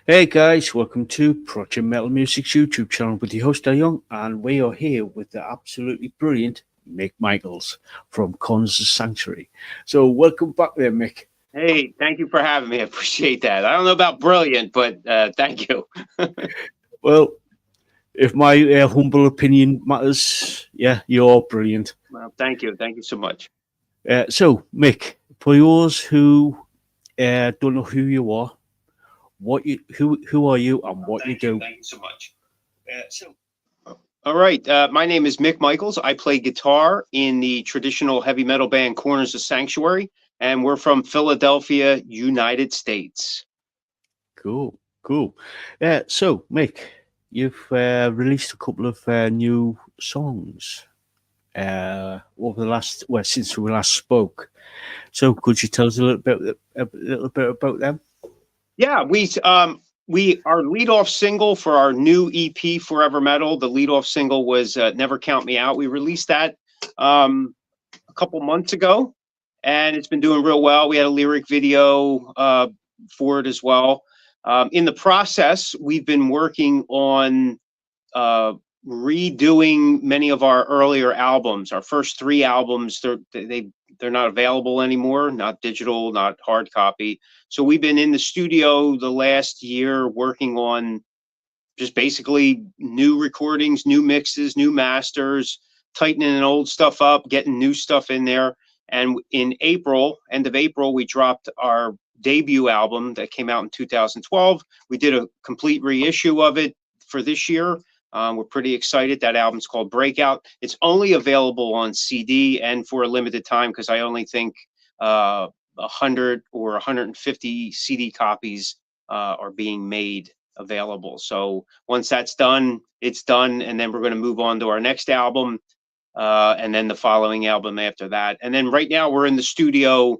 Hey guys, welcome to Project Metal Music's YouTube channel with your host Young, and we are here with the absolutely brilliant Mick Michaels from Cons Sanctuary. So welcome back there, Mick. Hey, thank you for having me. I appreciate that. I don't know about brilliant, but thank you. Well, if my humble opinion matters, yeah, you're brilliant. Well, thank you. Thank you so much. So, Mick, for those who don't know who you are, who are you and what you do? Thank you so much. All right. My name is Mick Michaels. I play guitar in the traditional heavy metal band Corners of Sanctuary, and we're from Philadelphia, United States. Cool, cool. So, Mick, you've released a couple of new songs over the last, well, since we last spoke. So, could you tell us a little bit about them? Yeah, our leadoff single for our new EP, Forever Metal. The leadoff single was "Never Count Me Out." We released that a couple months ago, and it's been doing real well. We had a lyric video for it as well. In the process, we've been working on redoing many of our earlier albums. Our first three albums, they're not available anymore, not digital, not hard copy. So we've been in the studio the last year working on just basically new recordings, new mixes, new masters, tightening old stuff up, getting new stuff in there. And in April, end of April, we dropped our debut album that came out in 2012. We did a complete reissue of it for this year. We're pretty excited. That album's called Breakout. It's only available on CD and for a limited time because I only think 100 or 150 CD copies are being made available. So once that's done, it's done, and then we're going to move on to our next album, and then the following album after that. And then right now we're in the studio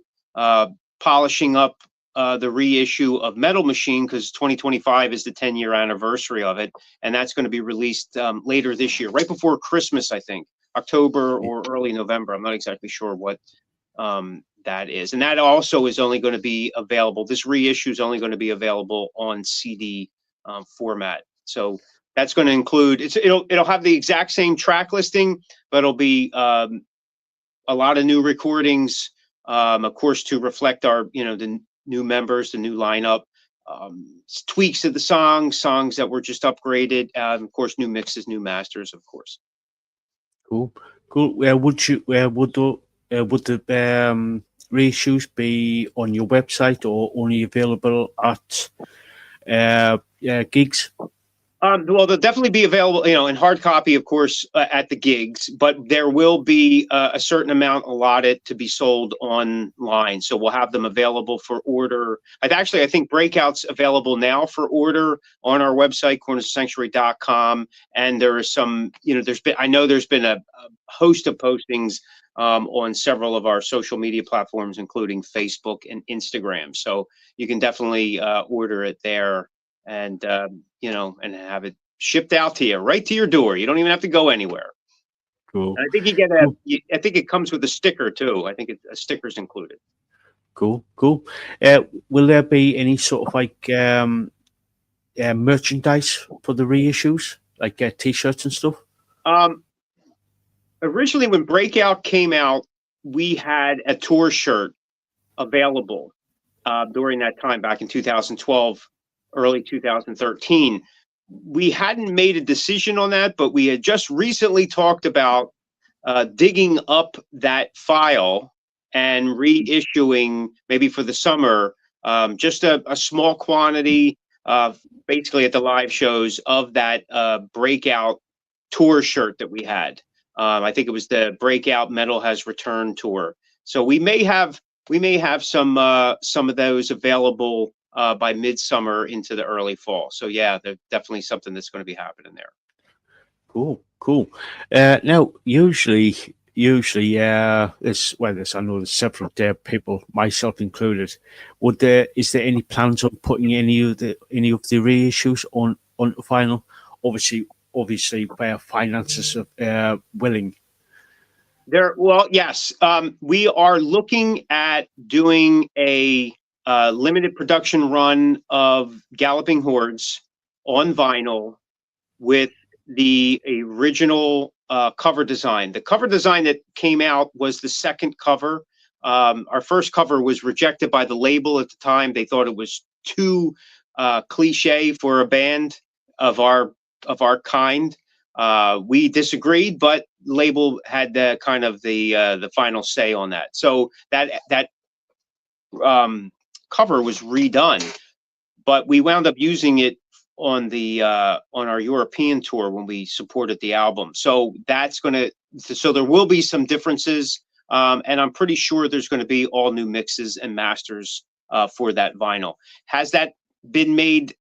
polishing up the reissue of Metal Machine because 2025 is the 10-year anniversary of it, and that's going to be released later this year, right before Christmas, I think, October or early November. I'm not exactly sure what that is, and that also is only going to be available. This reissue is only going to be available on CD format. So that's going to include it'll have the exact same track listing, but it'll be a lot of new recordings, of course, to reflect our the new members, the new lineup, tweaks to the songs that were just upgraded, of course, new mixes, new masters, of course. Cool, cool. Would the reissues be on your website or only available at gigs? Well, they'll definitely be available, in hard copy, of course, at the gigs, but there will be a certain amount allotted to be sold online. So we'll have them available for order. I think Breakout's available now for order on our website, cornersofsanctuary.com. And there is some, there's been a host of postings on several of our social media platforms, including Facebook and Instagram. So you can definitely order it there and and have it shipped out to you right to your door. You don't even have to go anywhere. Cool. And I think I think it comes with a sticker too. I think a sticker's included. Cool. Will there be any sort of like merchandise for the reissues, like t-shirts and stuff? Originally, when Breakout came out, we had a tour shirt available during that time back in 2012. Early 2013. We hadn't made a decision on that, but we had just recently talked about digging up that file and reissuing maybe for the summer, just a small quantity basically at the live shows of that Breakout tour shirt that we had. I think it was the Breakout Metal Has Returned tour. So we may have some of those available by midsummer into the early fall. So yeah, there's definitely something that's going to be happening there. Cool. Now, usually, there's I know there's several people, myself included. Is there any plans on putting any of the reissues on vinyl? Obviously, where finances are willing. Well, yes, we are looking at doing a limited production run of Galloping Hordes on vinyl with the original cover design. The cover design that came out was the second cover. Our first cover was rejected by the label at the time. They thought it was too cliche for a band of our kind. We disagreed, but label had the kind of the final say on that. So that cover was redone, but we wound up using it on the on our European tour when we supported the album. So that's so there will be some differences, and I'm pretty sure there's going to be all new mixes and masters for that vinyl. Has that been made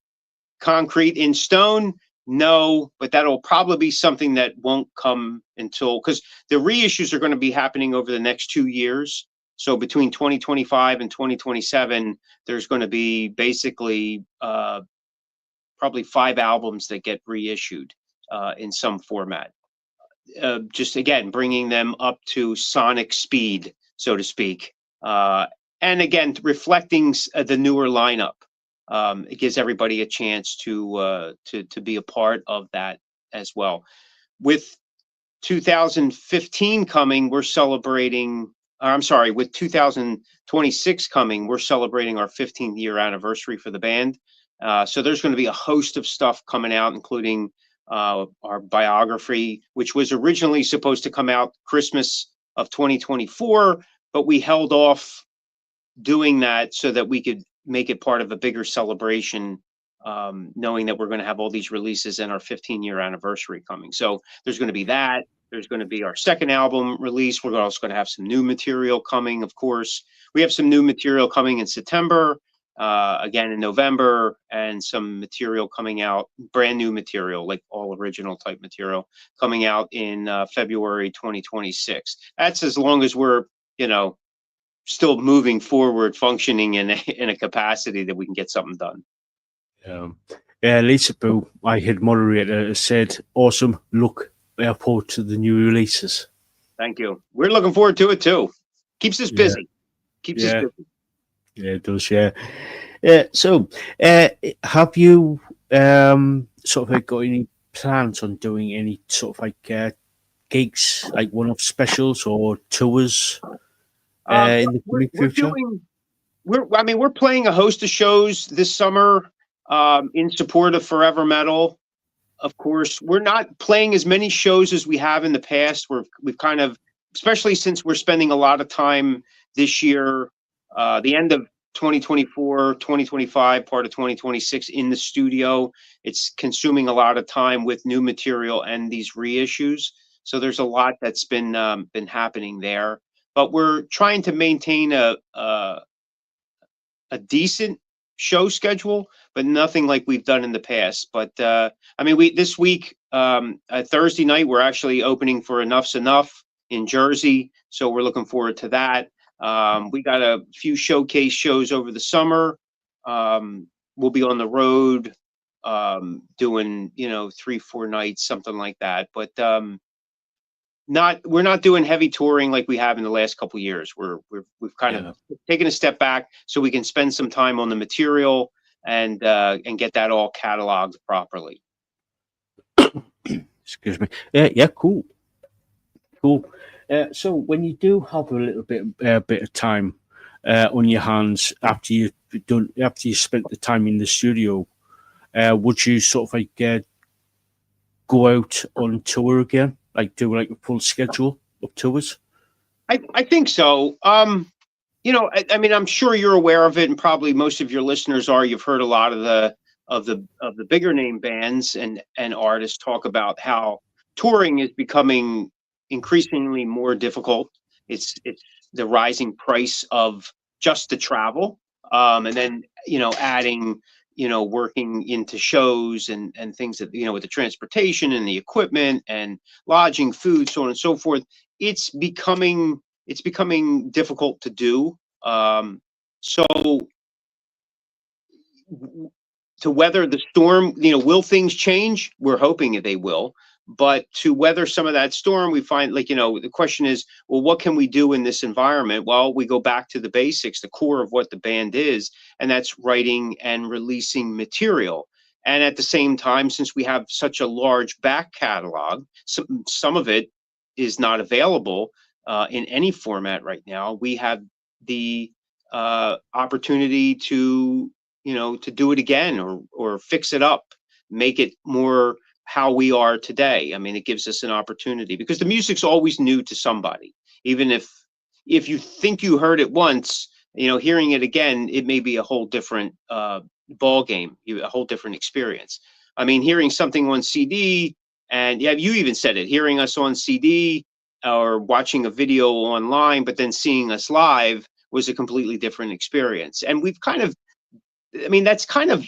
concrete in stone? No, but that'll probably be something that won't come until, because the reissues are going to be happening over the next 2 years. So between 2025 and 2027, there's going to be basically probably 5 albums that get reissued in some format. Just again, bringing them up to sonic speed, so to speak. And again, reflecting the newer lineup. It gives everybody a chance to be a part of that as well. With 2015 coming, we're celebrating. I'm sorry, with 2026 coming, we're celebrating our 15th year anniversary for the band. So there's going to be a host of stuff coming out, including our biography, which was originally supposed to come out Christmas of 2024, but we held off doing that so that we could make it part of a bigger celebration, knowing that we're going to have all these releases and our 15-year anniversary coming. So there's going to be that. There's going to be our second album release. We're also going to have some new material coming, of course. We have some new material coming in September, again in November, and some material coming out, brand new material, like all original type material, coming out in February 2026. That's as long as we're, still moving forward, functioning in a capacity that we can get something done. Lisaboo, my head moderator, said, "Awesome, look forward to the new releases." Thank you. We're looking forward to it too. Keeps us busy. Keeps us busy. Yeah, it does. Yeah. So, have you sort of like got any plans on doing any sort of like gigs, like one-off specials or tours in the coming future? We're playing a host of shows this summer in support of Forever Metal. Of course, we're not playing as many shows as we have in the past. We've kind of, especially since we're spending a lot of time this year, the end of 2024, 2025, part of 2026 in the studio. It's consuming a lot of time with new material and these reissues. So there's a lot that's been happening there. But we're trying to maintain a decent show schedule, but nothing like we've done in the past. But this week, Thursday night, we're actually opening for Enough's Enough in Jersey, so we're looking forward to that. We got a few showcase shows over the summer. We'll be on the road doing 3-4 nights, something like that. But we're not doing heavy touring like we have in the last couple of years. We've kind of taken a step back so we can spend some time on the material and get that all cataloged properly. Excuse me. Yeah, cool. So when you do have a little bit of time on your hands after you spent the time in the studio, would you sort of like go out on tour again, like do like a full schedule of tours? I think so. I'm sure you're aware of it, and probably most of your listeners are. You've heard a lot of the bigger name bands and artists talk about how touring is becoming increasingly more difficult. It's the rising price of just the travel, and then adding working into shows and things that with the transportation and the equipment and lodging, food, so on and so forth. It's becoming difficult to do. So to weather the storm, will things change? We're hoping they will. But to weather some of that storm, we find, like, the question is, well, what can we do in this environment? Well, we go back to the basics, the core of what the band is, and that's writing and releasing material. And at the same time, since we have such a large back catalog, some of it is not available in any format right now. We have the opportunity to, to do it again, or fix it up, make it more how we are today. I mean, it gives us an opportunity, because the music's always new to somebody. Even if you think you heard it once, hearing it again, it may be a whole different ball game, a whole different experience. I mean, hearing something on CD, and yeah, you even said it, hearing us on CD or watching a video online, but then seeing us live was a completely different experience. And we've kind of, I mean, that's kind of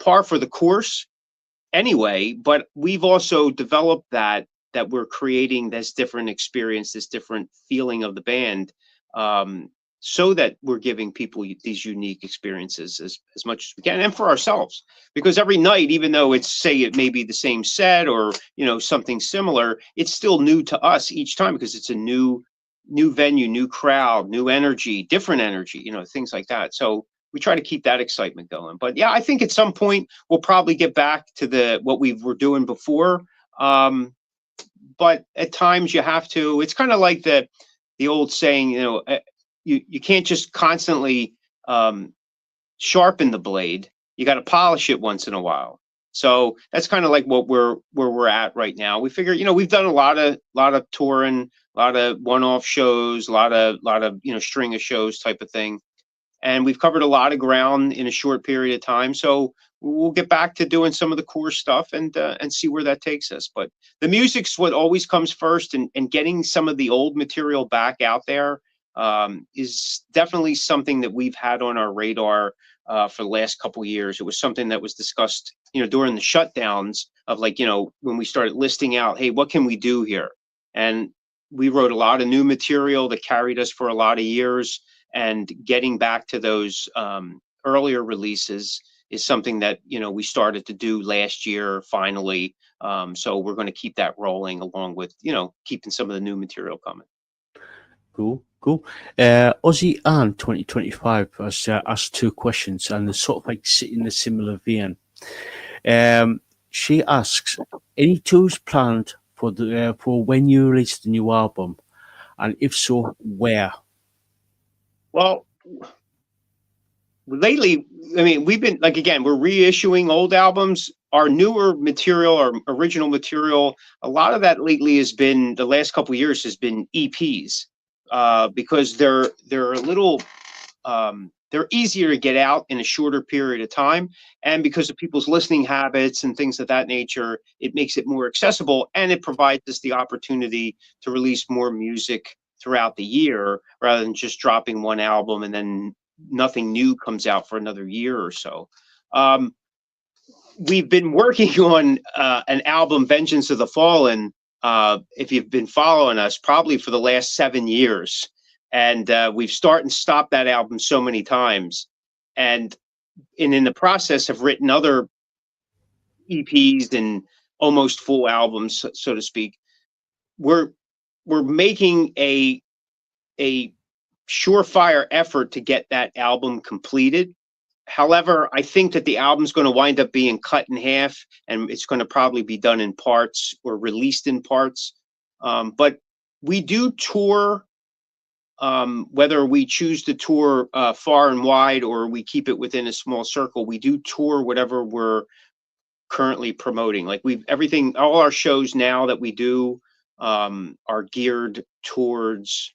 par for the course anyway, but we've also developed that we're creating this different experience, this different feeling of the band, so that we're giving people these unique experiences as much as we can, and for ourselves, because every night, even though it may be the same set, or something similar, it's still new to us each time, because it's a new venue, new crowd, new energy, different energy, things like that. So we try to keep that excitement going. But yeah, I think at some point we'll probably get back to what we were doing before. But at times you have to. It's kind of like the old saying, you can't just constantly sharpen the blade. You got to polish it once in a while. So that's kind of like where we're at right now. We figure, we've done a lot of touring, a lot of one-off shows, a lot of string of shows type of thing. And we've covered a lot of ground in a short period of time. So we'll get back to doing some of the core stuff and see where that takes us. But the music's what always comes first, and getting some of the old material back out there is definitely something that we've had on our radar for the last couple of years. It was something that was discussed, during the shutdowns of, like, when we started listing out, hey, what can we do here? And we wrote a lot of new material that carried us for a lot of years. And getting back to those earlier releases is something that we started to do last year finally. So we're going to keep that rolling, along with keeping some of the new material coming. Cool. Aussie Ann 2025 has asked 2 questions, and they're sort of like in a similar vein. She asks, any tours planned for when you release the new album, and if so, where? Well, lately, I mean, we've been, like, again, we're reissuing old albums. Our newer material, our original material, a lot of that lately has been, the last couple of years, has been EPs, because they're a little, they're easier to get out in a shorter period of time, and because of people's listening habits and things of that nature, it makes it more accessible, and it provides us the opportunity to release more music throughout the year, rather than just dropping one album and then nothing new comes out for another year or so. We've been working on an album, Vengeance of the Fallen, if you've been following us, probably for the last 7 years. And we've started and stopped that album so many times. And in the process have written other EPs and almost full albums, so to speak. We're making a surefire effort to get that album completed. However, I think that the album's going to wind up being cut in half, and it's going to probably be done in parts or released in parts. But we do tour, whether we choose to tour far and wide, or we keep it within a small circle. We do tour whatever we're currently promoting. Like, all our shows now that we do are geared towards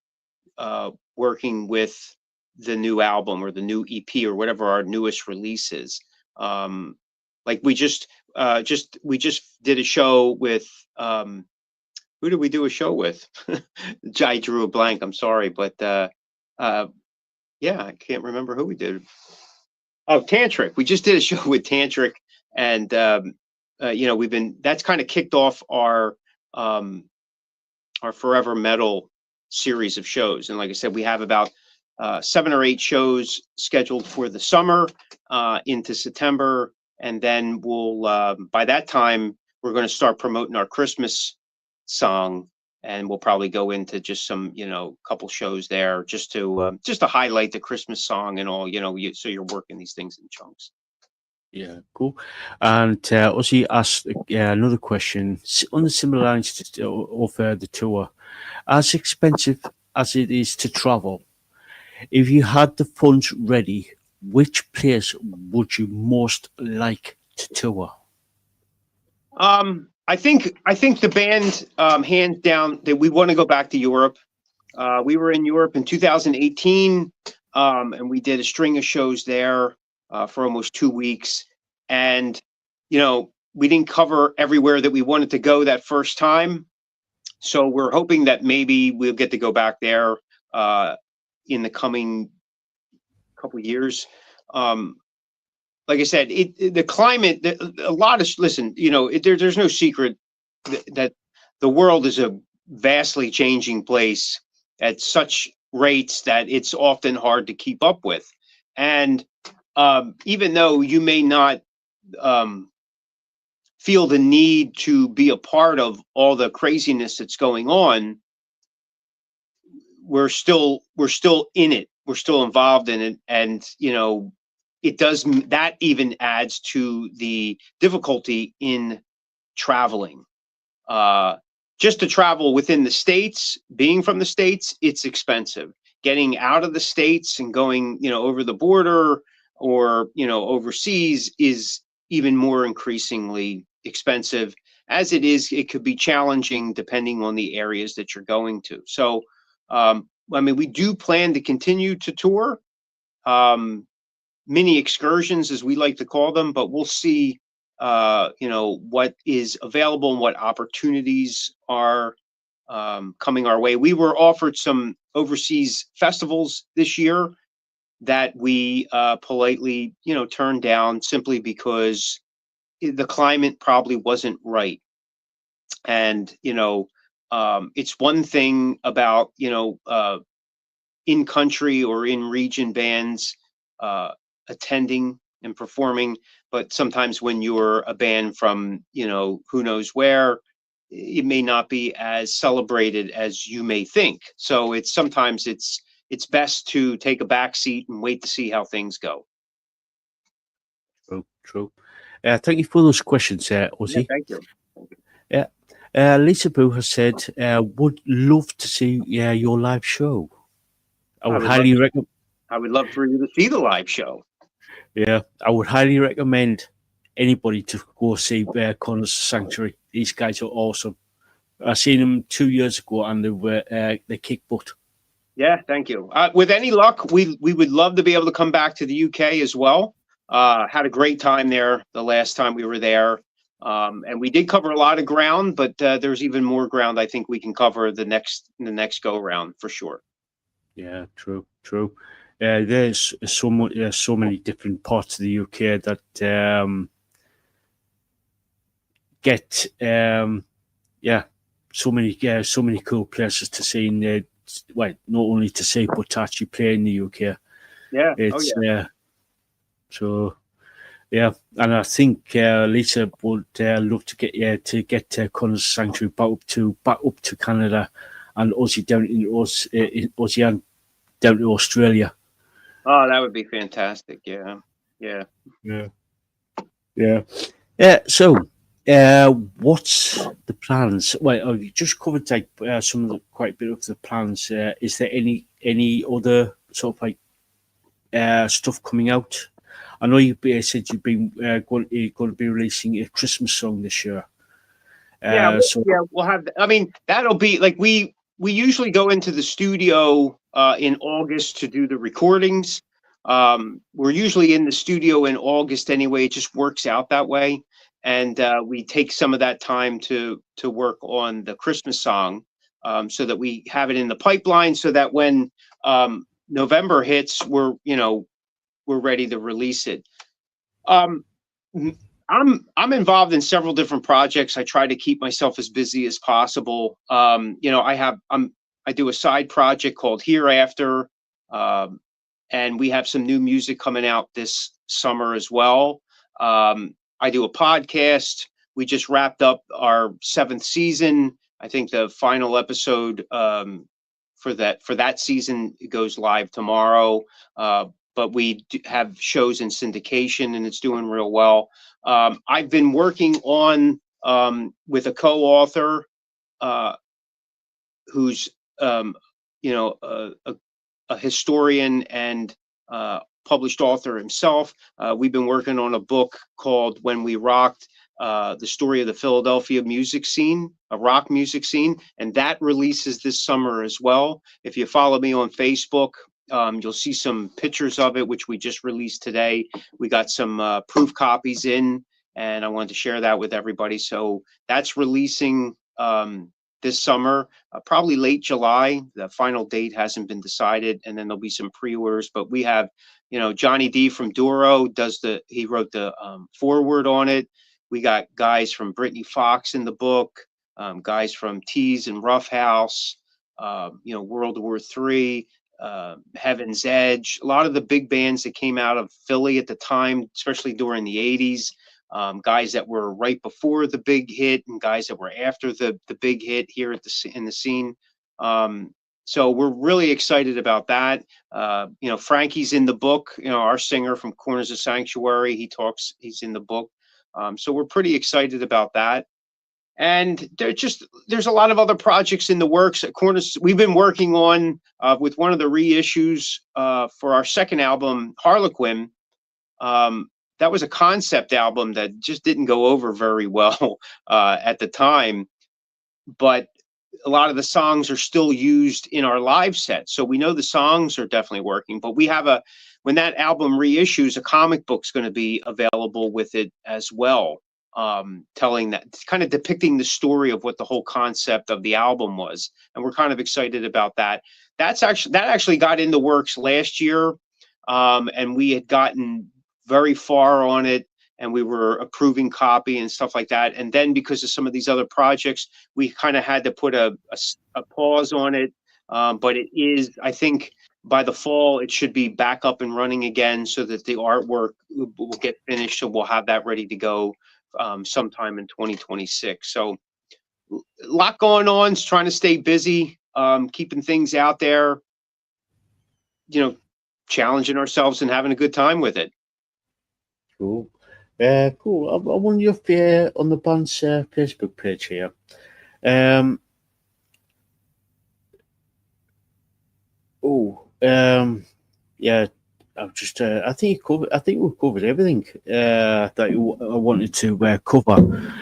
working with the new album or the new EP or whatever our newest release is. Like, we just did a show with, who did we do a show with? I drew a blank, I'm sorry, but yeah, I can't remember who we did. Oh, Tantric. We just did a show with Tantric, and that's kind of kicked off our Forever Metal series of shows. And like I said, we have about 7 or 8 shows scheduled for the summer into September, and then we'll by that time we're going to start promoting our Christmas song, and we'll probably go into just some, couple shows there just to highlight the Christmas song and all, so you're working these things in chunks. Yeah, cool. And Ozzy asked another question on the similar lines of the tour. As expensive as it is to travel, if you had the funds ready, which place would you most like to tour? I think the band, hands down, that we want to go back to Europe. We were in Europe in 2018, and we did a string of shows there for almost 2 weeks. And, we didn't cover everywhere that we wanted to go that first time. So we're hoping that maybe we'll get to go back there in the coming couple years. Like I said, the climate, a lot of, listen, there's no secret that the world is a vastly changing place at such rates that it's often hard to keep up with. And even though you may not feel the need to be a part of all the craziness that's going on, we're still in it. We're still involved in it. And, that even adds to the difficulty in traveling. Just to travel within the States, being from the States, it's expensive. Getting out of the States and going, over the border or, overseas is even more increasingly expensive. As it is, it could be challenging depending on the areas that you're going to. So, we do plan to continue to tour, mini excursions, as we like to call them, but we'll see what is available and what opportunities are coming our way. We were offered some overseas festivals this year that we politely turned down simply because the climate probably wasn't right. And it's one thing about in country or in region bands attending and performing, but sometimes when you're a band from who knows where, it may not be as celebrated as you may think. So sometimes it's best to take a back seat and wait to see how things go. True. Thank you for those questions, Ozzy. Yeah, thank you. Yeah. Lisaboo has said, would love to see your live show. I would highly recommend. I would love for you to see the live show. Yeah, I would highly recommend anybody to go see Connor's Sanctuary. These guys are awesome. I seen them 2 years ago, and they kick butt. Yeah, thank you. With any luck, we would love to be able to come back to the UK as well. Had a great time there the last time we were there, and we did cover a lot of ground. But there's even more ground I think we can cover the next go round for sure. Yeah, true. There's so many different parts of the UK that get so many cool places to see. Not only to see but to actually play in the UK. Yeah, it's so yeah, and I think Lisa would love to get Connor's Sanctuary back up to Canada, and Aussie down down to Australia. Oh, that would be fantastic. Yeah. So, what's the plans? Well, you just covered some of quite a bit of the plans. Is there any other sort of stuff coming out? I know you said you've been going to be releasing a Christmas song this year. We'll have. That'll be like we usually go into the studio in August to do the recordings. We're usually in the studio in August anyway. It just works out that way, and we take some of that time to work on the Christmas song, so that we have it in the pipeline, so that when November hits, we're ready to release it. I'm involved in several different projects. I try to keep myself as busy as possible. I do a side project called Hereafter, and we have some new music coming out this summer as well. I do a podcast we just wrapped up our 7th season. I think the final episode for that season goes live tomorrow. But we have shows in syndication, and it's doing real well. I've been working on with a co-author who's a historian and published author himself. We've been working on a book called When We Rocked, the story of the Philadelphia music scene, a rock music scene, and that releases this summer as well. If you follow me on Facebook, you'll see some pictures of it, which we just released today. We got some proof copies in, and I wanted to share that with everybody. So that's releasing this summer, probably late July. The final date hasn't been decided, and then there'll be some pre-orders. But we have, Johnny D from Duro he wrote the foreword on it. We got guys from Brittany Fox in the book, guys from Tease and Rough House, World War III, Heaven's Edge, a lot of the big bands that came out of Philly at the time, especially during the 80s. Guys that were right before the big hit and guys that were after the big hit here in the scene. So we're really excited about that. Frankie's in the book, our singer from Corners of Sanctuary. He's in the book. So we're pretty excited about that. And there's a lot of other projects in the works at Corners. We've been working on with one of the reissues for our second album, Harlequin. That was a concept album that just didn't go over very well at the time, but a lot of the songs are still used in our live set. So we know the songs are definitely working, but when that album reissues, a comic book's going to be available with it as well, telling that, kind of depicting the story of what the whole concept of the album was. And we're kind of excited about that. That actually got in the works last year, and we had gotten very far on it, and we were approving copy and stuff like that. And then because of some of these other projects, we kind of had to put a pause on it. But it is, I think by the fall, it should be back up and running again so that the artwork will get finished. So we'll have that ready to go sometime in 2026. So a lot going on, trying to stay busy, keeping things out there, challenging ourselves and having a good time with it. Cool. Cool. I wonder if on the band's Facebook page here. Yeah. I think we've covered everything that I wanted to cover.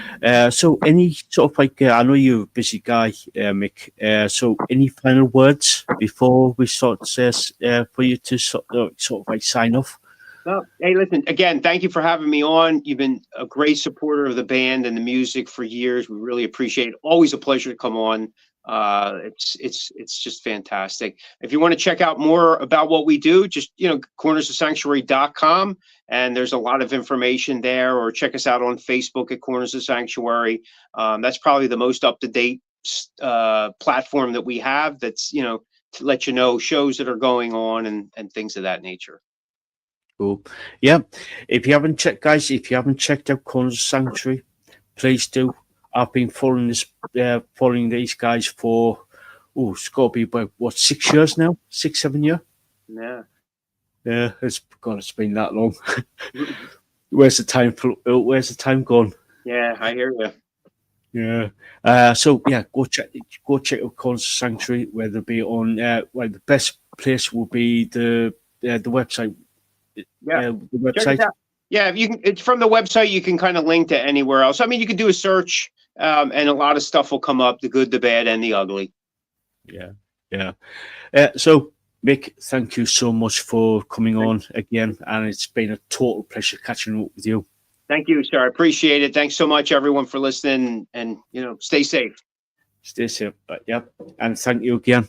So any sort of I know you're a busy guy, Mick. So any final words before we start for you to sort of sign off? Well, hey, listen, again, thank you for having me on. You've been a great supporter of the band and the music for years. We really appreciate it. Always a pleasure to come on. It's just fantastic. If you want to check out more about what we do, just, cornersofsanctuary.com, and there's a lot of information there, or check us out on Facebook at Corners of Sanctuary. That's probably the most up-to-date platform that we have that's, to let you know shows that are going on and things of that nature. Cool. Yeah. If you haven't checked out Corners of Sanctuary, please do. I've been following these guys for it's got to be about 6 years now, 7 years. Yeah. Yeah, it's been that long. Where's the time gone? Yeah, I hear you. Yeah. So yeah, go check out Corners of Sanctuary. Whether it be on the best place will be the website. Yeah, the website. Yeah, it's from the website. You can kind of link to anywhere else. I mean, you can do a search, and a lot of stuff will come up: the good, the bad, and the ugly. Yeah. So, Mick, thank you so much for coming on again, and it's been a total pleasure catching up with you. Thank you, sir. I appreciate it. Thanks so much, everyone, for listening, and stay safe. Stay safe. Yep, and thank you again.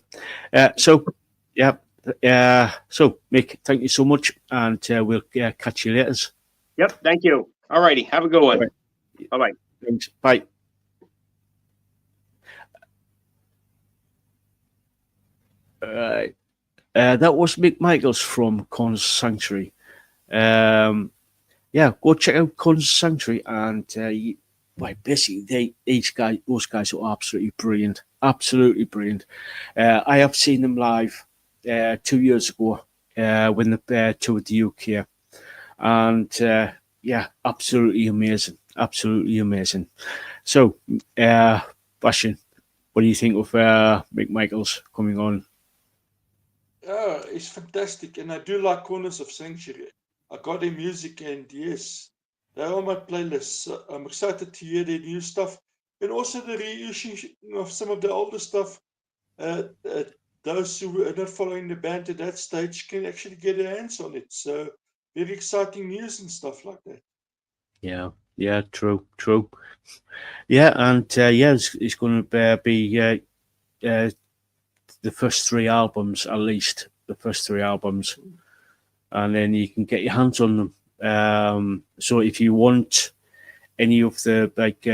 So, Mick, thank you so much, and we'll catch you later. Yep, thank you. All righty, have a good one. Right. Bye-bye. Thanks. Bye. All right. That was Mick Michaels from Corners Sanctuary. Go check out Corners Sanctuary, and Right, basically, those guys are absolutely brilliant. I have seen them live 2 years ago when they toured the UK, and yeah, absolutely amazing. So, Bashan, what do you think of Mick Michaels coming on? Yeah, it's fantastic, and I do like Corners of Sanctuary. I got their music, and yes, they're on my playlist. So I'm excited to hear their new stuff, and also the reissue of some of the older stuff. Uh, uh, those who are not following the band at that stage can actually get their hands on it. So very exciting news and stuff like that. Yeah, yeah, true. Yeah, and yeah, it's going to be the first three albums at least, the first three albums, and then you can get your hands on them. So if you want any of the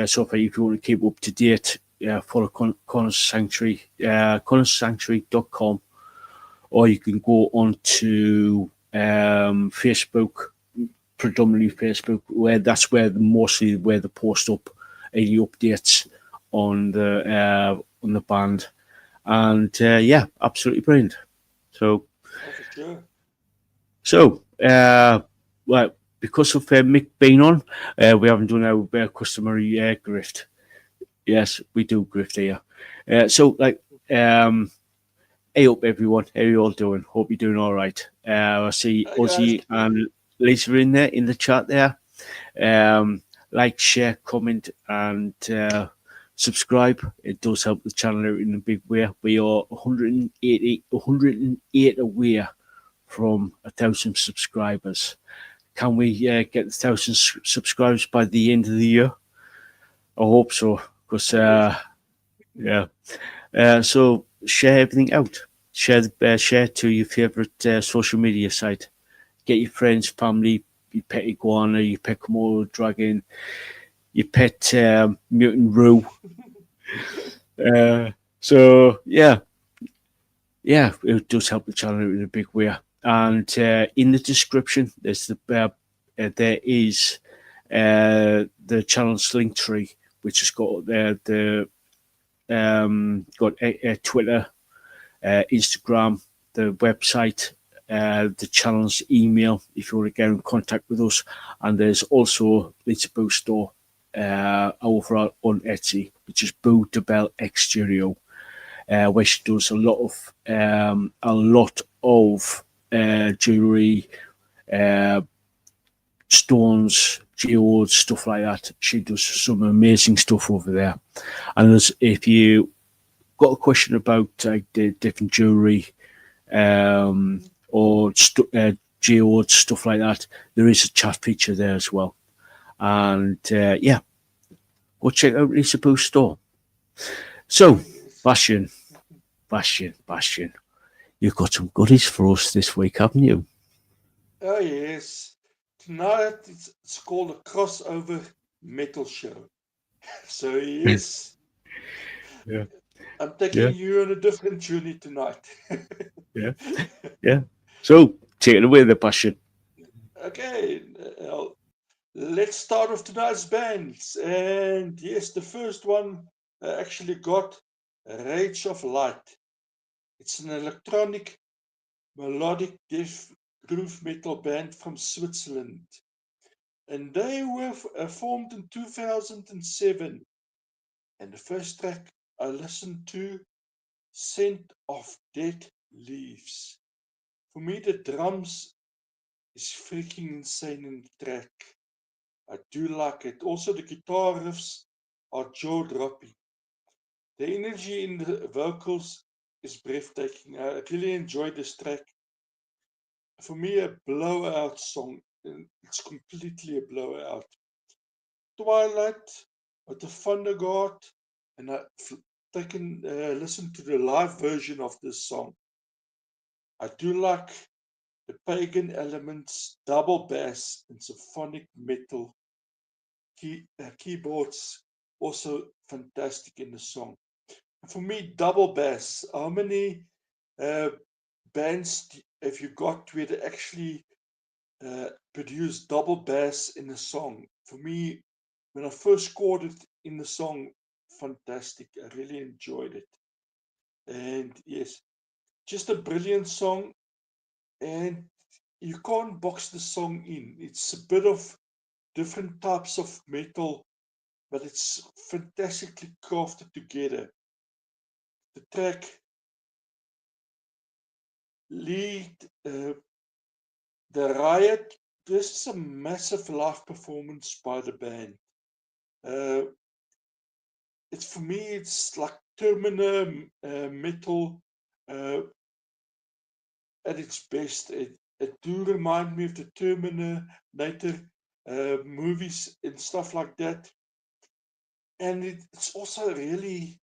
software, if you want to keep up to date, follow Connors Sanctuary, ConnorsSanctuary.com, or you can go on to Facebook, predominantly Facebook, where that's where mostly where they post up any updates on the band, and yeah, absolutely brilliant. So Oh, for sure. So, well, because of Mick being on, we haven't done our customary grift. Yes, we do grift here. So, hey up, everyone. How you all doing? Hope you're doing all right. I see Hi guys. Ozzy and Lisa in there in the chat there. Um, like, share, comment, and subscribe. It does help the channel out in a big way. We are 108 away from 1,000 subscribers. Can we get 1,000 subscribers by the end of the year? I hope so, because Yes. yeah. So share everything out. Share to your favorite social media site. Get your friends, family, your pet iguana, your pet Komodo dragon, your pet mutant Roo. So yeah, it does help the channel in a big way. And in the description, there is the channel's Linktree, which has got got Twitter, Instagram, the website, the channel's email if you want to get in contact with us, and there's also Lisaboo store over on Etsy, which is Boo de Bell Exterior, where she does a lot of jewelry, uh, stones, geodes, stuff like that. She does some amazing stuff over there. And if you got a question about the different jewelry or geodes, stuff like that, there is a chat feature there as well. And yeah, go check out Lisaboo store. So, Oh yes. Bastion, you've got some goodies for us this week, haven't you? Oh yes. Tonight it's called a crossover metal show. So yes, Yeah, I'm taking yeah, you on a different journey tonight. yeah, yeah. So, take it away, the Bastion. Okay, let's start with tonight's bands. And yes, the first one I actually got Rage of Light. It's an electronic melodic death groove metal band from Switzerland. And they were formed in 2007. And the first track I listened to, Scent of Dead Leaves. For me, the drums is freaking insane in the track. I do like it. Also, the guitar riffs are jaw dropping. The energy in the vocals is breathtaking. I really enjoyed this track. For me, a blowout song. It's completely a blowout. Twilight with the Thunder God, and I've taken listen to the live version of this song. I do like the pagan elements, double bass, and symphonic metal keyboards. Also fantastic in the song. For me, double bass. How many uh, bands have you got where they actually produce double bass in a song? For me, when I first scored it in the song, fantastic. I really enjoyed it. And yes, just a brilliant song. And you can't box the song in. It's a bit of different types of metal, but it's fantastically crafted together. The track Lead the Riot. This is a massive live performance by the band. It's for me, it's like Terminator metal at its best. It do remind me of the Terminator movies and stuff like that. And it's also a really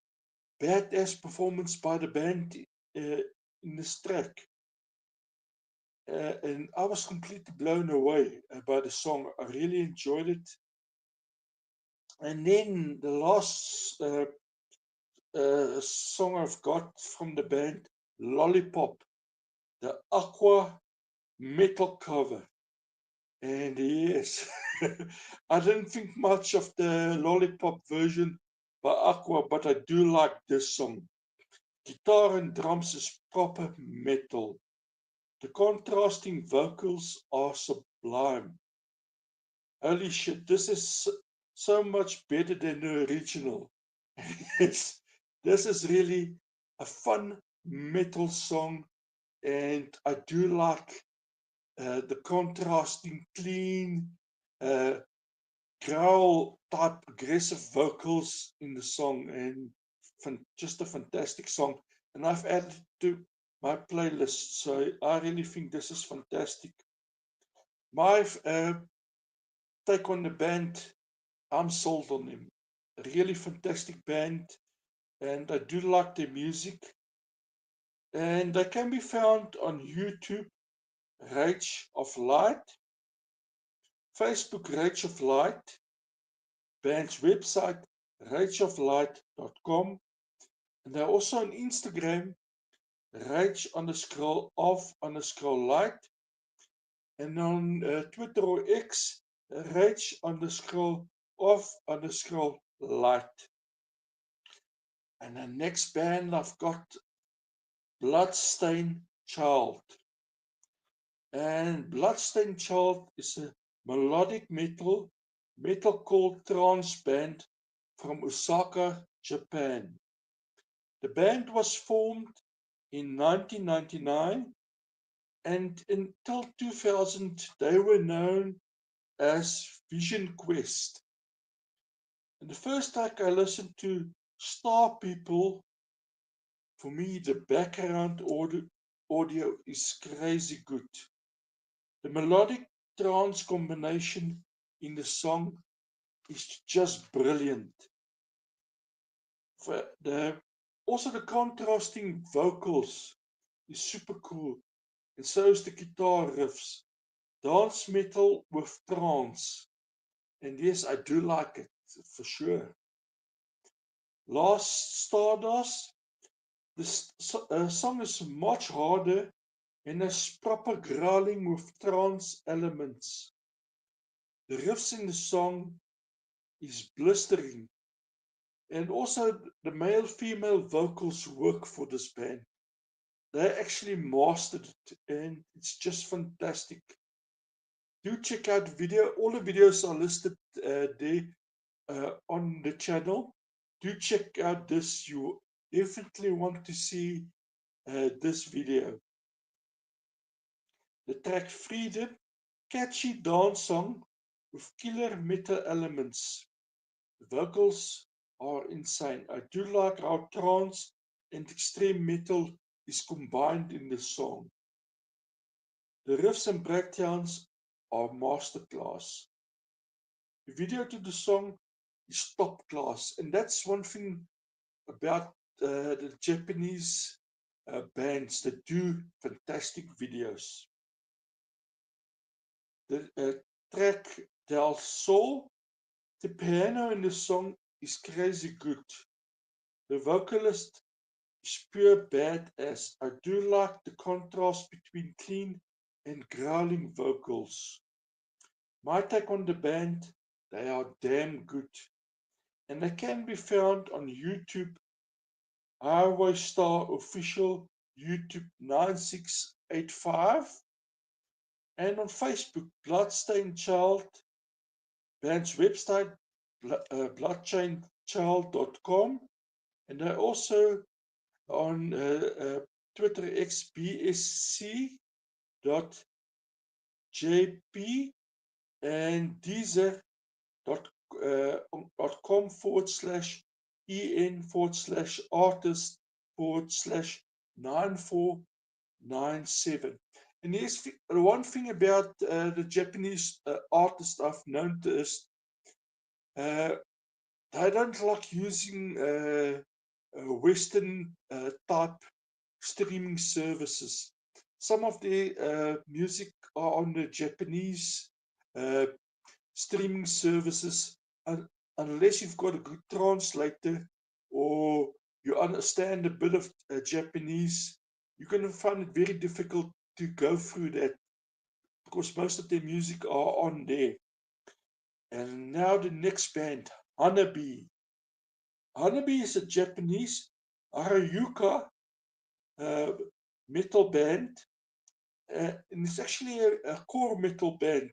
badass performance by the band in this track. And I was completely blown away by the song. I really enjoyed it. And then the last song I've got from the band, Lollipop, the Aqua metal cover. And yes, I didn't think much of the Lollipop version by Aqua, but I do like this song. Guitar and drums is proper metal. The contrasting vocals are sublime. Holy shit, this is so much better than the original. This is really a fun metal song, and I do like the contrasting clean growl type aggressive vocals in the song, and just a fantastic song. And I've added it to my playlist, so I really think this is fantastic. My take on the band, I'm sold on them. A really fantastic band, and I do like their music. And they can be found on YouTube, Rage of Light, Facebook, Rage of Light, band's website, rageoflight.com, and they're also on Instagram, rage_of_light, and on Twitter or X, rage_of_light. And the next band I've got, Bloodstained Child. And Bloodstained Child is a melodic metalcore trance band from Osaka, Japan. The band was formed in 1999, and until 2000 they were known as Vision Quest. And the first track I listened to, Star People, for me the background audio is crazy good. The melodic trance combination in the song is just brilliant. Also the contrasting vocals is super cool, and so is the guitar riffs. Dance metal with trance, and yes, I do like it for sure. Last Stardust, this song is much harder and has proper growling with trance elements. The riffs in the song is blistering, and also the male-female vocals work for this band. They actually mastered it, and it's just fantastic. Do check out the video. All the videos are listed there on the channel. Do check out this. You definitely want to see this video. The track Freedom, catchy dance song with killer metal elements. The vocals are insane. I do like how trance and extreme metal is combined in the song. The riffs and breakdowns are masterclass. The video to the song is top class, and that's one thing about the Japanese bands that do fantastic videos. The track Del Sol, the piano in the song is crazy good. The vocalist is pure badass. I do like the contrast between clean and growling vocals. My take on the band, They are damn good. And they can be found on YouTube, Highway Star Official, YouTube 9685, and on Facebook, Bloodstained Child, band's website, bloodstainedchild.com, and they're also on Twitter X bsc.jp and deezer.com/en/artist/9497. And here's one thing about the Japanese artists I've noticed. They don't like using Western type streaming services. Some of their music are on the Japanese streaming services, unless you've got a good translator or you understand a bit of Japanese, you're going to find it very difficult to go through that because most of their music are on there. And now the next band, Hanabi. Hanabi is a Japanese Harayuka metal band, and it's actually a core metal band.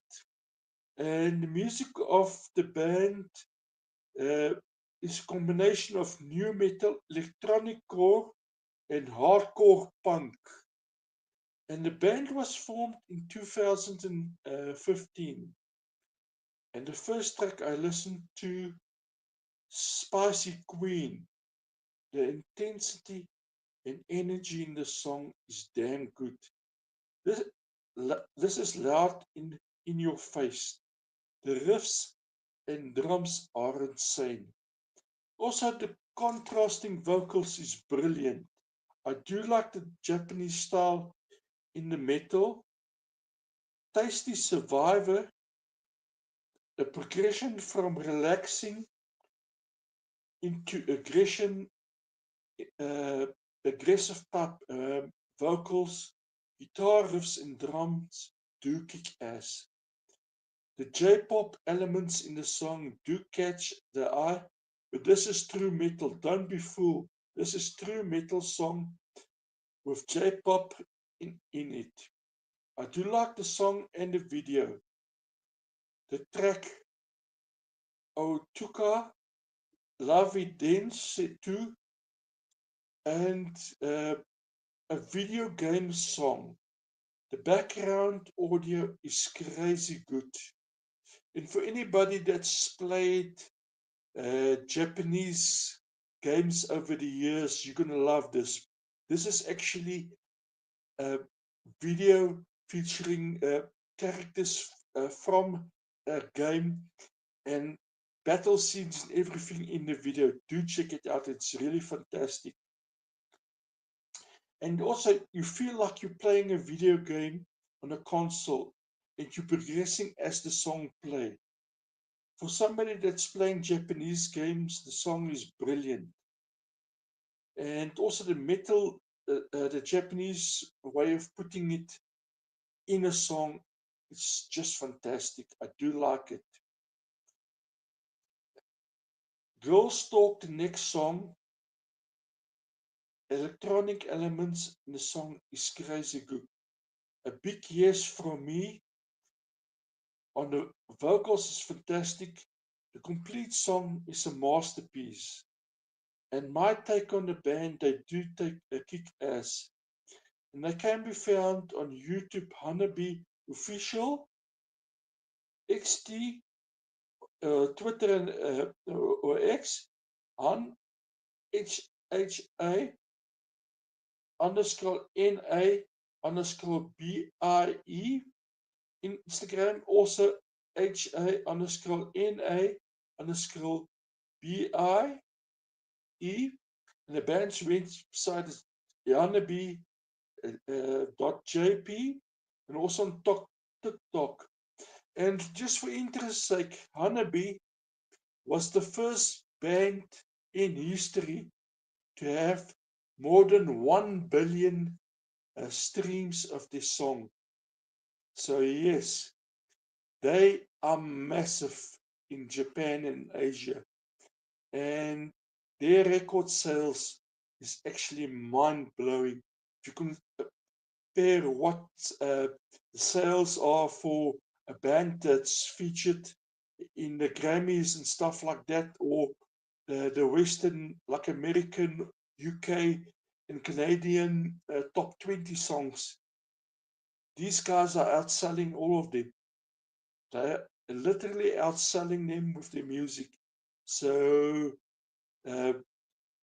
And the music of the band is a combination of new metal, electronic core, and hardcore punk. And the band was formed in 2015. And the first track I listened to, Spicy Queen, the intensity and energy in the song is damn good. This is loud in your face. The riffs and drums are insane. Also, the contrasting vocals is brilliant. I do like the Japanese style in the metal. Tasty Survivor, the progression from relaxing into aggressive type vocals, guitar riffs and drums do kick ass. The J-pop elements in the song do catch the eye, but this is true metal. Don't be fooled. This is true metal song with J-pop in it. I do like the song and the video. The track Otuka, Lavi Dance too, and a video game song. The background audio is crazy good. And for anybody that's played Japanese games over the years, you're going to love this. This is actually a video featuring characters from a game and battle scenes and everything in the video. Do check it out. It's really fantastic. And also, you feel like you're playing a video game on a console and you're progressing as the song plays. For somebody that's playing Japanese games, the song is brilliant. And also the metal, the Japanese way of putting it in a song, it's just fantastic. I do like it. Girls Talk, the next song, electronic elements in the song is crazy good. A big yes from me. On the vocals is fantastic. The complete song is a masterpiece. And my take on the band, they do take a kick ass. And they can be found on YouTube, Hanabi Official, XT, Twitter and or X, Han, HHA, _NA, _BIE. Instagram also HA _NA _BIE. And the band's website is hanabi.jp and also on TikTok. And just for interest's sake, Hanabi was the first band in history to have more than 1 billion streams of this song. So yes, they are massive. in Japan and Asia. And their record sales is actually mind-blowing. If you compare what the sales are for a band that's featured in the Grammys and stuff like that, or the Western, like American, UK, and Canadian top 20 songs. These guys are outselling all of them. They're literally outselling them with their music. So go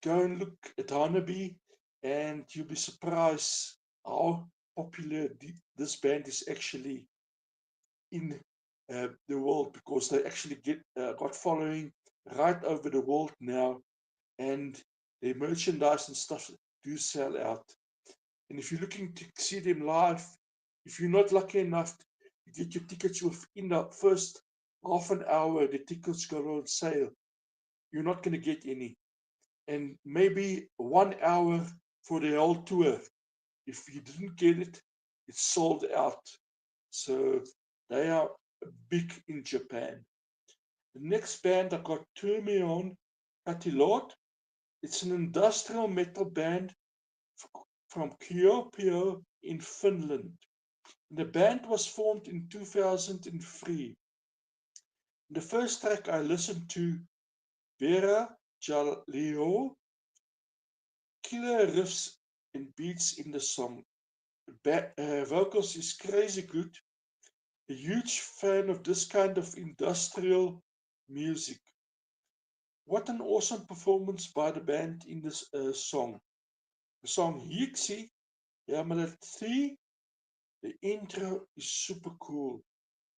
and look at Honeybee and you'll be surprised how popular this band is actually in the world, because they actually got following right over the world now, and their merchandise and stuff do sell out. And if you're looking to see them live, if you're not lucky enough to get your tickets within the first half an hour, the tickets go on sale. You're not going to get any. And maybe 1 hour for the whole tour. If you didn't get it, it's sold out. So they are big in Japan. The next band I got Termion Katilot. It's an industrial metal band from Kuopio in Finland. The band was formed in 2003. The first track I listened to, Vera Jaleo, killer riffs and beats in the song. Vocals is crazy good. A huge fan of this kind of industrial music. What an awesome performance by the band in this song. The song Hixie, Yamaha 3, the intro is super cool.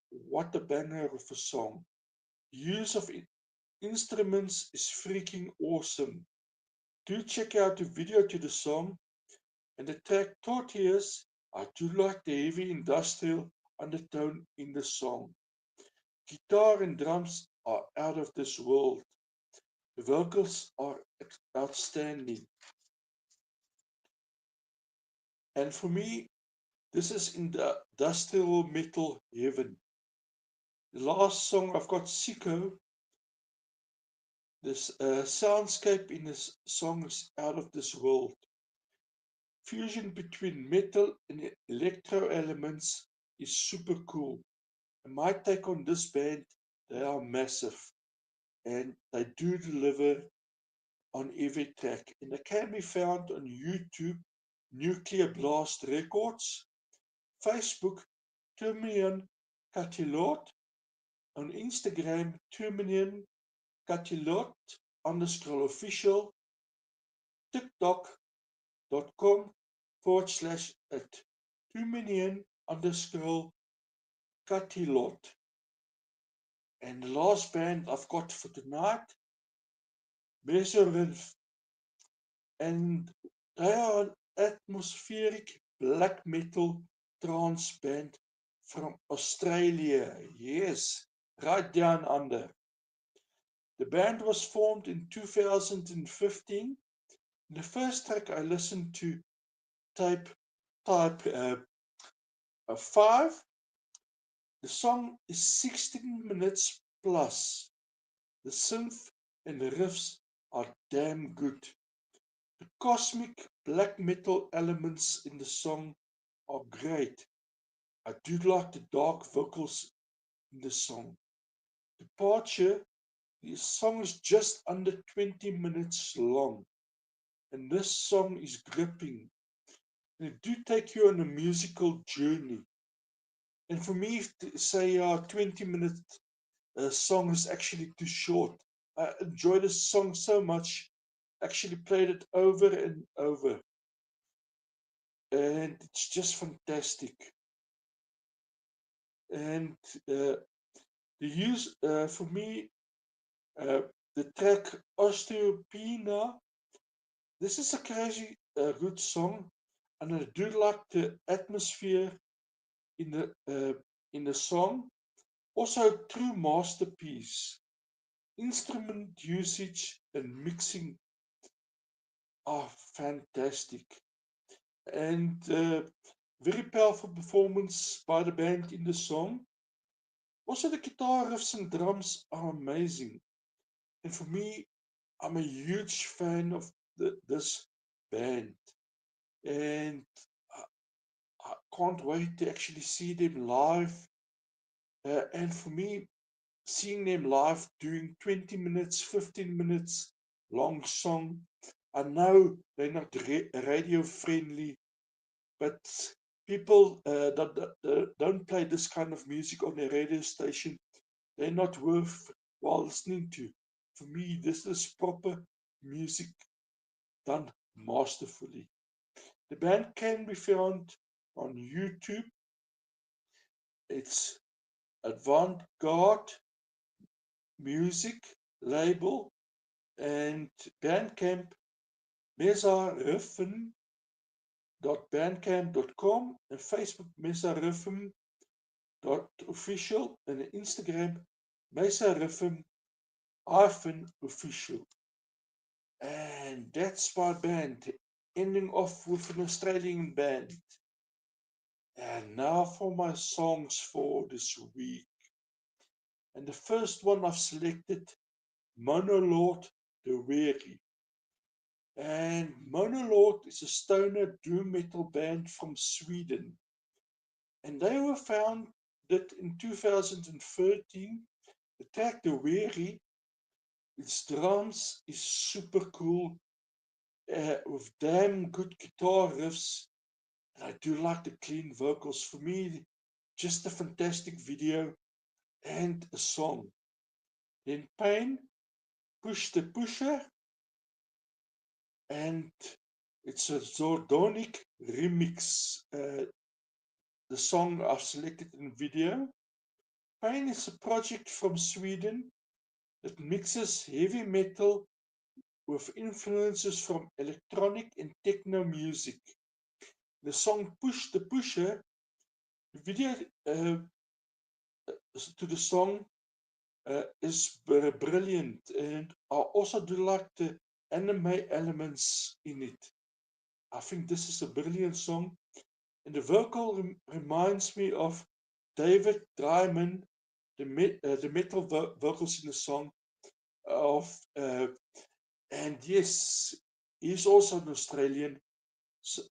What a banger of a song. The use of instruments is freaking awesome. Do check out the video to the song. And the track Tortillas, I do like the heavy industrial undertone in the song. Guitar and drums are out of this world. The vocals are outstanding. And for me, this is in the industrial metal heaven. The last song I've got, Sicko. This soundscape in this song is out of this world. Fusion between metal and electro elements is super cool. And my take on this band, they are massive. And they do deliver on every track. And they can be found on YouTube, Nuclear Blast Records, Facebook, Termion Katilot, on Instagram, Termion Katilot _official, TikTok.com/at Termion _Katilot. And the last band I've got for tonight, Mesorinth. And they are an atmospheric black metal trance band from Australia. Yes, right down under. The band was formed in 2015. The first track I listened to, Type 5. The song is 16 minutes plus. The synth and the riffs are damn good. The cosmic black metal elements in the song are great. I do like the dark vocals in the song. Departure, the song is just under 20 minutes long. And this song is gripping. And it do take you on a musical journey. And for me, to say a 20-minute song is actually too short. I enjoy this song so much. Actually played it over and over. And it's just fantastic. And the use, for me, the track Osteopenia, this is a crazy good song. And I do like the atmosphere in the song. Also a true masterpiece. Instrument usage and mixing are fantastic. And very powerful performance by the band in the song. Also, the guitar riffs and drums are amazing. And for me, I'm a huge fan of this band. And I can't wait to actually see them live. And for me, seeing them live doing 20 minutes, 15 minutes long song, I know they're not radio friendly, but people that don't play this kind of music on their radio station, they're not worth while listening to. For me, this is proper music done masterfully. The band can be found on YouTube. It's Avant-Garde Music label and Bandcamp mesariffin.bandcamp.com and Facebook mesariffin.official and Instagram mesariffin-official. And that's my band, ending off with an Australian band. And now for my songs for this week. And the first one I've selected, Monolord the Weary. And Monolord is a stoner doom metal band from Sweden. And they were founded in 2013. The track The Weary, its drums is super cool with damn good guitar riffs. And I do like the clean vocals. For me, just a fantastic video and a song. Then Pain, Push the Pusher, and it's a Zordonic remix. The song I've selected in video. Pain is a project from Sweden that mixes heavy metal with influences from electronic and techno music. The song Push the Pusher, the video to the song is brilliant, and I also do like the anime elements in it. I think this is a brilliant song, and the vocal reminds me of David Dryman, the metal vocals in the song of, and yes, he's also an Australian,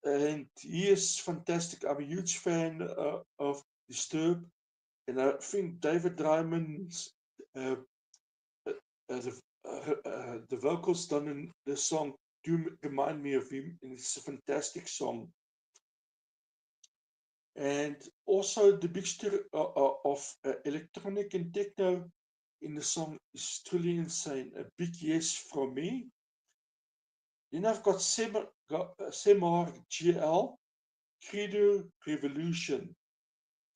and he is fantastic. I'm a huge fan of Disturb, and I think David Dryman's the vocals done in the song do remind me of him, and it's a fantastic song. And also the mixture of electronic and techno in the song is truly insane. A big yes from me. Then I've got Semar GL, Credo Revolution.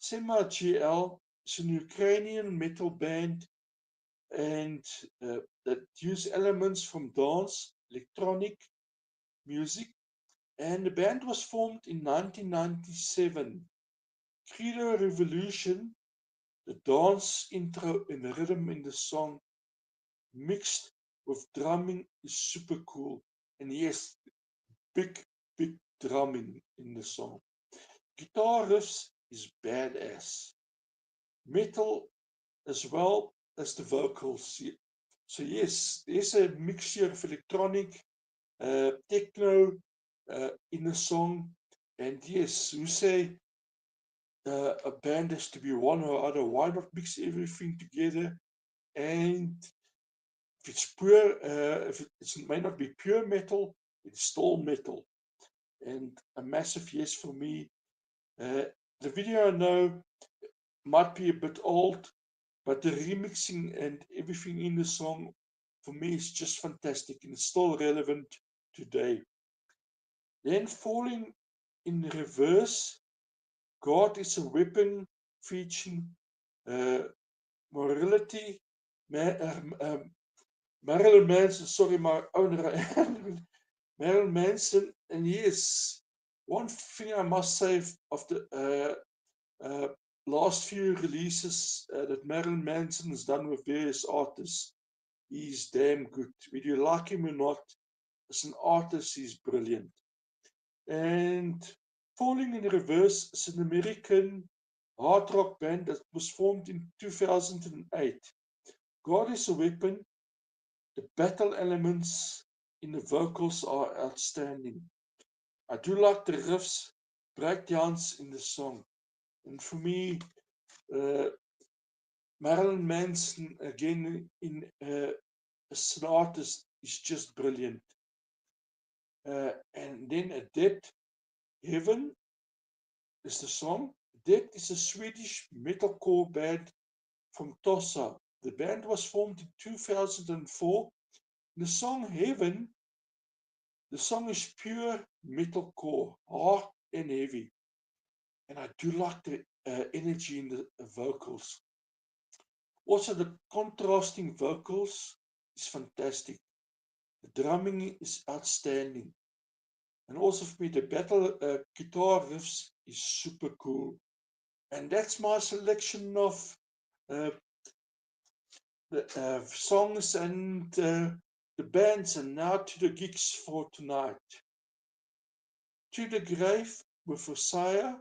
Semar GL is an Ukrainian metal band and that use elements from dance, electronic music, and the band was formed in 1997. Credo Revolution, the dance intro and the rhythm in the song mixed with drumming is super cool. And yes, big drumming in the song. Guitar riffs is badass. Metal as well as the vocals. So yes, there's a mixture of electronic, techno in the song. And yes, we say a band has to be one or other. Why not mix everything together? And if it's pure, if it may not be pure metal, it's still metal. And a massive yes for me. The video I know might be a bit old, but the remixing and everything in the song for me is just fantastic and it's still relevant today. Then Falling in Reverse, God is a Weapon, featuring morality, Marilyn Manson, sorry, my owner, Marilyn Manson, and yes, one thing I must say of the last few releases that Marilyn Manson has done with various artists, he's damn good. Whether you like him or not, as an artist, he's brilliant. And Falling in Reverse is an American hard rock band that was formed in 2008. God is a Weapon, the battle elements in the vocals are outstanding. I do like the riffs, breakdowns in the song. And for me, Marilyn Manson, again, as an artist, is just brilliant. And then Adept Heaven is the song. Adept is a Swedish metalcore band from Tossa. The band was formed in 2004. The song Heaven, the song is pure metalcore, hard and heavy. And I do like the energy in the vocals. Also, the contrasting vocals is fantastic. The drumming is outstanding. And also for me, the battle guitar riffs is super cool. And that's my selection of the songs and the bands. And now to the gigs for tonight. To the Grave with Messiah,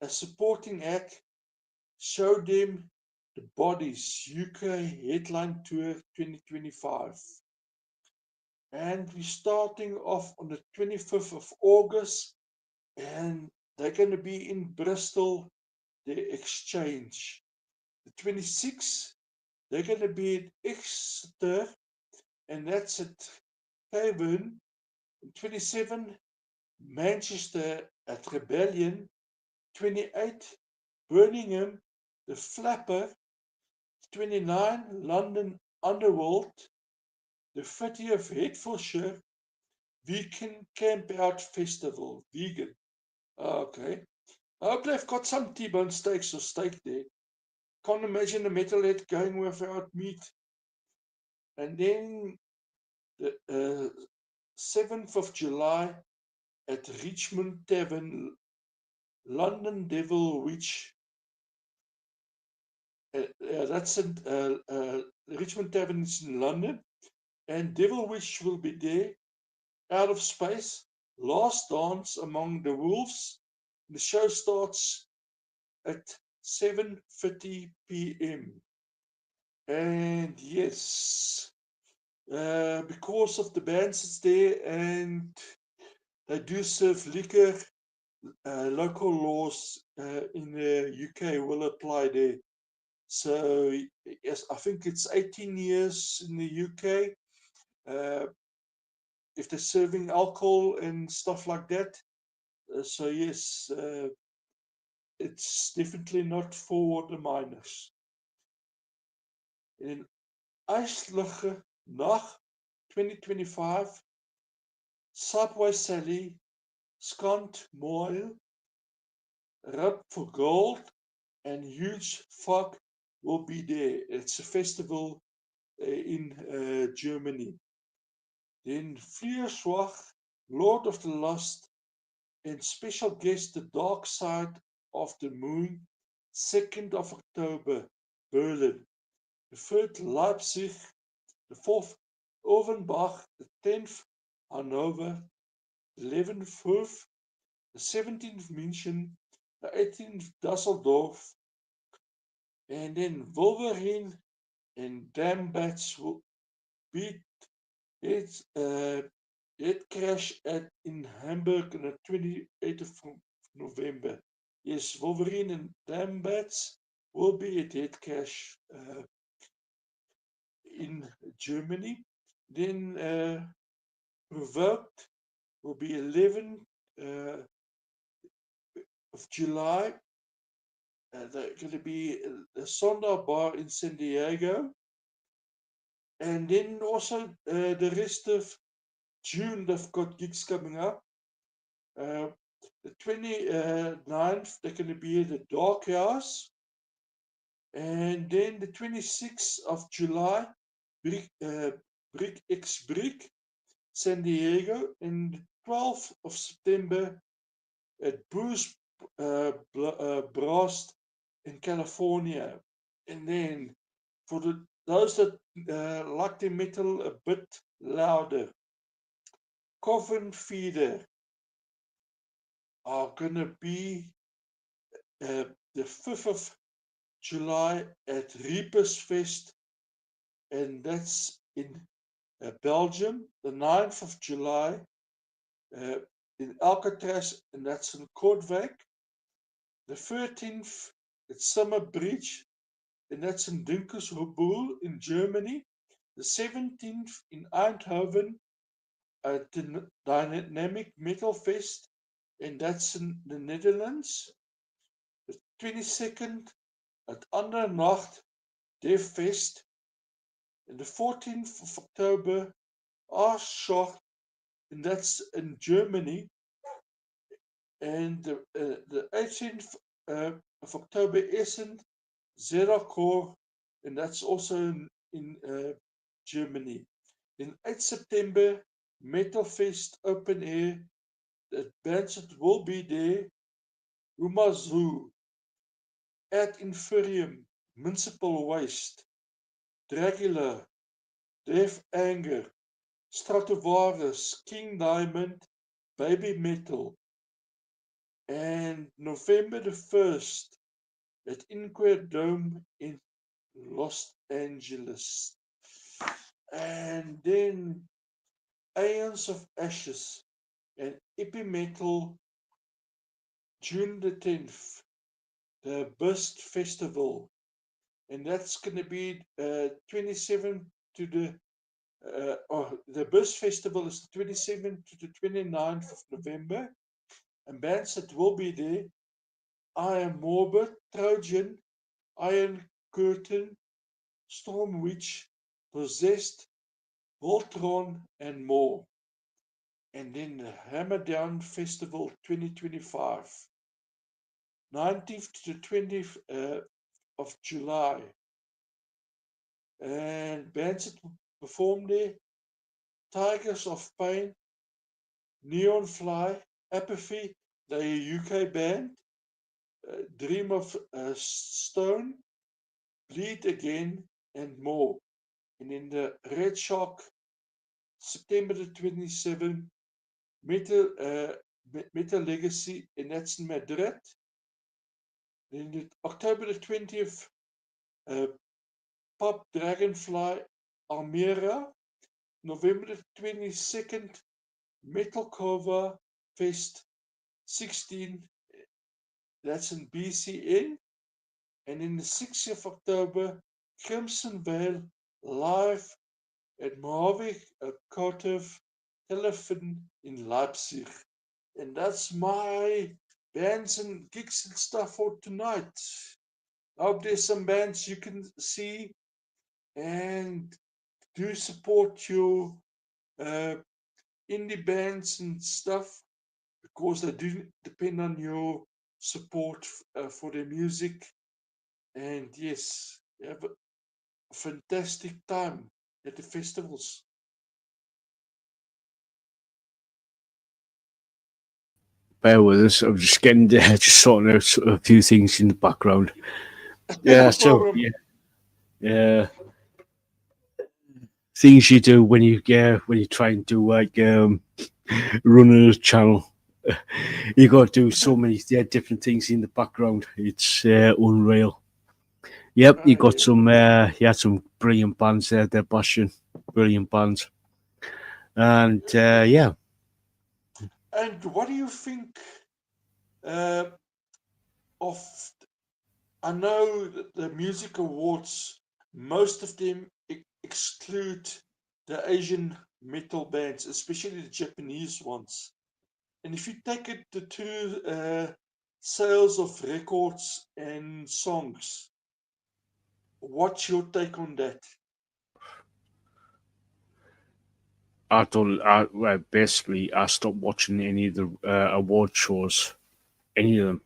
a supporting act, Show Them the Bodies UK Headline Tour 2025. And we're starting off on the 25th of August, and they're going to be in Bristol, the Exchange. The 26th, they're going to be at Exeter, and that's at Cavan. 27, Manchester at Rebellion. 28, Birmingham, the Flapper. 29, London Underworld. The 30th, Hertfordshire, Weekend Camp Out Festival, vegan. Okay. I hope they've got some T-bone steaks or steak there. Can't imagine a metalhead going without meat. And then the 7th of July at Richmond Tavern, London Devil Witch. That's in Richmond Tavern is in London. And Devil Witch will be there. Out of Space, Last Dance Among the Wolves. The show starts at 7:30 p.m. And yes, because of the bands that's there and they do serve liquor, local laws in the UK will apply there. So yes, I think it's 18 years in the UK. If they're serving alcohol and stuff like that. So yes, it's definitely not for the minors. In IJslige Nacht 2025, Subway Sally, Skant Moil, Rap for Gold, and Huge Fuck will be there. It's a festival in Germany. Then Vlierswag, Lord of the Lost, and special guest The Dark Side of the Moon, 2nd of October, Berlin. The 3rd, Leipzig. The 4th, Offenbach. The 10th, Hanover. The 11th, Hof. The 17th, München. The 18th, Dusseldorf. And then Wolverine and Damn Bats will beat it crash in Hamburg on the 28th of November. Yes, Wolverine and Damn Bats will be at Head Cash in Germany. Then Provoked will be 11th of July. They're going to be a Sonda bar in San Diego. And then also the rest of June, they've got gigs coming up. The 29th, they're going to be at the Dark House. And then the 26th of July, Brick X Brick, San Diego. And the 12th of September at Bruce Blast in California. And then for those that like the metal a bit louder, Coffin Feeder are going to be the 5th of July at Reapers Fest, and that's in Belgium. The 9th of July in Alcatraz, and that's in Kortrijk. The 13th at Summer Bridge, and that's in Dinkershoek in Germany. The 17th in Eindhoven at the Dynamic Metal Fest, and that's in the Netherlands. The 22nd at Andernacht Dev Fest, and the 14th of October Arschach, and that's in Germany. And the 18th of October Essen Zerachor, and that's also in Germany. In 8 September Metal Fest Open Air, the bands that will be there: Umazoo, Ad Inferium, Municipal Waste, Dracula, Death Anger, Stratovarius, King Diamond, Baby Metal. And November the 1st at Inquire Dome in Los Angeles. And then Aeons of Ashes and Epimetal, June the 10th, the Bust Festival. And that's going to be 27th to the Bust Festival is the 27th to the 29th of November. And bands that will be there: Iron Morbid, Trojan, Iron Curtain, Storm Witch, Possessed, Voltron, and more. And then the Hammerdown Festival 2025, 19th to the 20th of July. And bands that perform there: Tigers of Pain, Neon Fly, Apathy, they're a UK band, Dream of Stone, Bleed Again, and more. And in the Red Shark, September the 27th, Metal Legacy, and that's in Madrid. Then October the 20th, Pop Dragonfly, Almere. November the 22nd, Metal Cover Fest 16, that's in BCN. And in the 6th of October, Crimson Veil live at Mojave Kotov Telephone in Leipzig. And that's my bands and gigs and stuff for tonight. I hope there's some bands you can see, and do support your indie bands and stuff, because they do depend on your support for their music. And yes, have a fantastic time at the festivals. Bear with us. I'm just getting there, just sorting out a few things in the background. Yeah, No so problem. yeah, things you do when you try and do like running a channel. You got to do so many different things in the background. It's unreal. Yep, you got Yeah. some. You had some brilliant bands there. They're Bashan, brilliant bands, and yeah. And what do you think uh, of? I know that the music awards, most of them exclude the Asian metal bands, especially the Japanese ones. And if you take it to sales of records and songs, what's your take on that? I don't. Well, basically, I stopped watching any of the award shows. Any of them.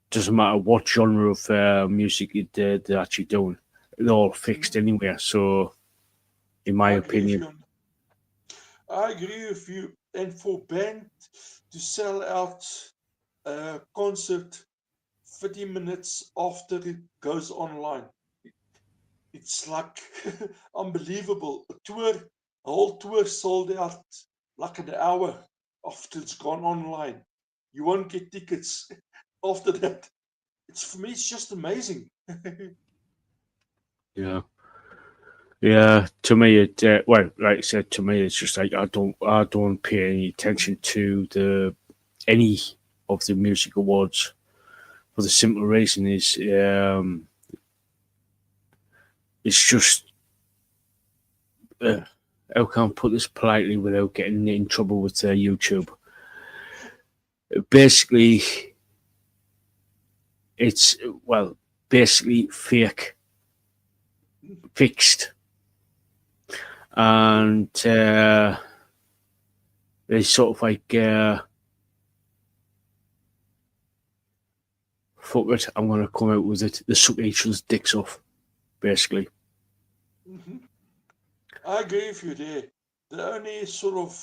Doesn't matter what genre of music they're actually doing. They're all fixed anyway. So, in my I agree with opinion, you. I agree with you. And for band to sell out a concert 30 minutes after it goes online, it's like unbelievable. A whole tour sold out like an hour after it's gone online. You won't get tickets after that. for me, it's just amazing. Yeah. Yeah, to me, well, like I said, to me, it's just like I don't pay any attention to any of the music awards for the simple reason is, it's just, how can I put this politely without getting in trouble with YouTube? Basically, it's, well, basically fixed, and they sort of like, fuck it, I'm going to come out with it. They suck each other's dicks off, basically. Mhm. I agree with you there. The only sort of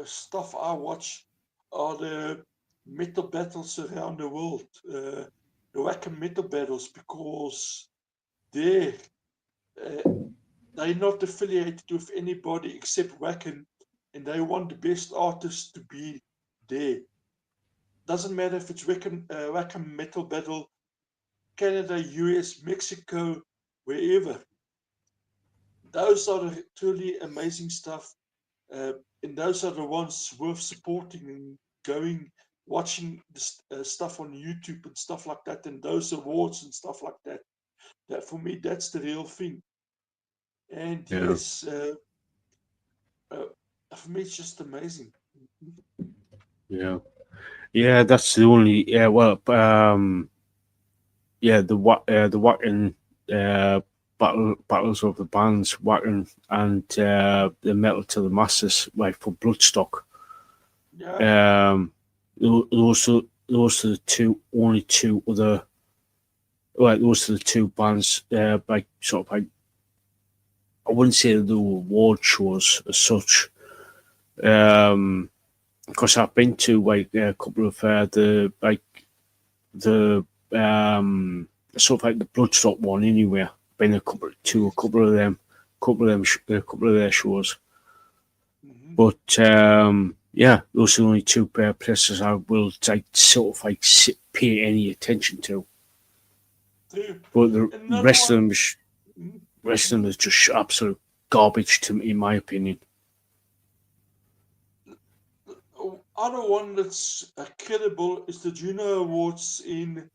stuff I watch are the metal battles around the world, the Wacken metal battles, because they they're not affiliated with anybody except Wacken, and they want the best artists to be there. Doesn't matter if it's Wacken metal battle, Canada, US, Mexico, wherever. Those are the truly amazing stuff. And those are the ones worth supporting and going, watching this stuff on YouTube and stuff like that, and those awards and stuff like that. That for me, that's the real thing. And Yeah. yes, uh, for me, it's just amazing. Yeah. Yeah, that's the only, yeah, well, yeah, the Wacken battles of the bands, Wacken and the Metal to the Masters, like for Bloodstock. Yeah. Those are the two other, like those are the two bands, like sort of like, I wouldn't say the award shows as such, because I've been to like a couple of the sort of like the Bloodstock one anyway. Been a couple of them, a couple of their shows. Mhm. But yeah, those are the only two places I will like sort of like pay any attention to. True. But the Another one. Mhm. rest of them is just absolute garbage to me, in my opinion. Other one that's credible is the Juno Awards in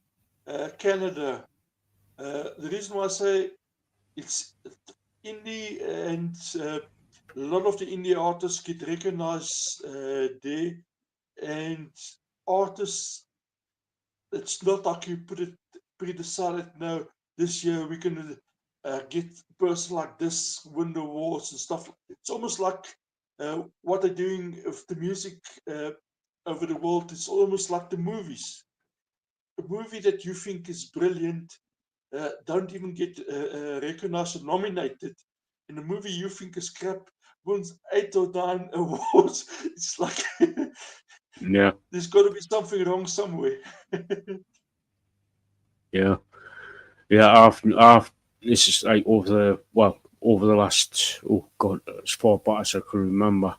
Canada. The reason why I say it's indie, and a lot of the indie artists get recognized there, and artists, it's not like you put it pre-decided. No, this year we're gonna get a person like this win the awards and stuff. It's almost like what they're doing with the music over the world. It's almost like the movies. A movie that you think is brilliant don't even get recognized or nominated. In a movie you think is crap wins 8 or 9 awards. It's like Yeah, there's got to be something wrong somewhere. yeah, yeah. I've this is like over the last, oh god, as far back as I can remember.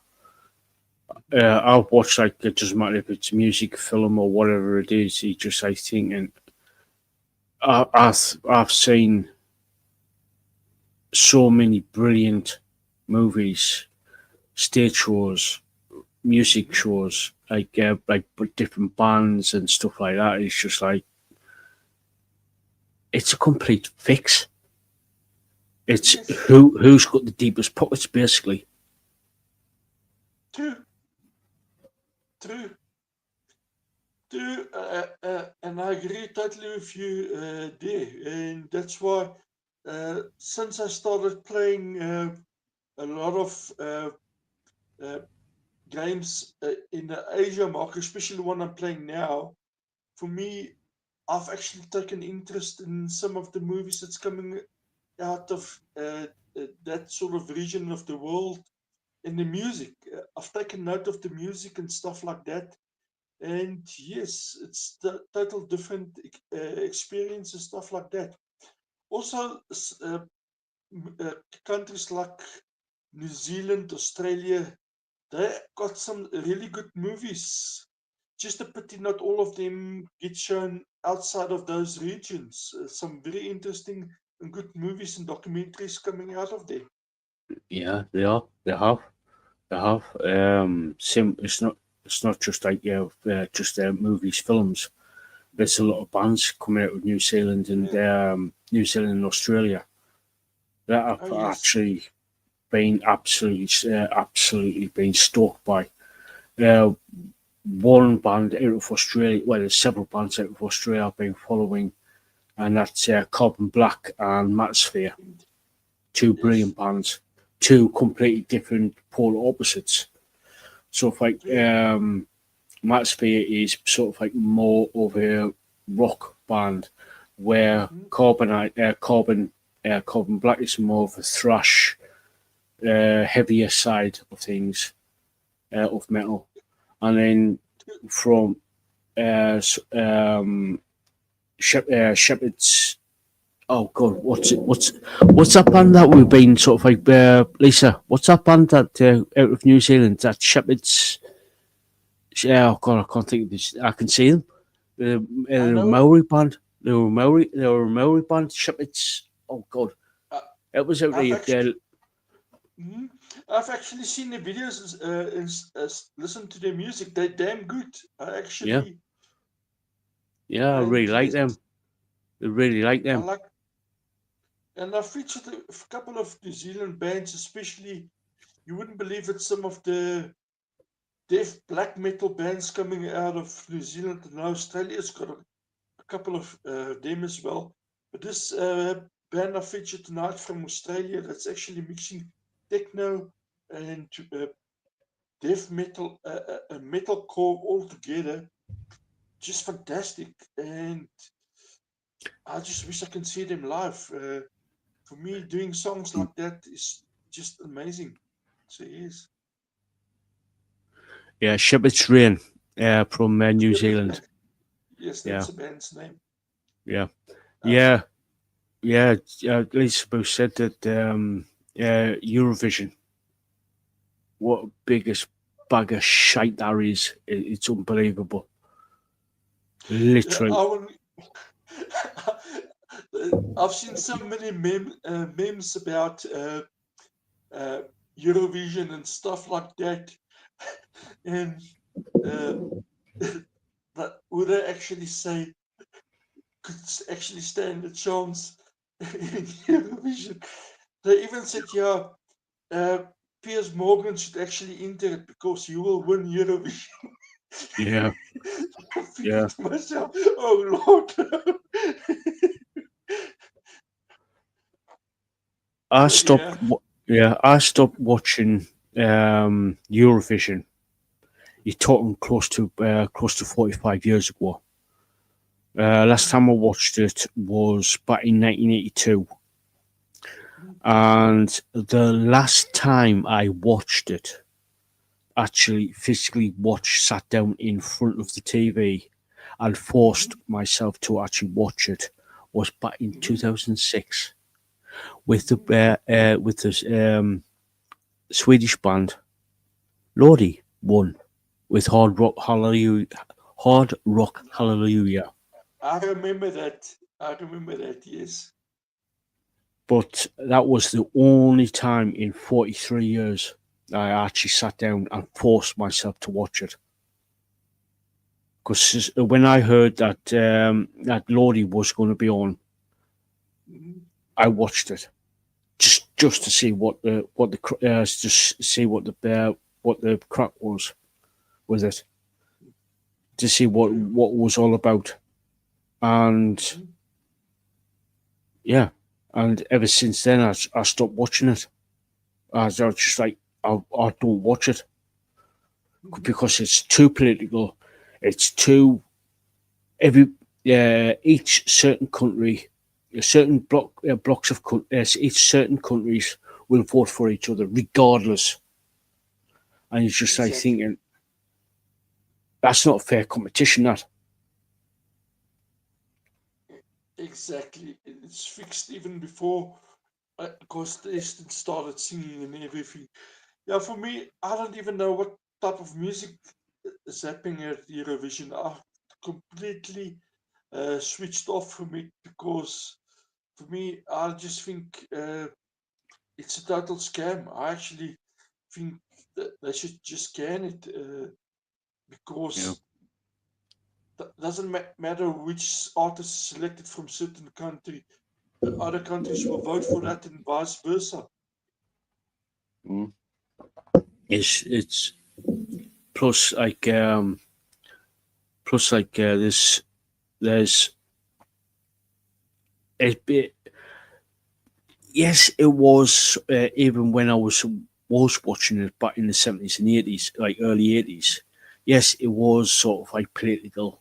I've watched, like, it doesn't matter if it's music, film, or whatever it is. You just, I think, and I've seen so many brilliant movies, stage shows, music shows, like with different bands and stuff like that. It's just like, it's a complete fix. It's Yes, who's got the deepest pockets, basically. true, true, true, and I agree totally with you there. And that's why, since I started playing a lot of games in the Asia market, especially the one I'm playing now, for me, I've actually taken interest in some of the movies that's coming out of that sort of region of the world. In the music, I've taken note of the music and stuff like that. And yes, it's the total different experience and stuff like that. Also, countries like New Zealand, Australia, they got some really good movies. just a pity not all of them get shown outside of those regions. Some very interesting and good movies and documentaries coming out of there. Yeah, they are. They have. They have. Sim. It's not just like just movies, films. There's a lot of bands coming out of New Zealand and Yeah. New Zealand and Australia that Oh, have yes. actually been absolutely been stalked by. Uh, One band out of Australia, well, there's several bands out of Australia I've been following, and that's Carbon Black and Matsphere. Two Yes. brilliant bands, two completely different polar opposites. So, if like Really. Matsphere is sort of like more of a rock band, where Mhm. Carbon Black is more of a thrash, heavier side of things of metal, and then from Shepherd's. Oh God, what's that band that we've been sort of like Lisa? What's that band that out of New Zealand? That Shepherd's. Yeah, oh God, I can't think of this. I can see them. I The know. Maori band. They were Maori. They were a Maori band. Shepherd's. Oh God, Uh, it was out I've there. actually. Mhm. I've actually seen the videos and listened to their music. They're damn good. I Yeah, actually. yeah, I And really like yes, them. I really like I them. like. And I've featured a couple of New Zealand bands, especially. You wouldn't believe it. Some of the deaf black metal bands coming out of New Zealand and Australia's got a couple of them as well. But this band I featured tonight from Australia that's actually mixing techno and death metal, metalcore all together, just fantastic. And I just wish I can see them live. For me, doing songs like that is just amazing. So yes, Yeah, Shepherd's Rain. From New Zealand. yes, Yeah, that's the band's name. yeah, Um, yeah, yeah. Lisaboo said that Eurovision. What a biggest bag of shite that is! It's unbelievable. Literally. I will, I've seen so many memes about uh, Eurovision and stuff like that, and uh, but would they actually say could actually stand a chance in Eurovision? They even said, yeah, uh, Piers Morgan should actually enter it because he will win Eurovision. Yeah, I'm thinking yeah. to myself, oh Lord. I So stopped. yeah. Yeah, I stopped watching Eurovision. You're talking close to 45 years ago. Last time I watched it was back in 1982, and the last time I watched it, actually physically watched, sat down in front of the TV, and forced myself to actually watch it, was back in 2006 with the Swedish band Lordi won with Hard Rock Hallelujah. I remember that. I remember that, yes. But that was the only time in 43 years I actually sat down and forced myself to watch it. Because when I heard that Lordi was going to be on, Mhm. I watched it just to see just see what the crack was with it, to see True. what it was all about. And Mhm. yeah, and ever since then I stopped watching it. I was just like I don't watch it Mhm. because it's too political. It's too every each certain country, certain blocks of each certain countries will vote for each other regardless, and it's just like Exactly. thinking that's not a fair competition. That Exactly. It's fixed even before contestants started singing and everything. Yeah, for me, I don't even know what type of music zapping at Eurovision. I completely switched off from it because for me, I just think it's a total scam. I actually think that they should just can it because doesn't matter which artist is selected from certain country, other countries will vote for that and vice versa. It's plus like there's it, yes, it was even when I was watching it back in the 70s and 80s, like early 80s. Yes, it was sort of like political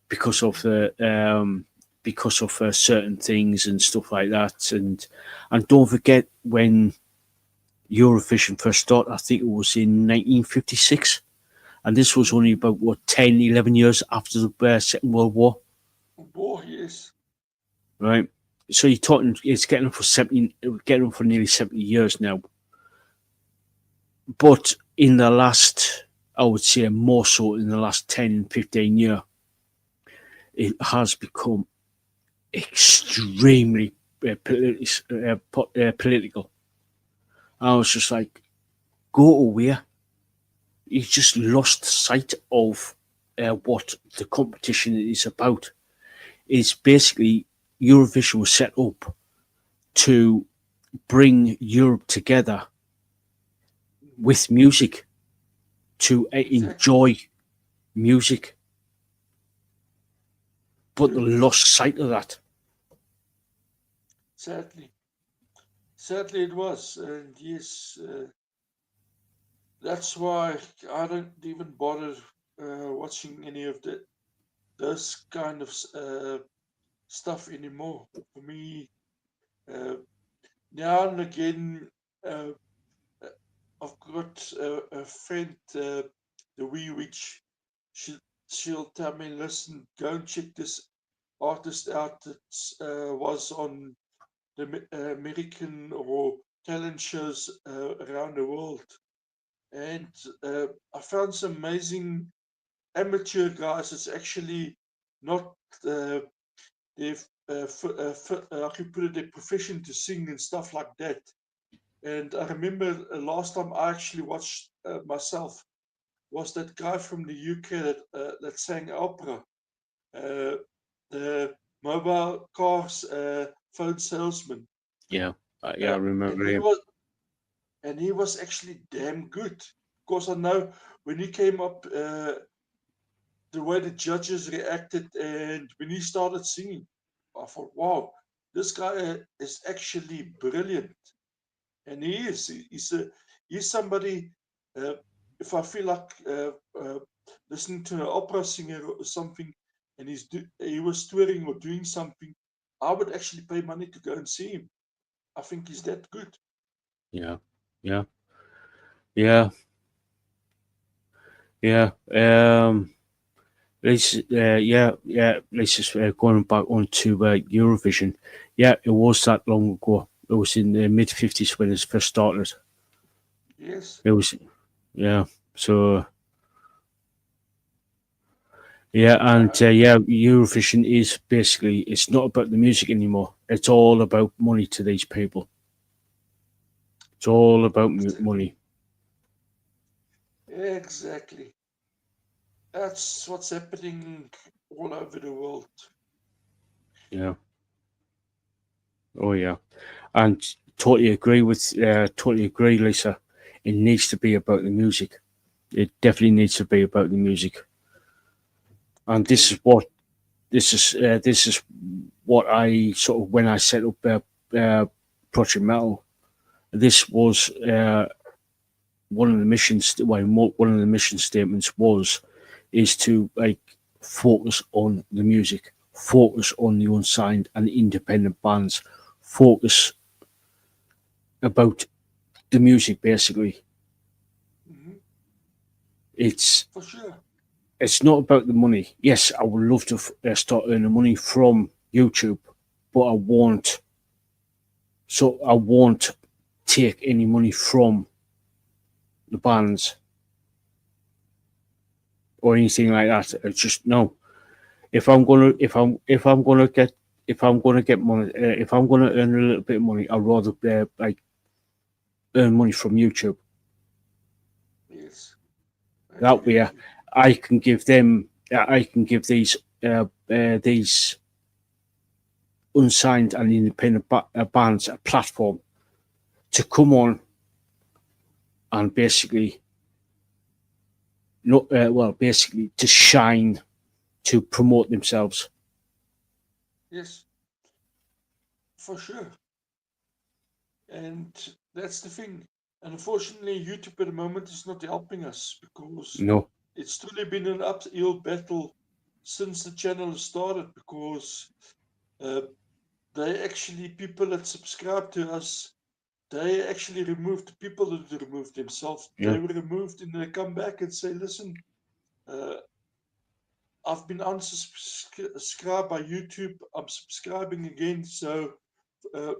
because of the certain things and stuff like that, and don't forget when Eurovision first started, I think it was in 1956, and this was only about 10, 11 years after the Second World War. War, yes. Right. So you're talking, it's getting on for nearly 70 years now. But in the last, I would say more so in the last 10, 15 years, it has become extremely political. I was just like, go away. You just lost sight of what the competition is about. It's basically Eurovision was set up to bring Europe together with music, to enjoy music, but they lost sight of that. Sadly, it was, and yes, that's why I don't even bother watching any of those kind of stuff anymore. For me, uh, now and again, uh, I've got a friend, the wee witch. She she'll tell me, listen, go and check this artist out that was on the American or talent shows around the world. And I found some amazing amateur guys. It's actually not their, how can you put it, their profession to sing and stuff like that. And I remember last time I actually watched myself was that guy from the UK that sang opera, uh, the mobile cars phone salesman. Yeah, I And remember he him. was actually damn good. Because I know when he came up, the way the judges reacted, and when he started singing, I thought, wow, this guy is actually brilliant. And he is. He's somebody. Uh, if I feel like listening to an opera singer or something, and he was touring or doing something, I would actually pay money to go and see him. I think he's that good. Yeah, yeah, yeah, yeah. Let's just going back onto Eurovision. Yeah, it was that long ago. It was in the mid 50s when it first started. Yes, It was, yeah. So yeah, and uh, Eurovision is basically it's not about the music anymore. It's all about money to these people. It's all about exactly, money. exactly. That's what's happening all over the world. Yeah. Oh yeah. And totally agree, Lisa. It needs to be about the music. It definitely needs to be about the music. And Okay. this is what I sort of when I set up Project Metal. This was one of the missions. One of the mission statements is to like focus on the music, focus on the unsigned and independent bands, focus about the music basically. Hmm. It's For sure. it's not about the money. Yes, I would love to start earning money from YouTube, but I won't. So I won't take any money from the bands. or anything like that. It's just no. If I'm gonna get money, if I'm gonna earn a little bit of money, I'd rather like earn money from YouTube. Yes. I That agree way, with you. I can give them, I can give these unsigned and independent bands a platform to come on and basically, not basically to shine, to promote themselves. Yes, for sure. And that's the thing. And unfortunately, YouTube at the moment is not helping us because No, it's truly been an uphill battle since the channel started because uh, they actually, people that subscribe to us, they actually removed the people that removed themselves. yeah, They were removed and they come back and say, listen, uh, I've been unsubscribed by YouTube. I'm subscribing again. So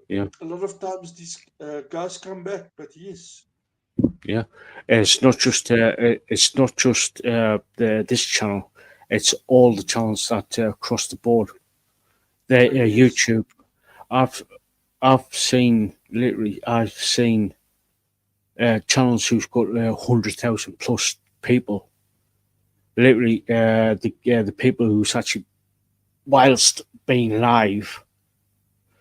yeah, a lot of times these guys come back, but yes. yeah. It's not just this channel. It's all the channels that across the board. The Yes. YouTube. I've I've seen channels who's got 100,000 plus people. Literally, the people who's actually whilst being live,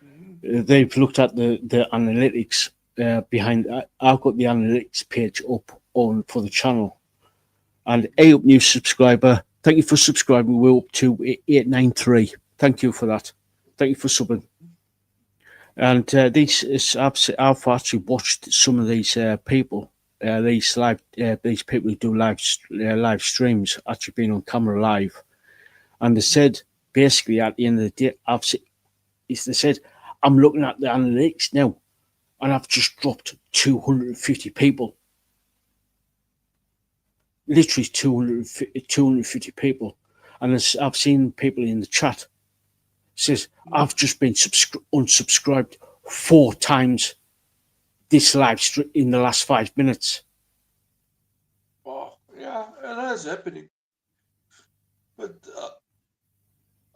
Mhm. they've looked at the analytics behind. I've got the analytics page up on for the channel, and hey up new subscriber. Thank you for subscribing. We're up to 893. Thank you for that. Thank you for subbing. And I've actually watched some of these people, these people who do live streams, actually being on camera live, and they said basically at the end of the day, they said, I'm looking at the analytics now, and I've just dropped 250 people, literally 250 people, and I've seen people in the chat says I've just been unsubscribed 4 times this live stream in the last 5 minutes. Oh, yeah, and that's happening. But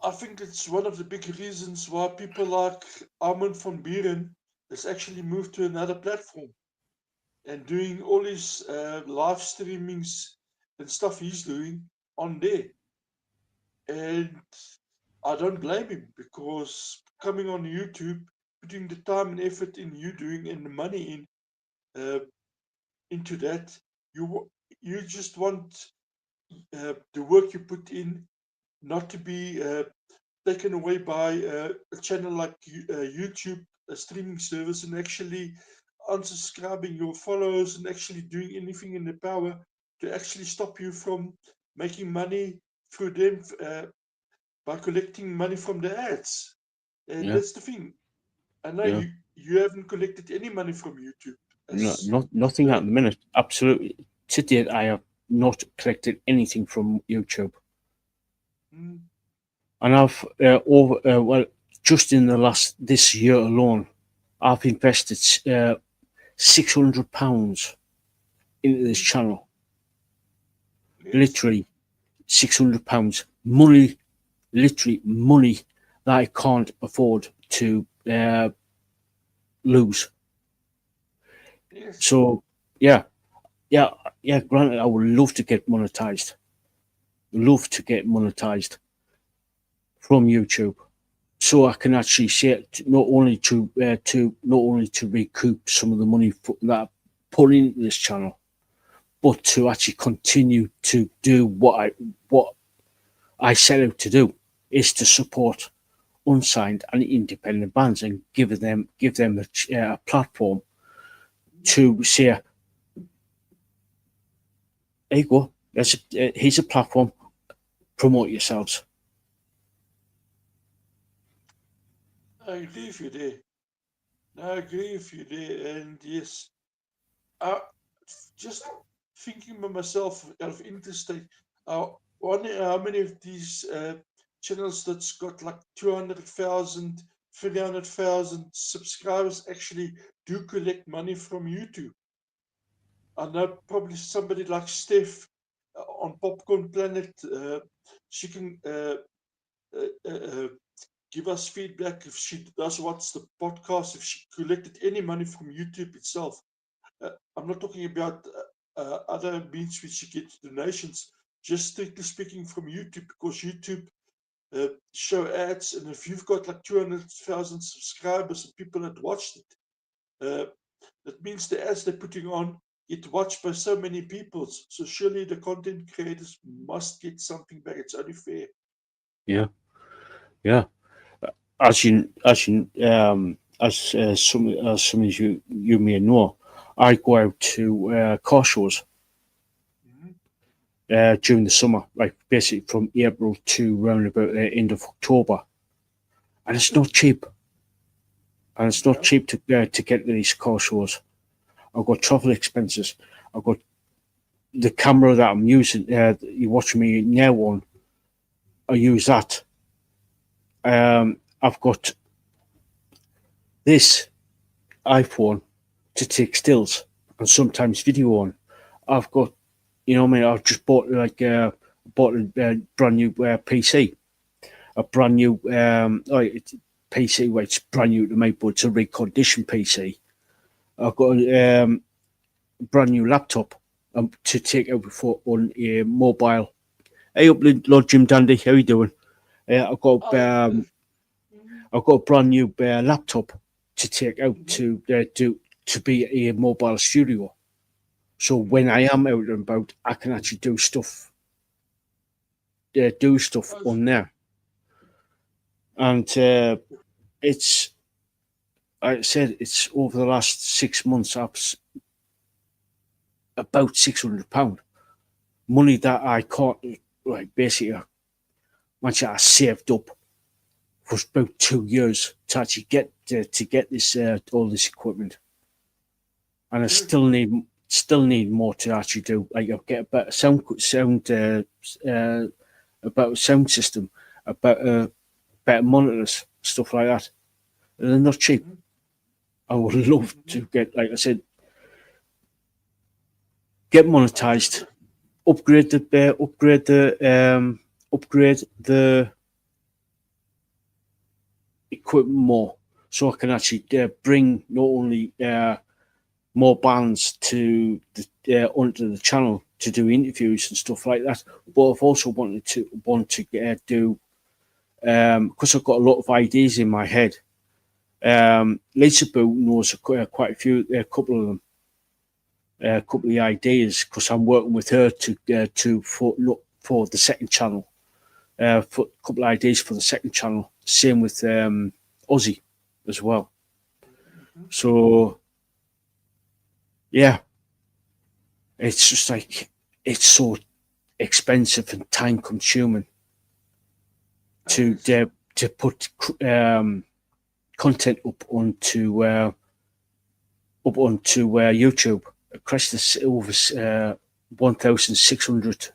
I think it's one of the big reasons why people like Armin van Buren has actually moved to another platform and doing all his live streamings and stuff he's doing on there. And I don't blame him because coming on YouTube, putting the time and effort in you doing and the money in into that, you just want the work you put in not to be taken away by a channel like YouTube, a streaming service, and actually unsubscribing your followers and actually doing anything in their power to actually stop you from making money through them by collecting money from the ads. And Yeah, that's the thing. I know yeah. you haven't collected any money from YouTube No, as not of nothing at today. the minute. Absolutely. To date, I have not collected anything from YouTube, Mm, and I've just in the last this year alone, I've invested £600 into this mm, channel. yes, Literally £600 money, literally money that I can't afford to lose. yes. So yeah, yeah, yeah. Granted, I would love to get monetized. Love to get monetized from YouTube, so I can actually see it not only to recoup some of the money that I put into this channel, but to actually continue to do what I set out to do, is to support unsigned and independent bands and give them a platform Mm, to say, there you go, here's a platform, promote yourselves. I agree with you there. I agree with you there. And yes, I just thinking by myself out of interstate, I wonder how many of these channels that's got like 200,000, 300,000 subscribers actually do collect money from YouTube. I know probably somebody like Steph on Popcorn Planet. She can give us feedback if she does watch the podcast, if she collected any money from YouTube itself. I'm not talking about other means which she gets donations, just strictly speaking from YouTube, because YouTube show ads, and if you've got like 200,000 subscribers and people that watched it, that means the ads they're putting on get watched by so many people. So surely the content creators must get something back. It's only fair. Yeah. As some of you may know, I go out to car shows during the summer, like basically from April to round about the end of October, and it's not cheap. And it's not cheap to get to these car shows. I've got travel expenses. I've got the camera that I'm using. You're watching me now on. I use that. I've got this iPhone to take stills and sometimes video on. I've got, I've just bought a brand new PC, a brand new PC. Well, it's brand new to me, but it's a reconditioned PC. I've got a brand new laptop to take out on a mobile. Hey, up, Lord Jim Dandy, how you doing? I've got a brand new laptop to take out to be a mobile studio. So when I am out and about, I can actually do stuff on there. And it's, like I said, it's over the last 6 months, about £600. Money that I can't, like basically, much I saved up for about 2 years to actually get this all this equipment, and I still need more to actually do. Like I'll get a better about sound system, about better monitors, stuff like that. And they're not cheap. I would love to get, like I said, get monetized, upgrade the equipment more, so I can actually bring not only more bands to onto the channel to do interviews and stuff like that, but I've also want to do because I've got a lot of ideas in my head. Lisaboo knows quite a few, a couple of them, a couple of ideas, because I'm working with her for the second channel. For a couple of ideas for the second channel. Same with Aussie as well. So yeah, it's just like it's so expensive and time consuming to put content up onto YouTube. Across this over 1,600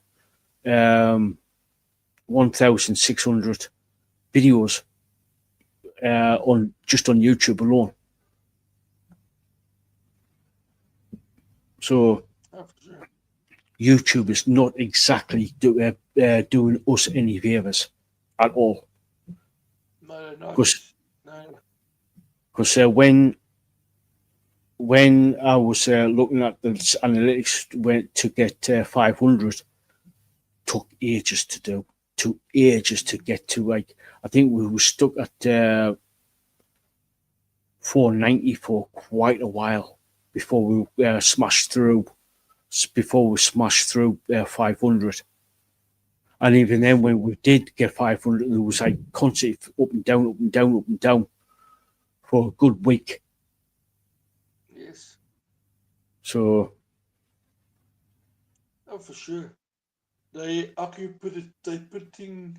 videos on YouTube alone. So YouTube is not exactly doing us any favors at all. Because when I was looking at the analytics, went to get 500, took ages to do. Took ages to get to, like, I think we were stuck at 490 for quite a while before we smashed through. Before we smashed through 500, and even then, when we did get 500, it was like constantly up and down, up and down, up and down for a good week. Yes. So. Oh, for sure. They're putting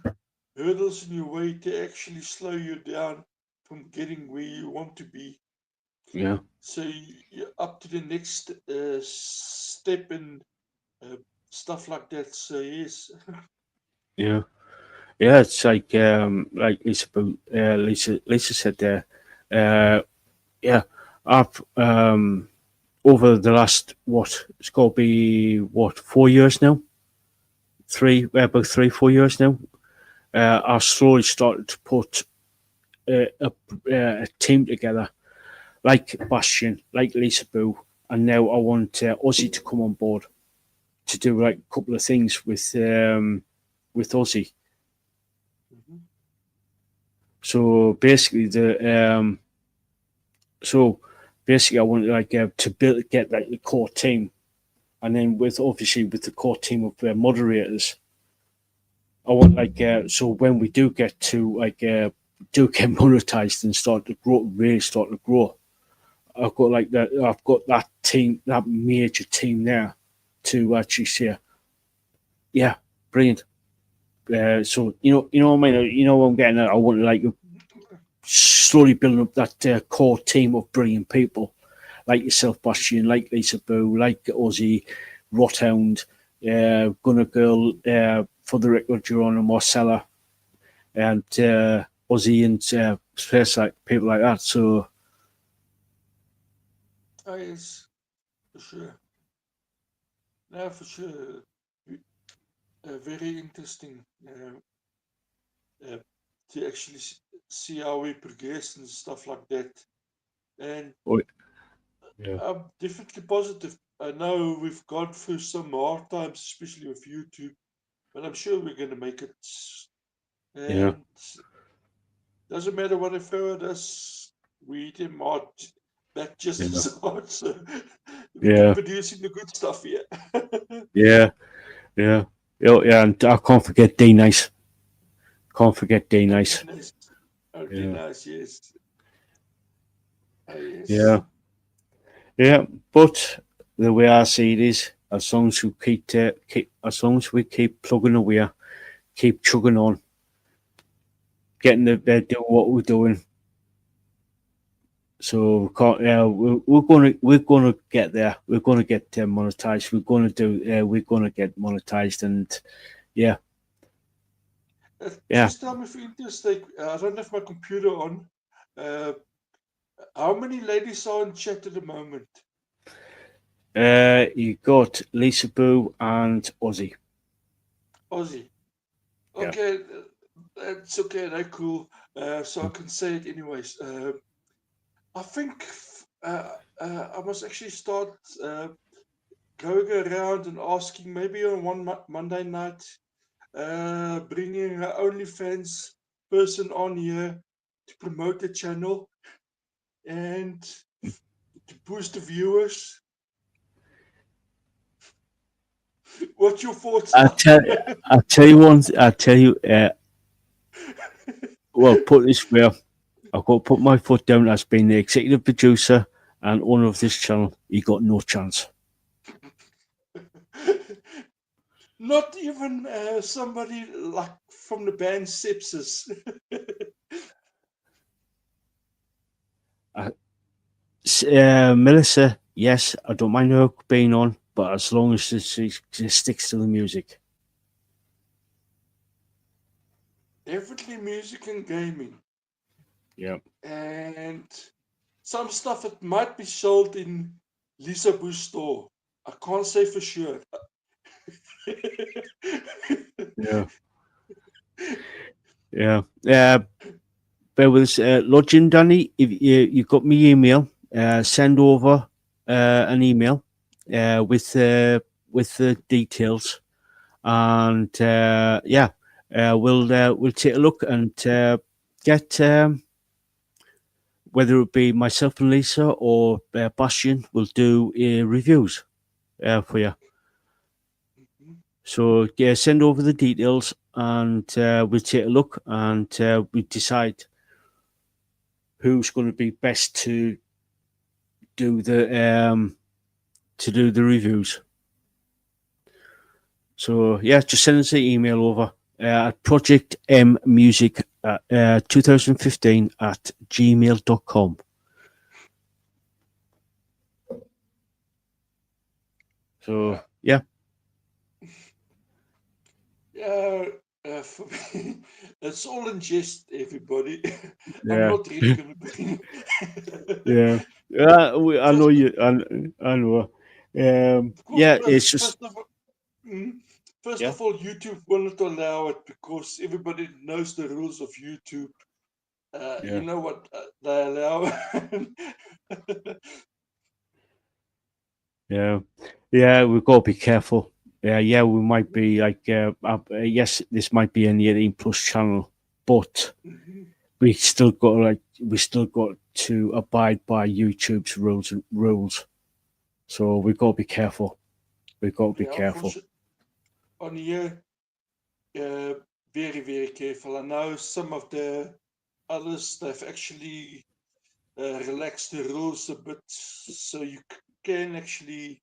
hurdles in your way to actually slow you down from getting where you want to be. Yeah. So you're up to the next step and stuff like that. So yes. Yeah. Yeah, it's like Lisa said there. Yeah, I've over the last it's got to be 4 years now. about 3-4 years now, I slowly started to put a team together, like Basjan, like Lisaboo, and now I want Ozzy to come on board to do like a couple of things with Ozzy. Mhm. So basically, I want like to get like the core team, and then with the core team of moderators, I want like so when we do get to like do get monetized and start to grow, really start to grow, I've got like that. I've got that team, that major team there, to actually say, yeah, brilliant. So you know what I mean. You know what I'm getting at. I want to like slowly building up that core team of brilliant people like yourself, Basjan, like Lisaboo, like Ozzy, Rothound, Gunner Girl, for the record, you're on a Marcella, and Ozzy and space like people like that. So Yes, for sure. No, for sure. Very interesting uh, to actually see how we progress and stuff like that. And oh, yeah, I'm definitely positive. I know we've gone through some hard times, especially with YouTube, but I'm sure we're going to make it. yeah, And doesn't matter what they throw at us, we hit them hard back just yeah, as hard. So we keep yeah, producing the good stuff here. yeah, yeah, yeah. And I can't forget D Nice. Can't forget D Okay, Nice. nice. Okay, Yeah, nice. Yes. Oh, yeah, yes. yeah. But the way I see it is, as long as we as long as we keep plugging away, keep chugging on, getting the do what we're doing. So we can't, we're gonna get there. We're gonna get monetized. We're gonna get monetized, and yeah, yeah. Just tell me for interest sake, I don't have my computer on. Uh, how many ladies are in chat at the moment? You got Lisa Boo and Ozzy. Aussie. Yeah, Okay, that's okay. They're cool. So I can say it anyways. I think I must actually start going around and asking maybe on one Monday night, bringing an OnlyFans person on here to promote the channel and to boost the viewers. What's your thoughts? I tell I tell you one. I tell you. Well, put it this way, I've got to put my foot down as being the executive producer and owner of this channel. You got no chance. Not even somebody like from the band Sepsis. Melissa, yes, I don't mind her being on, but as long as she sticks to the music. Definitely music and gaming. Yeah. And some stuff that might be sold in Lisaboo's store. I can't say for sure. Yeah. Yeah. Bear with us. Lodging, Danny, if you got me email, send over an email with the details, and yeah, we'll take a look and get whether it be myself and Lisa or Basjan, we'll do reviews for you. So yeah, send over the details, and we'll take a look, and we decide who's going to be best do the reviews. So yeah, just send us the email over at projectmmusic 2015 at gmail.com. So yeah, Yeah, for me, it's all in jest, everybody. I'm yeah, not really going to bring. yeah, yeah. I know Just, you. I know. of course, Yeah, it's just first of all, mm, First Yeah. of all, YouTube will not allow it because everybody knows the rules of YouTube. Yeah. You know what they allow. Yeah, yeah, we've got to be careful. Yeah, we might be like, yes, this might be an 18+ channel, but Mhm. we still got to abide by YouTube's rules. So we've got to be careful. We've got to be Yeah, for careful. sure. On here, very, very careful. I know some of the others, they've actually relaxed the rules a bit, so you can actually,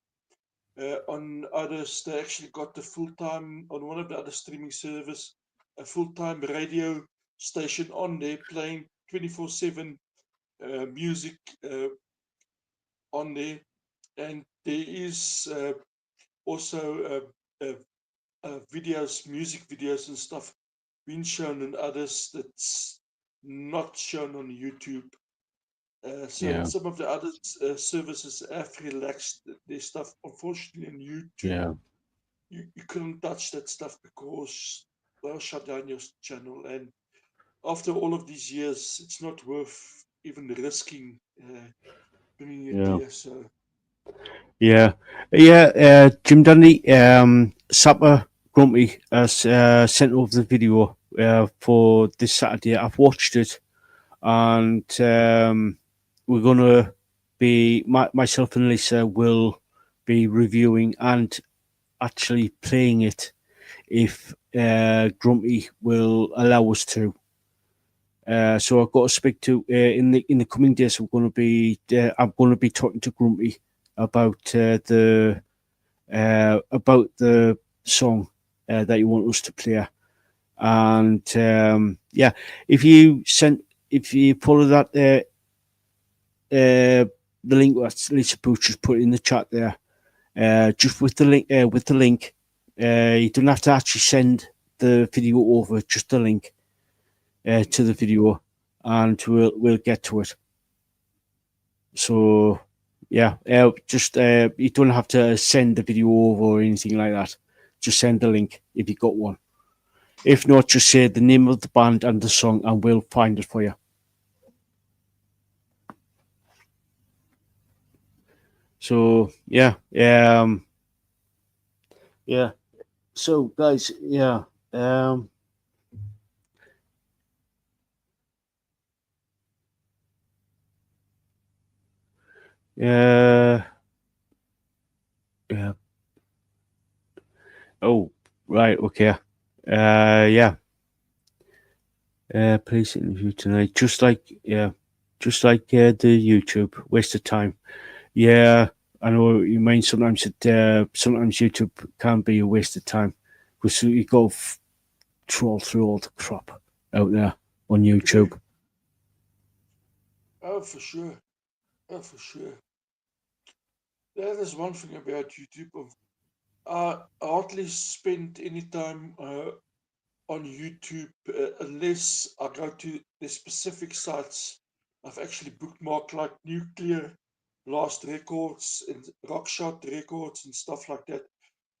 on others, they actually got the full-time, on one of the other streaming servers, a full-time radio station on there playing 24/7 music on there. And there is also videos, music videos and stuff being shown in others that's not shown on YouTube. So Yeah, some of the other services have relaxed their stuff. Unfortunately, on YouTube, yeah, you couldn't touch that stuff because they'll shut down your channel. And after all of these years, it's not worth even risking bringing it yeah, there. So yeah, yeah. Jim Dundee, Sapper Grumpy has sent over the video for this Saturday. I've watched it, and we're gonna be myself and Lisa will be reviewing and actually playing it if Grumpy will allow us to. So I've got to speak to in the coming days. I'm going to be talking to Grumpy about about the song that you want us to play. And yeah, if you follow that the link that Lisa Booch just put in the chat there, just with the link, you don't have to actually send the video over, just the link to the video, and we'll get to it. So yeah, just you don't have to send the video over or anything like that. Just send the link if you got one. If not, just say the name of the band and the song, and we'll find it for you. So yeah, yeah. So guys, yeah, yeah, yeah. Oh, right, okay. Yeah. Police interview tonight, just like the YouTube waste of time. Yeah, I know what you mean. Sometimes YouTube can be a waste of time because you got to troll through all the crap out there on YouTube. oh, for sure. Oh, for sure. That is one thing about YouTube. I hardly spend any time on YouTube unless I go to the specific sites I've actually bookmarked, like Nuclear Blast Records and Rockshot Records and stuff like that.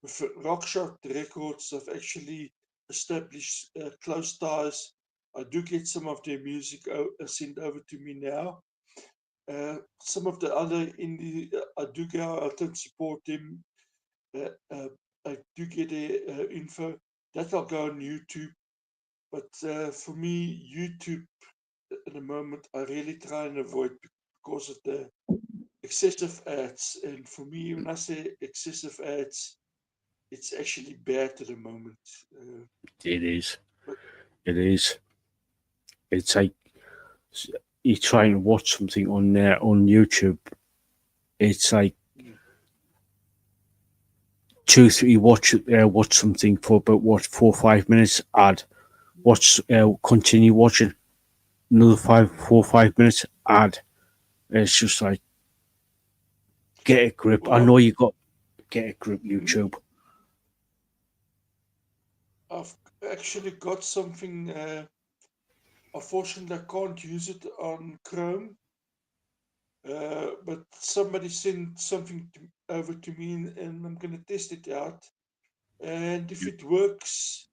With Rockshot Records, I've actually established close ties. I do get some of their music sent over to me now. Some of the other indie, I do go out and support them. Uh, uh, I do get their info. That'll go on YouTube. But for me, YouTube at the moment, I really try and avoid because of the excessive ads. And for me, when I say excessive ads, it's actually bad at the moment. It is. But It is. It's like you try and watch something on there on YouTube. It's like mm, watch something for about 4 or 5 minutes. Continue watching another 5 4 or 5 minutes. Ad. It's just like get a grip. I know well, you got get a grip, mhm, YouTube. I've actually got something. Unfortunately, I can't use it on Chrome. But somebody sent something over to me, and I'm going to test it out. And if it works,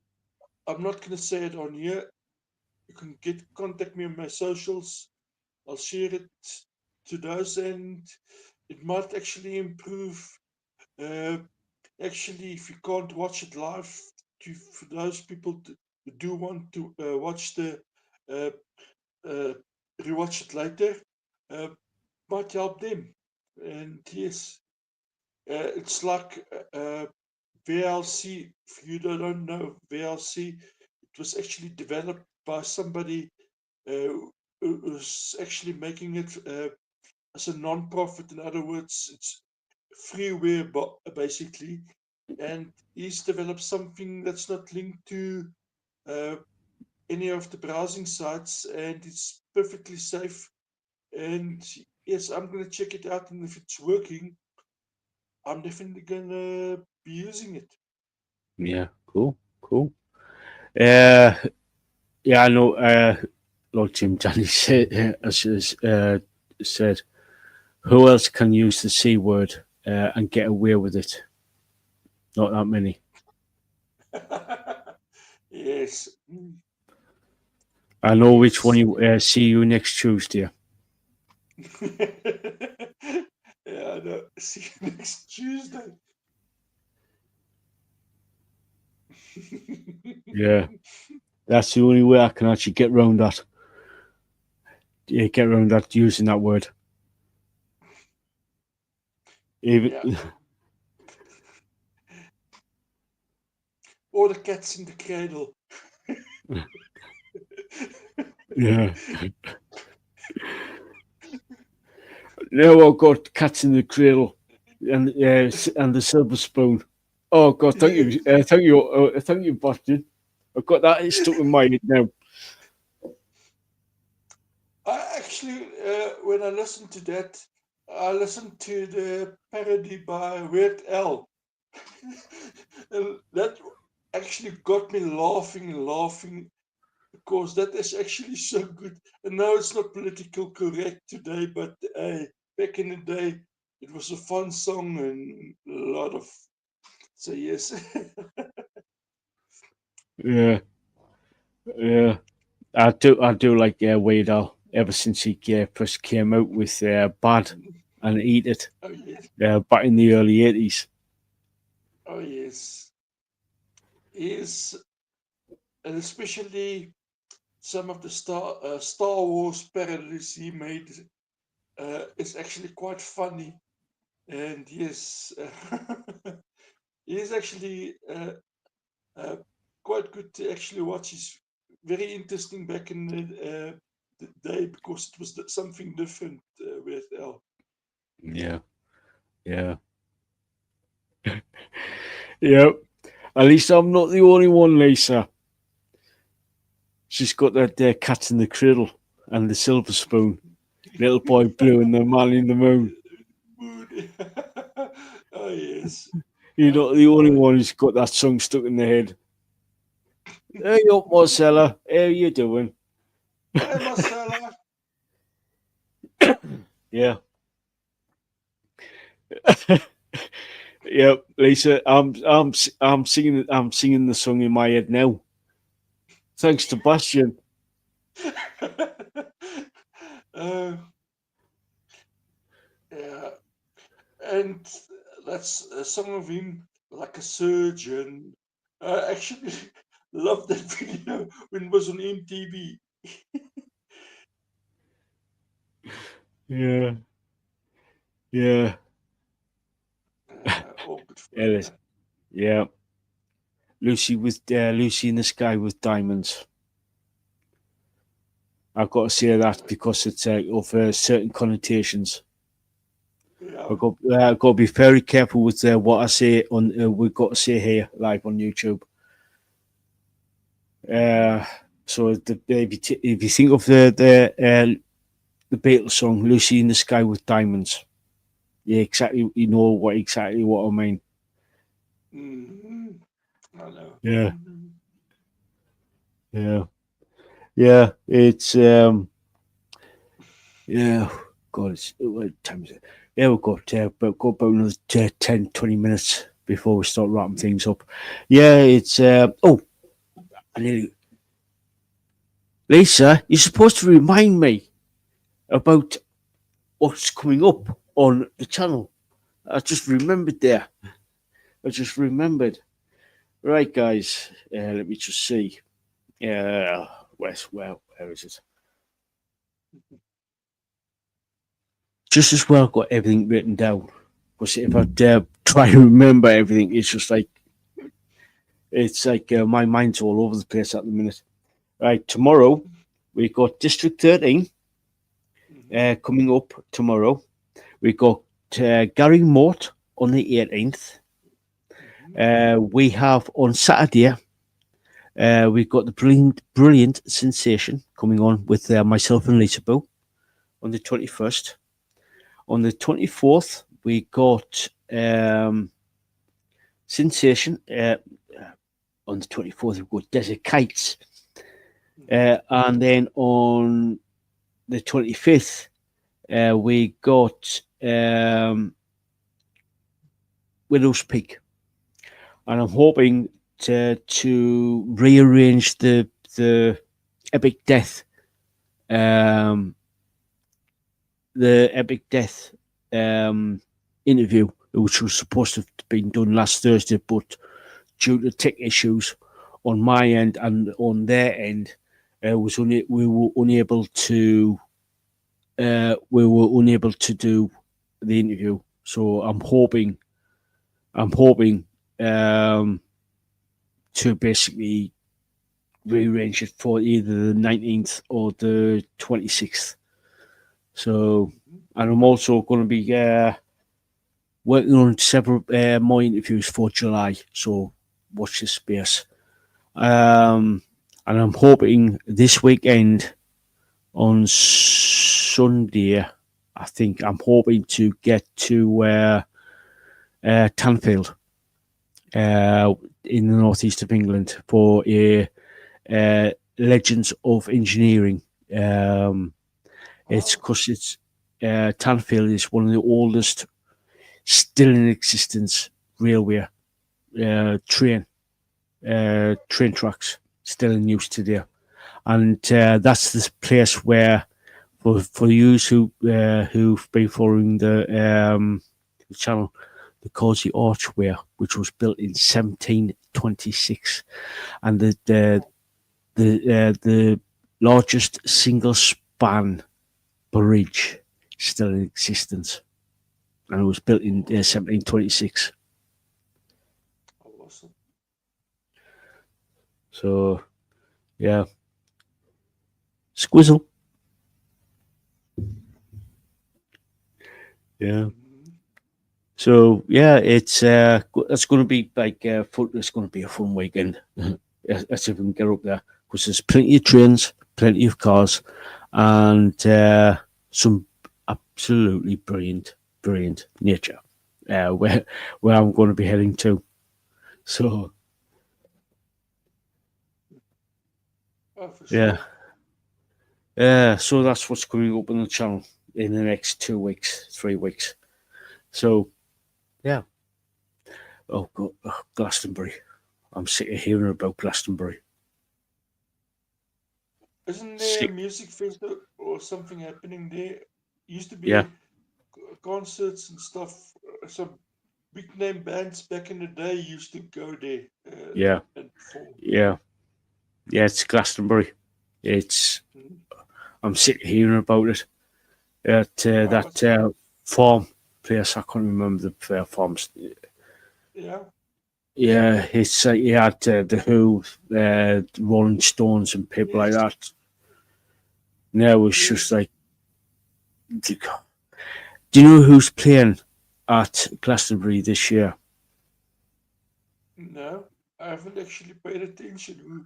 I'm not going to say it on here. You can contact me on my socials. I'll share it to those, and it might actually improve. Uh, Actually, if you can't watch it live, for those people who do want to watch uh, uh, rewatch it later, uh, might help them. And yes, it's like VLC. If you don't know VLC, it was actually developed by somebody who's actually making it as a non-profit. In other words, it's freeware basically, and he's developed something that's not linked to uh, any of the browsing sites, and it's perfectly safe. And yes, I'm gonna check it out, and if it's working, I'm definitely gonna be using it. Yeah, cool, cool. Yeah, I know. Lord Jim Danny said, who else can use the C word and get away with it? Not that many. Yes. I know which one Yes. you see you next Tuesday. Yeah, I know. See you next Tuesday. Yeah, that's the only way I can actually get around that. Yeah, get around that using that word. Even Yeah. Or the cats in the cradle. yeah. Now I've got cats in the cradle and the silver spoon. Oh God, thank you, Boston. I've got that stuck in my head now. I actually, when I listened to that, I listened to the parody by Weird Al. And that actually got me laughing and laughing because that is actually so good. And now it's not political correct today, but back in the day, it was a fun song and a lot of. So, yes. Yeah, yeah. I do like Weird Al ever since he first came out with Bad and Eat It Oh, yes. back in the early 80s. Oh, yes. Yes. And especially some of the Star Wars parodies he made is actually quite funny. And yes, he's actually uh, quite good to actually watch. He's very interesting back in the day because it was something different with L. Yeah, yeah, yeah. At least I'm not the only one, Lisa. She's got that cat in the cradle and the silver spoon, little boy blue and the man in the moon. Mood. Oh, yes. You're not the only one who's got that song stuck in the head. Hey up, Marcella. How you doing? Hey, Marcella. Yeah. Yeah, Lisa, I'm singing the song in my head now. Thanks to Basjan. uh, yeah. And that's a song of him like a surgeon. I actually love that video when it was on MTV. Yeah, yeah, All good it fun. is. Yeah, Lucy in the Sky with Diamonds. I've got to say that because it's of certain connotations. Yeah. I've got to be very careful with what I say on. We've got to say here live on YouTube. So if you think of the Beatles song "Lucy in the Sky with Diamonds," yeah, exactly. You know exactly what I mean. Mm-hmm. I know. Yeah, Mm-hmm. yeah, yeah. It's yeah. God, what time is it? Yeah, we've got about another 10, 20 minutes before we start wrapping things up. Yeah, it's oh, I nearly, Lisa, you're supposed to remind me about what's coming up on the channel. I just remembered there. I just remembered. Right, guys. Let me just see. Where is it? Just as well got everything written down. Because if I try to remember everything, it's like my mind's all over the place at the minute. Right, tomorrow we got District 13 coming up tomorrow. We got Gary Mort on the 18th. We have on Saturday, we've got the brilliant Sensation coming on with myself and Lisaboo on the 21st. On the 24th, we got Sensation. On the 24th, we've got Desert Kites. And then on the 25th, we got Widow's Peak. And I'm hoping to rearrange the Epic Death interview, which was supposed to have been done last Thursday, but due to tech issues on my end and on their end, we were unable to do the interview. So I'm hoping to basically rearrange it for either the 19th or the 26th. So, and I'm also going to be working on several more interviews for July. So watch this space. And I'm hoping this weekend on Sunday, I think I'm hoping to get to Tanfield in the northeast of England for a Legends of Engineering. It's because it's Tanfield is one of the oldest still in existence railway train tracks still in use today, and that's this place where for you who've been following the channel, the Causey Archway, which was built in 1726, and the largest single span bridge still in existence, and it was built in 1726. Awesome. So, yeah, Squizzle. Yeah. So yeah, it's that's going to be like fun. It's going to be a fun weekend. Let's see if we can get up there because there's plenty of trains, plenty of cars, and some absolutely brilliant nature. Where I'm going to be heading to. So For yeah, sure. so that's what's coming up on the channel in the next 2 weeks, 3 weeks. So yeah. Oh God, Glastonbury. I'm sick of hearing about Glastonbury. Isn't there Sick. a music festival or something happening there? Used to be Yeah. concerts and stuff. Some big name bands back in the day used to go there Yeah. and perform. Yeah. It's Glastonbury. It's Mhm. I'm sick of hearing about it. At that farm place, I can't remember the farms. Yeah. Yeah, it's you had the Who, Rolling Stones, and people like Yes. that. Now it's Yes. just like, do you know who's playing at Glastonbury this year? No, I haven't actually paid attention. Who?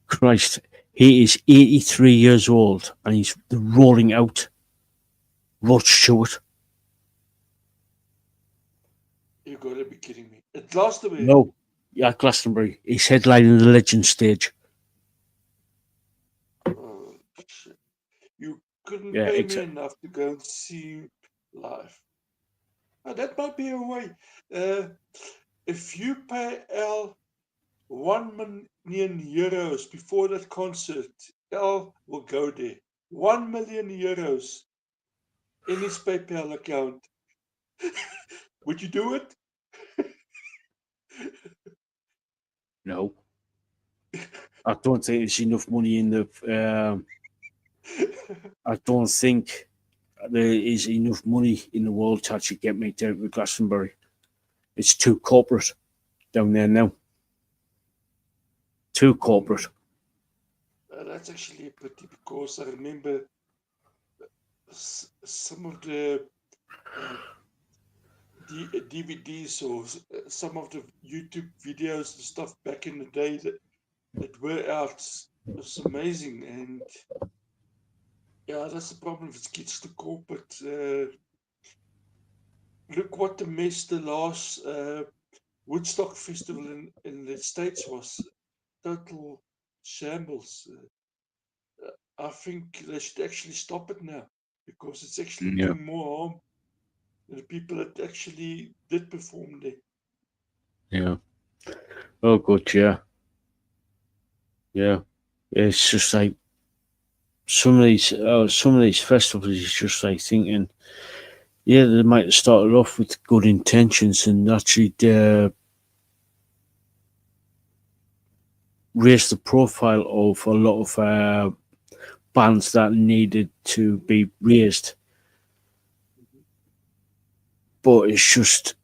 Christ, he is 83 years old and he's rolling out Rod Stewart. You gotta be kidding me. At Glastonbury. No, yeah, Glastonbury. He's headlining the Legend stage. Oh, shit. You couldn't Yeah, pay me exactly. enough to go and see you live. That might be a way. If you pay Ell €1 million before that concert, Ell will go there. €1 million in his PayPal account. Would you do it? No, I don't think there's enough money in the. I don't think there is enough money in the world to actually get me down to Glastonbury. It's too corporate down there now. Too corporate. That's actually a pity because I remember some of the DVDs or some of the YouTube videos and stuff back in the day that were out. It was amazing. And yeah, that's the problem if it gets too corporate. Look what the mess the last Woodstock Festival in the States was. Total shambles. I think they should actually stop it now because it's actually Yeah. doing more harm than the people that actually did perform there. Yeah. Oh, good. Yeah. Yeah. It's just like some of these festivals is just like thinking, yeah, they might have started off with good intentions and actually raised the profile of a lot of bands that needed to be raised. But it's just,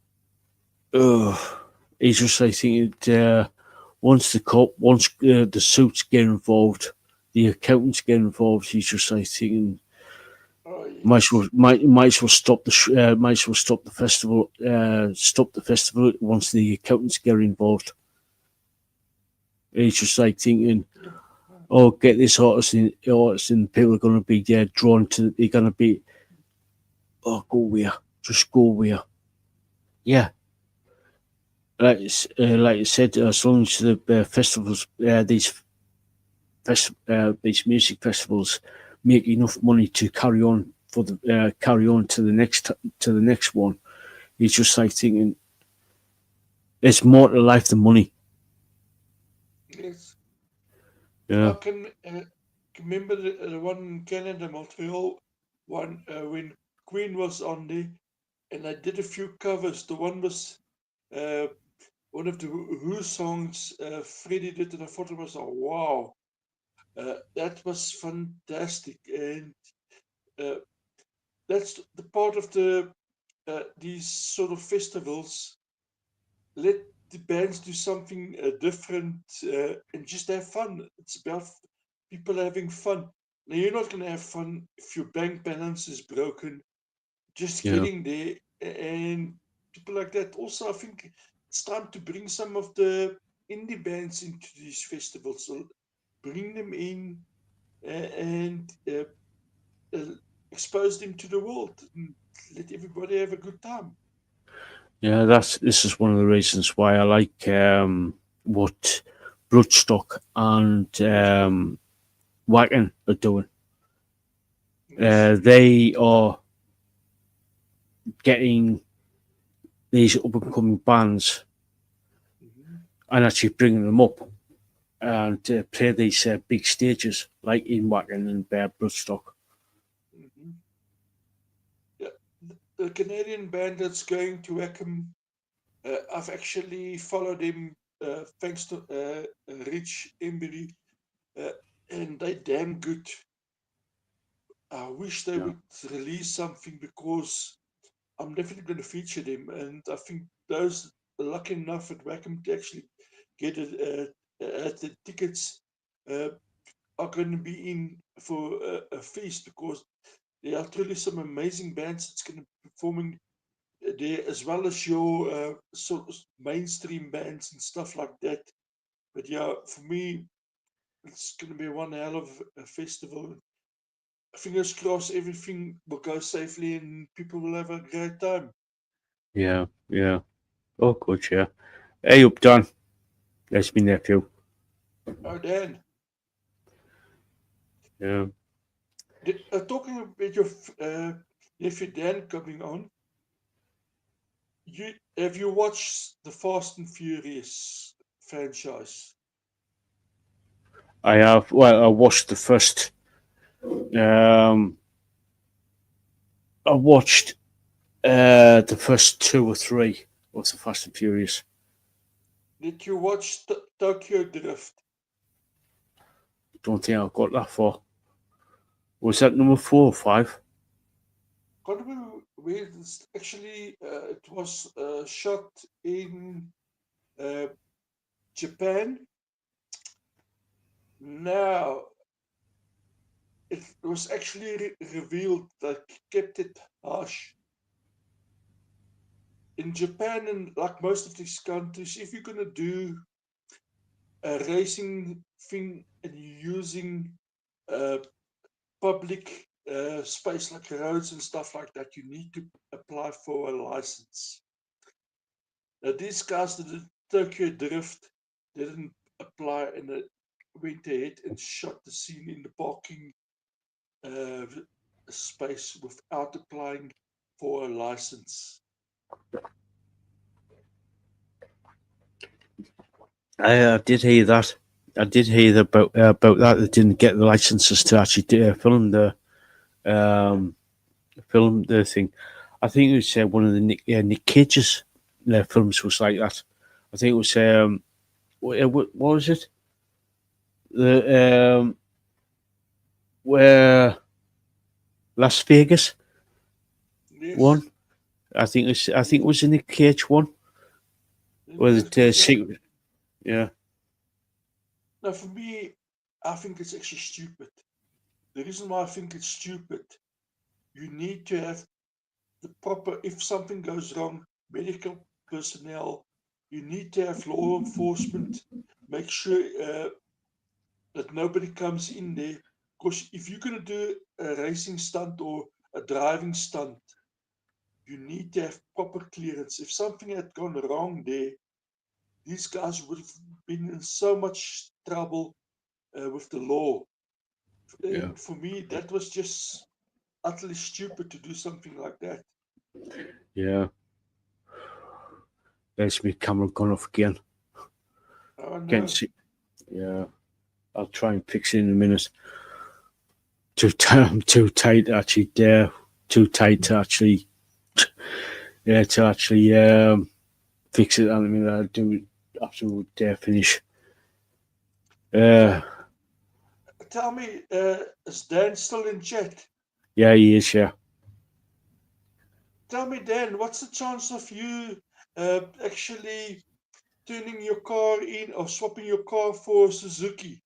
it's just like thinking, once the suits get involved, the accountants get involved, he's just like thinking, Oh, might yes. as well stop the festival. Stop the festival once the accountants get involved. It's just like thinking, oh, get this artist in, people are going to be drawn to. They're going to be, oh, go where, just go where. Yeah, like I said, as long as the festivals, these music festivals, make enough money to carry on to the next one. It's just like thinking, it's more to life than money. Yes. I Yeah, can remember the one in Canada, Montreal, one when Queen was on there, and I did a few covers. The one was uh, one of the Who songs Freddie did, and I thought it was, oh, wow. That was fantastic. And uh, that's the part of these sort of festivals. Let the bands do something different and just have fun. It's about people having fun. Now, you're not going to have fun if your bank balance is broken. Just yeah, getting there and people like that. Also, I think it's time to bring some of the indie bands into these festivals. So bring them in and uh, expose them to the world and let everybody have a good time. yeah. This is one of the reasons why I like what Bloodstock and Wacken are doing. Yes. They are getting these up and coming bands Mhm. and actually bringing them up and play these big stages like in Wacken and Bloodstock. Mhm. Yeah, the Canadian band that's going to Wacom, I've actually followed him thanks to Rich Embry, uh, and they damn good. I wish they Yeah, would release something because I'm definitely going to feature them, and I think those lucky enough at Wacom to actually get it at the tickets uh, are going to be in for a feast because there are truly some amazing bands that's going to be performing there as well as your sort of mainstream bands and stuff like that. But yeah, for me, it's going to be one hell of a festival. Fingers crossed, everything will go safely and people will have a great time. yeah, yeah. Oh, good, yeah. Hey, up, John. That's my nephew. Oh, Dan, Yeah. talking about your nephew Dan coming on, Have you watched the Fast and Furious franchise? I have. Well, I watched the first. I watched the first 2 or 3 of the Fast and Furious. Did you watch Tokyo Drift? Don't think I got that far. Was that number 4 or 5? Can't remember where it's actually. It was shot in Japan. Now it was actually revealed that kept it hush. In Japan and like most of these countries, if you're gonna do a racing thing and you're using public space like roads and stuff like that, you need to apply for a license. Now, these guys that did Tokyo Drift didn't apply and they went ahead and shot the scene in the parking space without applying for a license. I did hear that. I did hear about that. They didn't get the licenses to actually film the thing. I think it was one of the Nick Cage's films was like that. I think it was what was it? The where Las Vegas Yes. one. I think it was a Nick Cage one. Where the secret. Yeah. Now, for me, I think it's actually stupid. The reason why I think it's stupid, you need to have the proper, if something goes wrong, medical personnel, you need to have law enforcement, make sure that nobody comes in there. Because if you're going to do a racing stunt or a driving stunt, you need to have proper clearance. If something had gone wrong there, these guys would have been in so much trouble with the law. Yeah. For me, that was just utterly stupid to do something like that. Yeah. There's me camera gone off again. Oh, no. Can't see. Yeah. I'll try and fix it in a minute. I'm too tight actually there. Too tight to actually fix it. I mean I'll do it after finish. Tell me, is Dan still in chat? Yeah, he is, yeah. Tell me, Dan, what's the chance of you actually turning your car in or swapping your car for Suzuki?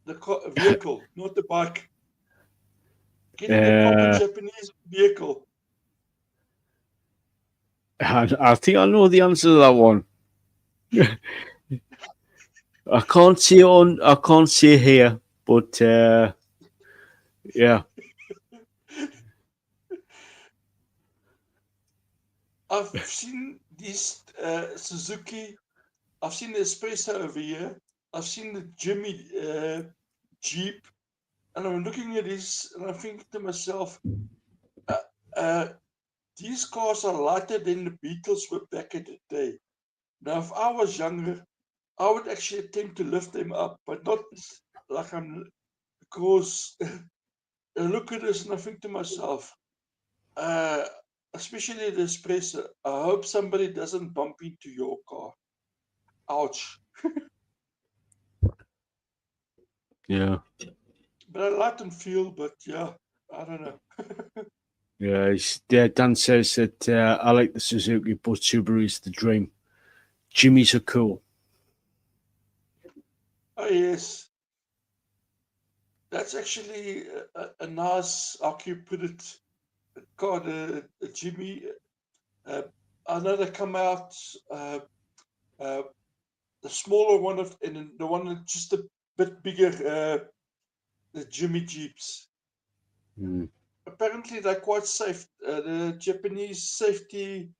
The vehicle, not the bike. Getting a proper Japanese vehicle. I think I know the answer to that one. I can't see it here, but yeah. I've seen this Suzuki. I've seen the Espresso over here. I've seen the Jimmy Jeep. And I'm looking at this and I think to myself, these cars are lighter than the Beatles were back in the day. Now, if I was younger, I would actually attempt to lift them up, but not like I'm, because I look at this and I think to myself, especially the Espresso, I hope somebody doesn't bump into your car. Ouch. Yeah. But I like them feel, but yeah, I don't know. Yeah, Dan says that I like the Suzuki, but Subaru is the dream. Jimmys are cool. Oh, yes. That's actually a nice, how can you put it, called a Jimmy. I know they come out, the smaller one and the one that's just a bit bigger, the Jimmy Jeeps. Mm. Apparently, they're quite safe. The Japanese safety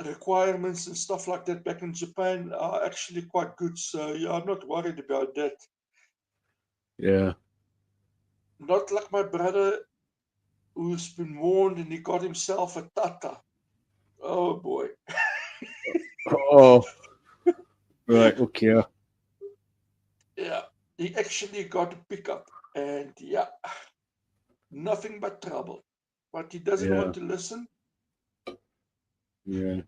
requirements and stuff like that back in Japan are actually quite good. So yeah, I'm not worried about that. Yeah. Not like my brother who's been warned and he got himself a Tata. Oh, right. Okay. Yeah, he actually got a pickup, and yeah, nothing but trouble. But he doesn't Yeah. want to listen. Yeah.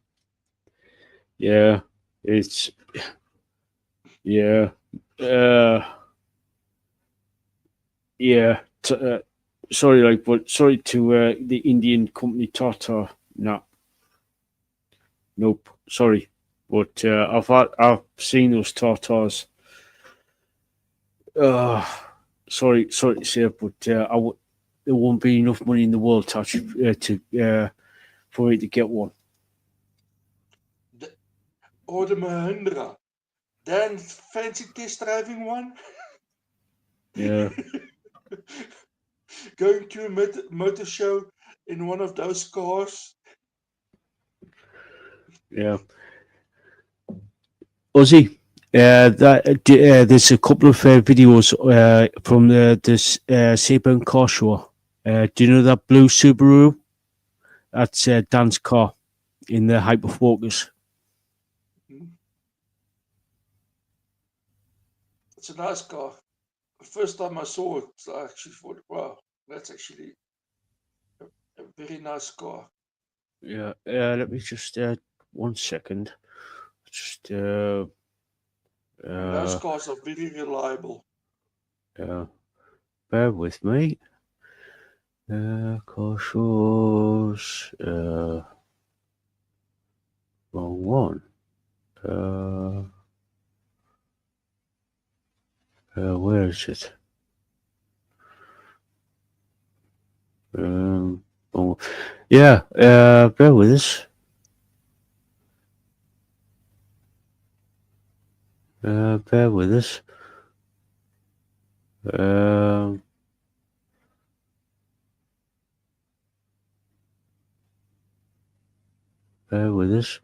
Yeah. It's yeah. Uh. Yeah. Sorry, like, but sorry to the Indian company Tata. No, nope. Sorry, but I've seen those Tatars. Uh, sorry to say, but there won't be enough money in the world to for me to get one. Or the Mahindra. Then fancy test driving one. Yeah. Going to a motor show in one of those cars. Yeah. Ozzy, there's a couple of videos from this Sebring car show. Do you know that blue Subaru? That's Dan's car in the Hyperfocus. It's a nice car. The first time I saw it, I actually thought, wow, that's actually a very nice car. Yeah. Let me just 1 second. Just And those uh, cars are very reliable. bear with me. Car shows. Wrong one. Where is it? Oh, yeah. Bear with us. Bear with us. Bear with us.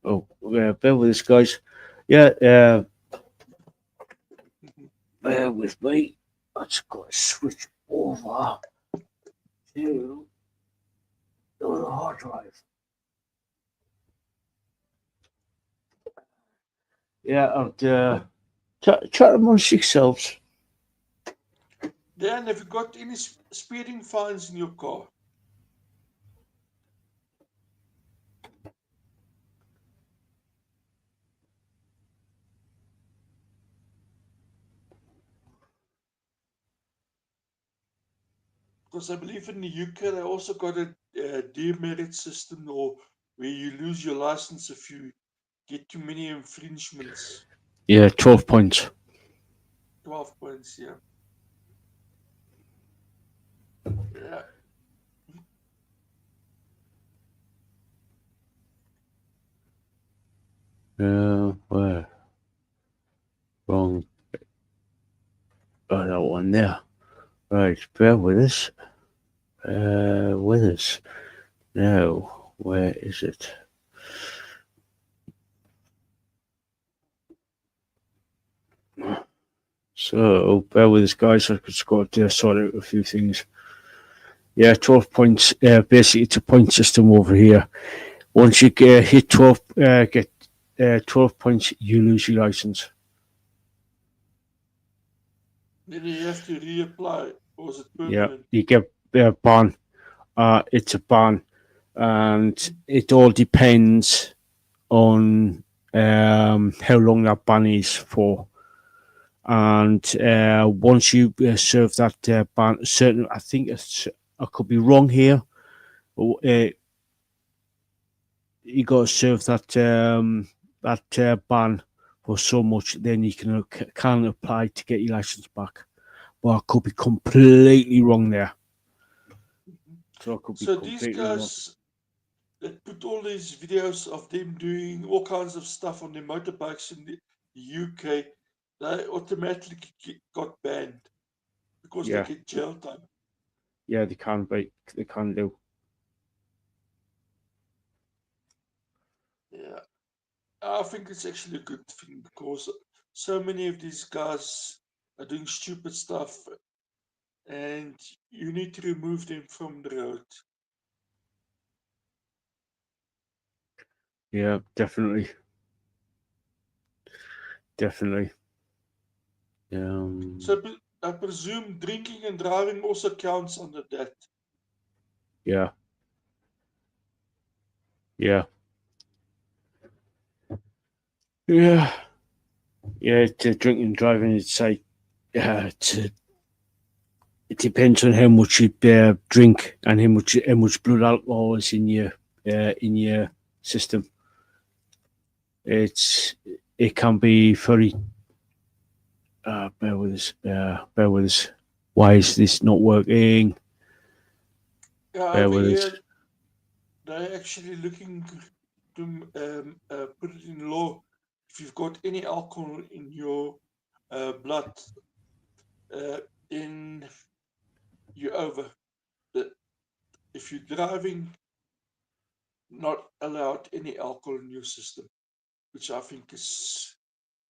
Oh, yeah. Bear with us, guys. Yeah. Bear with me. I just got to switch over to the hard drive. Yeah, and chat amongst yourselves. Dan, have you got any speeding fines in your car? Because I believe in the UK they also got a demerit system, or where you lose your license if you get too many infringements. Yeah, 12 points. 12 points, yeah. Yeah. Where? Wrong. Oh, that one there. Right, bear with us. With us. Now, where is it? So, bear with us, guys. I just got to sort out a few things. Yeah, 12 points. Basically, it's a point system over here. Once you hit 12, get 12 points, you lose your license. Then you have to reapply, or is it Yeah, permanent? you get a ban. It's a ban, and it all depends on how long that ban is for. And once you serve that ban, certain, I think I could be wrong here. But, you got to serve that ban for so much, then you can apply to get your license back. But I could be completely wrong there. So I could be So these completely wrong. guys that put all these videos of them doing all kinds of stuff on their motorbikes in the UK, they automatically got banned because they Yeah, get jail time. yeah, they can be, they can do. Yeah. I think it's actually a good thing because so many of these guys are doing stupid stuff and you need to remove them from the road. Yeah, definitely. Definitely. So I presume drinking and driving also counts under that. Yeah. Yeah. Yeah. Yeah, drinking and driving, it's like, it depends on how much you drink and how much blood alcohol is in your system. It can be very. Bear with us. Bear with us. Why is this not working? Yeah, Bear over with us. here they're actually looking to put it in law. If you've got any alcohol in your blood, in you're over. If you're driving, not allowed any alcohol in your system, which I think is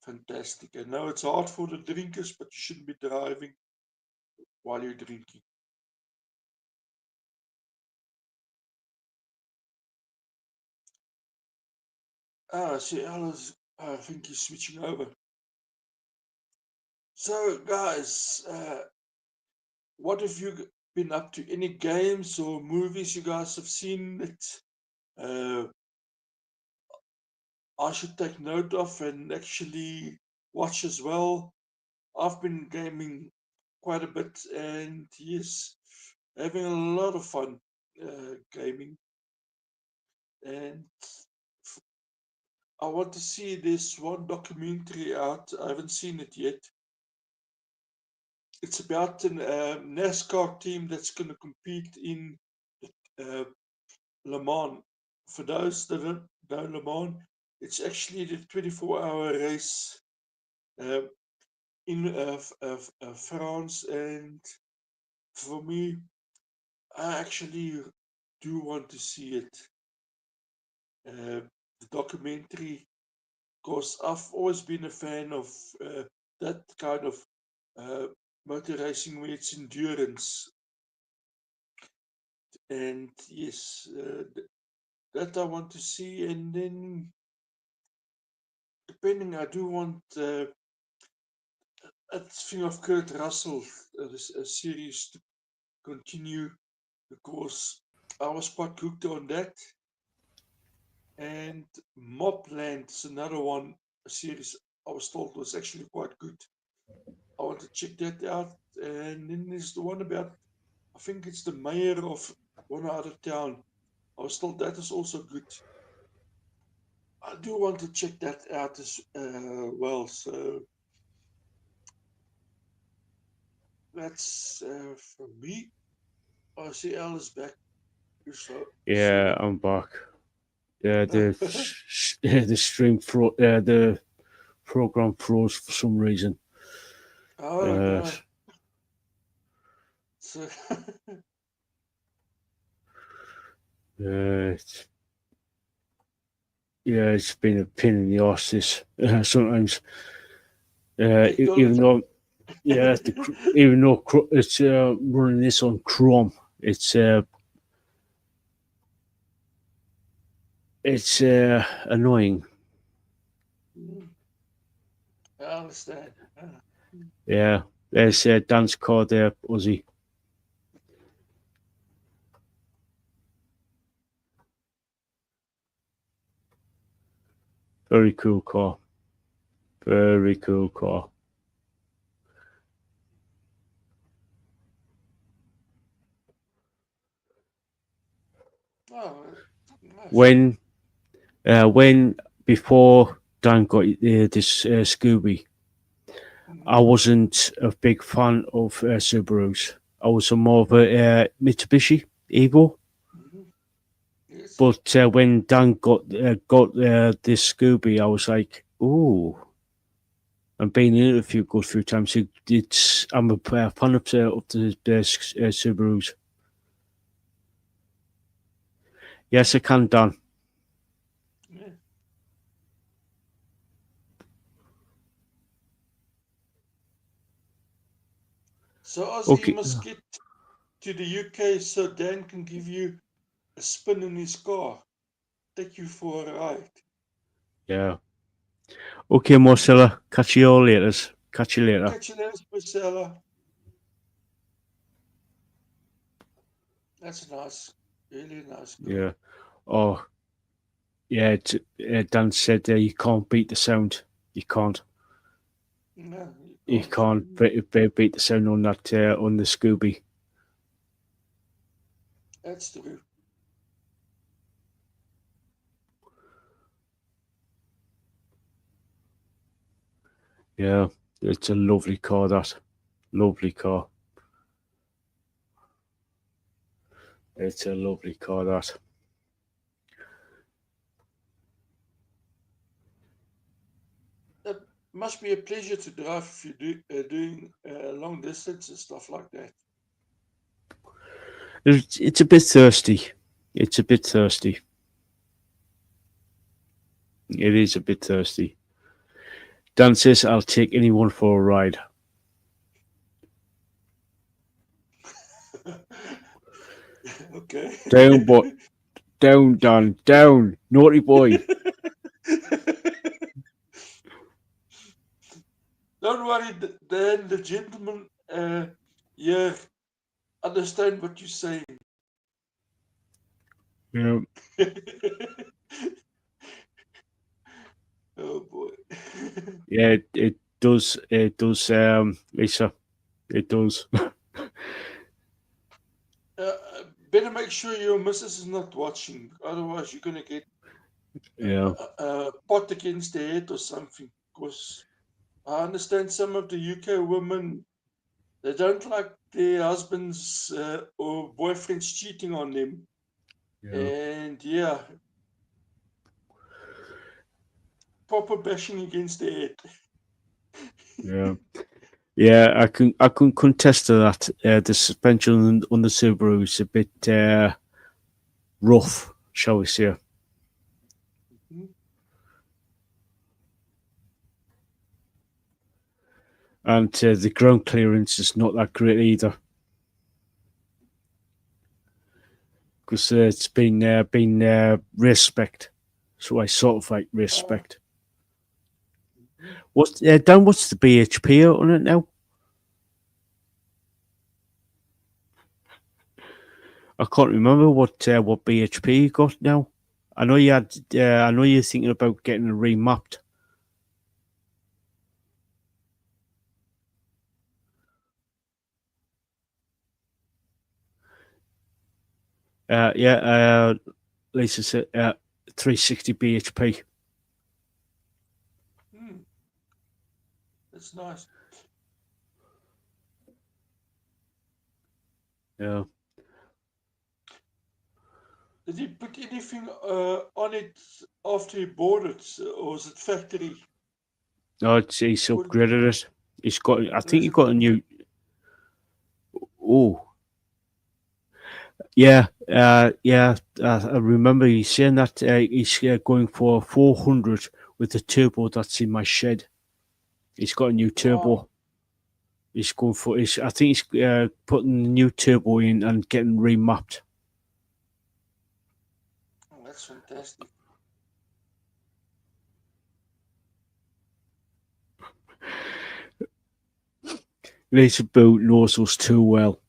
fantastic. I know it's hard for the drinkers, but you shouldn't be driving while you're drinking. See, Alice, I think he's switching over. So, guys, what have you been up to? Any games or movies you guys have seen that I should take note of and actually watch as well? I've been gaming quite a bit, and yes, having a lot of fun gaming. And I want to see this one documentary out. I haven't seen it yet. It's about a NASCAR team that's going to compete in uh, Le Mans. For those that don't know Le Mans, it's actually the 24-hour race uh, in France. And for me, I actually do want to see it. The documentary, because I've always been a fan of that kind of uh, motor racing where it's endurance. And yes, that I want to see. And then, depending, I do want a thing of Kurt Russell, a series to continue, because I was quite hooked on that. And Mobland is another one, a series I was told was actually quite good. I want to check that out. And then there's the one about, I think it's the mayor of one other town. I was told that is also good. I do want to check that out as well. So that's for me. I see Al is back. So Yeah, sorry. I'm back. The the the program froze for some reason. Oh Uh, no. So it's, yeah, it's been a pain in the arse. This sometimes, even technology. though even though it's running this on Chrome, it's annoying. I understand. Yeah, there's a dance called Uzi. Very cool car. Very cool car. Oh, nice. When before Dan got this Scooby, I wasn't a big fan of Subarus. I was a more of a Mitsubishi Evo. Mhm. Yes. But when Dan got this Scooby, I was like, ooh. And being in it a good few times, I'm a fan of the Subarus. Yes, I can, Dan. Yeah. So Ozzy, you Okay. must get to the UK so Dan can give you a spin in his car. take you for a ride. Yeah. Okay, Marcella. Catch you all later. Catch you later. Catch you later, Marcella. That's nice. Really nice girl. Yeah. Oh, yeah. Dan said you can't beat the sound. You can't. No, You can't beat the sound on that on the Scooby. That's true. Yeah, it's a lovely car. That lovely car. It's a lovely car. That. It must be a pleasure to drive if you're doing long distance and stuff like that. It's a bit thirsty. It's a bit thirsty. It is a bit thirsty. Dan says, "I'll take anyone for a ride." Okay. Down, boy. Down, Dan. Down. Naughty boy. Don't worry, then the gentleman here understand what you're saying. Yeah. Oh boy. Yeah, it does. It does, Lisa. It does. Better make sure your missus is not watching, otherwise you're gonna get Yeah. pot against the head or something. Because I understand some of the UK women, they don't like their husbands or boyfriends cheating on them. Yeah. And yeah, proper bashing against the head. Yeah. Yeah, I can contest to that. The suspension on the Subaru is a bit rough, shall we say? Mhm. And the ground clearance is not that great either, because it's been race spec, so I sort of like race spec. What's Dan? What's the BHP on it now? I can't remember what BHP you got now. I know you had. I know you're thinking about getting it remapped. Yeah. Lisa said 360 BHP. That's nice. Yeah. Did he put anything on it after he bought it, or was it factory? No, he's upgraded it. He's got. I think he Is got a new. Oh. Yeah. Yeah. I remember you saying that he's going for 400 with the turbo that's in my shed. He's got a new turbo. Wow. He's going for. I think he's putting the new turbo in and getting remapped. Oh, that's fantastic. Lisaboo knows us too well.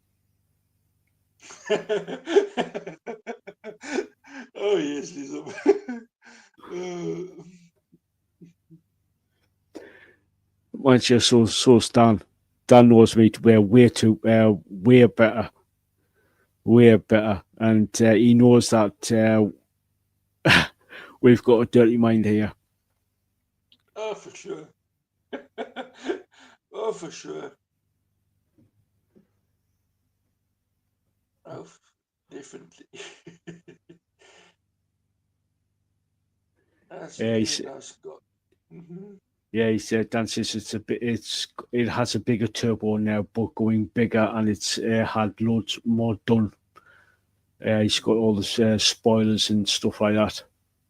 Oh yes, Lisa. Once you're so Stan, Dan knows me to be way better, and he knows that we've got a dirty mind here. Oh, for sure. Oh, for sure. Oh, definitely. That's really nice. Mm-hmm. Yeah, he said Dan says it has a bigger turbo now, but going bigger, and it's had loads more done. He's got all the spoilers and stuff like that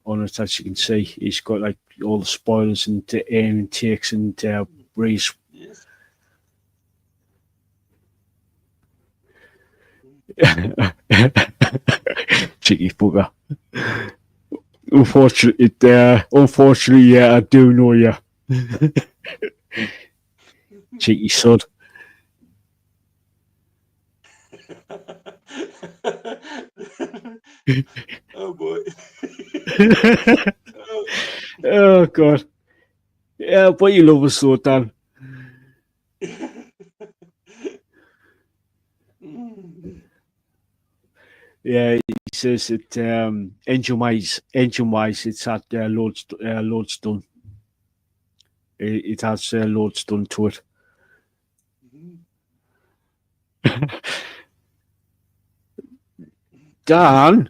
on it, as you can see. He's got like all the spoilers and air intakes and breeze. Yes. Cheeky bugger. Unfortunately, yeah, I do know you. Cheeky sod. Oh boy. Oh, God. Yeah, but you love us so, Dan. Yeah, he says that engine-wise, it's had loads done. It has loads done to it. Dan,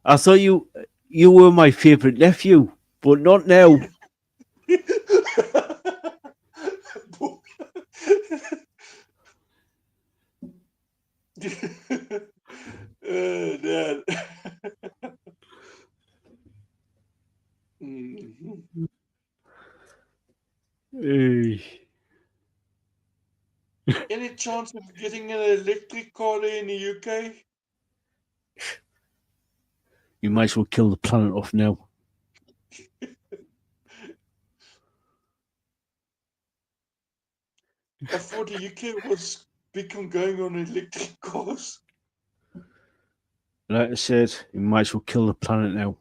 I thought you were my favourite nephew, but not now. Dad. Mhm. Hey, Any chance of getting an electric car there in the UK? you might as well kill the planet off now. I thought the UK was big on going on electric cars. Like I said, you might as well kill the planet now.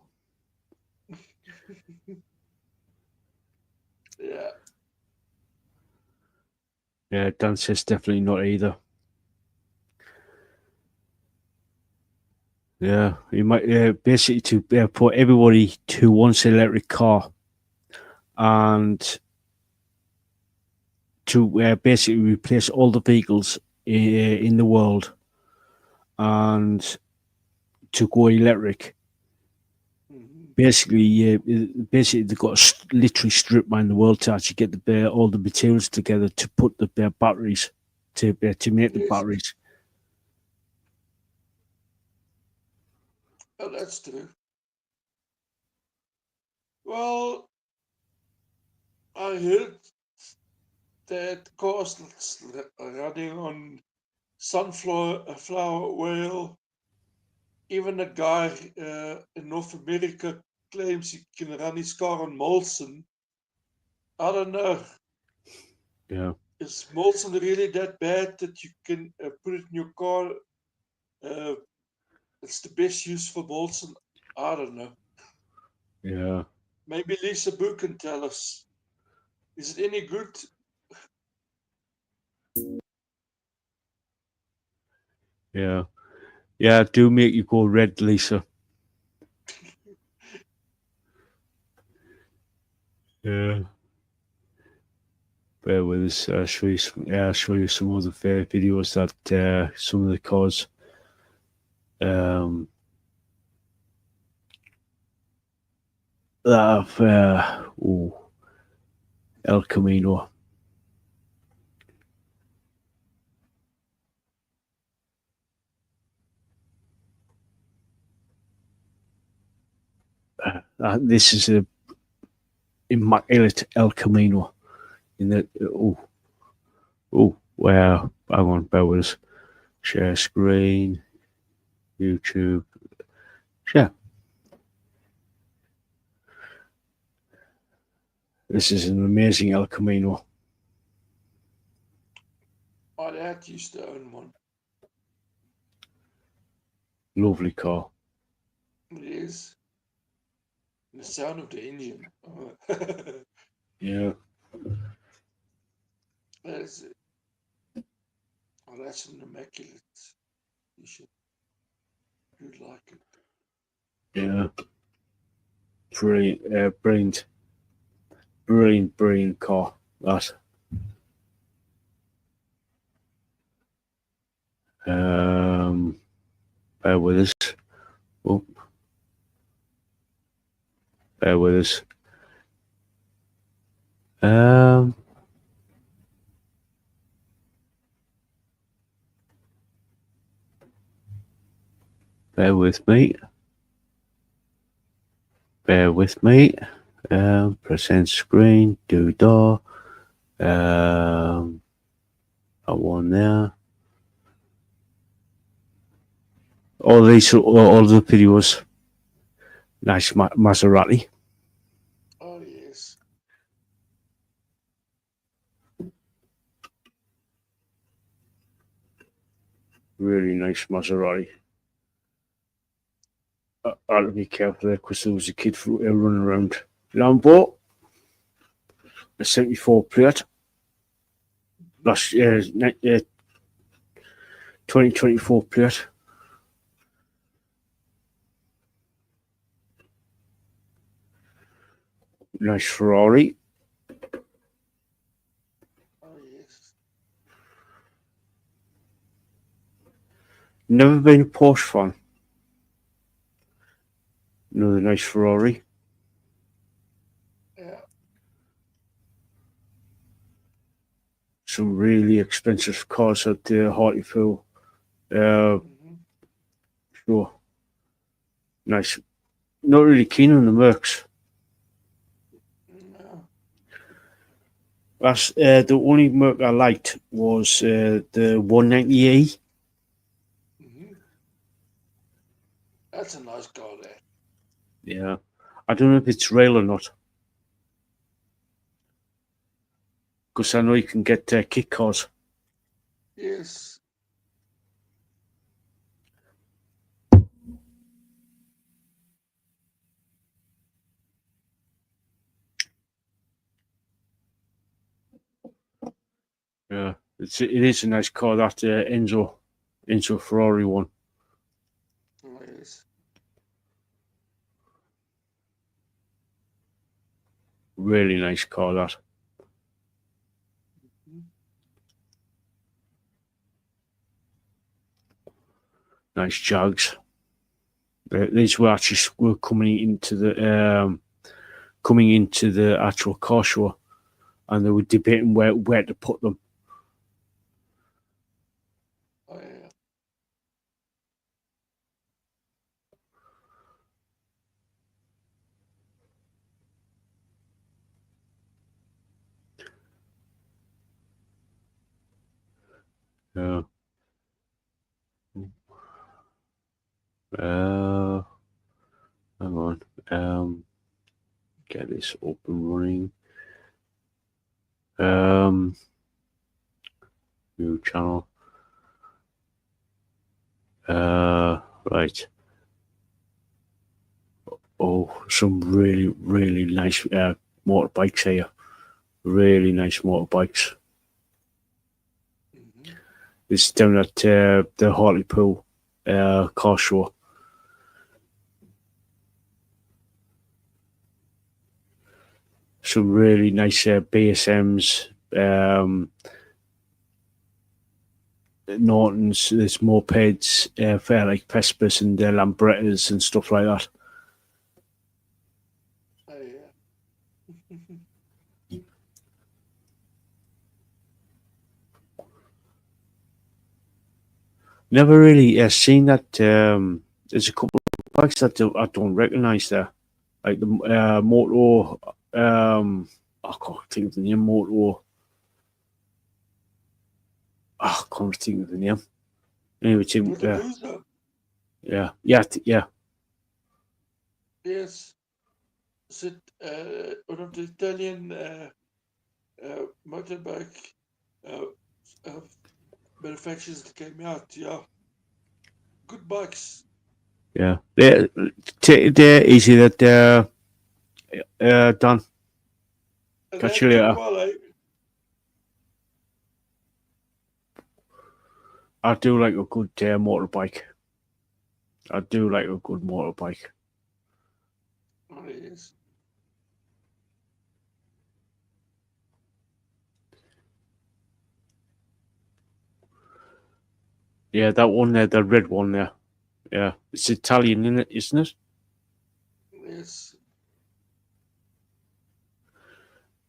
Yeah. Yeah, Dan says definitely not either. Yeah, you might basically to put everybody who wants an electric car and to basically replace all the vehicles in the world and to go electric. Mhm. Basically, they've got to literally strip mine the world to actually get all the materials together to put the batteries to make the Yes. batteries. Oh, that's true. Well, I heard that cars that's running on sunflower flower oil. Even a guy in North America claims he can run his car on Molson. I don't know. Yeah, Is Molson really that bad that you can put it in your car? It's the best use for Molson. I don't know. yeah, Maybe Lisaboo can tell us. Is it any good? yeah, yeah. Do make you go red, Lisa. Yeah. Bear with us. Show you some other videos that some of the cars. That have El Camino. This is a immaculate El Camino. In the wow! Hang on, bear with us. Share screen, YouTube. Yeah, this is an amazing El Camino. My dad used to own one. Lovely car. It is. The sound of the engine. Yeah, That's it. Oh, that's an immaculate. You should do like it. yeah. Brilliant car. That. Bear with us. Oh, bear with us. Bear with me. Bear with me. Present screen. Do door. That one there. All the videos. Nice Maserati. Oh, yes. Really nice Maserati. I had to be careful there because there was a kid running around. Lambo, a 74 plate. Last year, 2024 plate. Nice Ferrari. Oh, yes. Never been a Porsche fan. Another nice Ferrari. Yeah. Some really expensive cars at the Hartlepool. Sure. Nice. Not really keen on the Mercs. No. That's the only Merc I liked was the 190E. That's a nice car there. Yeah. I don't know if it's rail or not. Because I know you can get kit cars. Yes. Yeah. It is a nice car, that Enzo Ferrari one. Oh, yes. Really nice car, that. Nice Jags. These were actually coming into the actual car show, and they were debating where to put them. Oh, yeah. Yeah. Hang on. Get this up and running. New channel. Right. Oh, some really, really nice motorbikes here. Really nice motorbikes. It's down at the Hartlepool car show. Some really nice BSMs, Nortons, there's mopeds, fair like Vespas and Lambrettas and stuff like that. Oh, yeah. Never really seen that. There's a couple of bikes that I don't recognise there, like the Moto. I can't think of the name. Moto. I can't think of the name. Anyway, Lisaboo. yeah. Yes. Is it one of the Italian motorbike manufacturers that came out? Yeah. Good bikes. Yeah, they're easy that done. And Catch they you took later. well, eh? I do like a good motorbike. I do like a good motorbike. Oh, yes. Yeah, that one there, the red one there. Yeah, it's Italian, isn't it? Yes.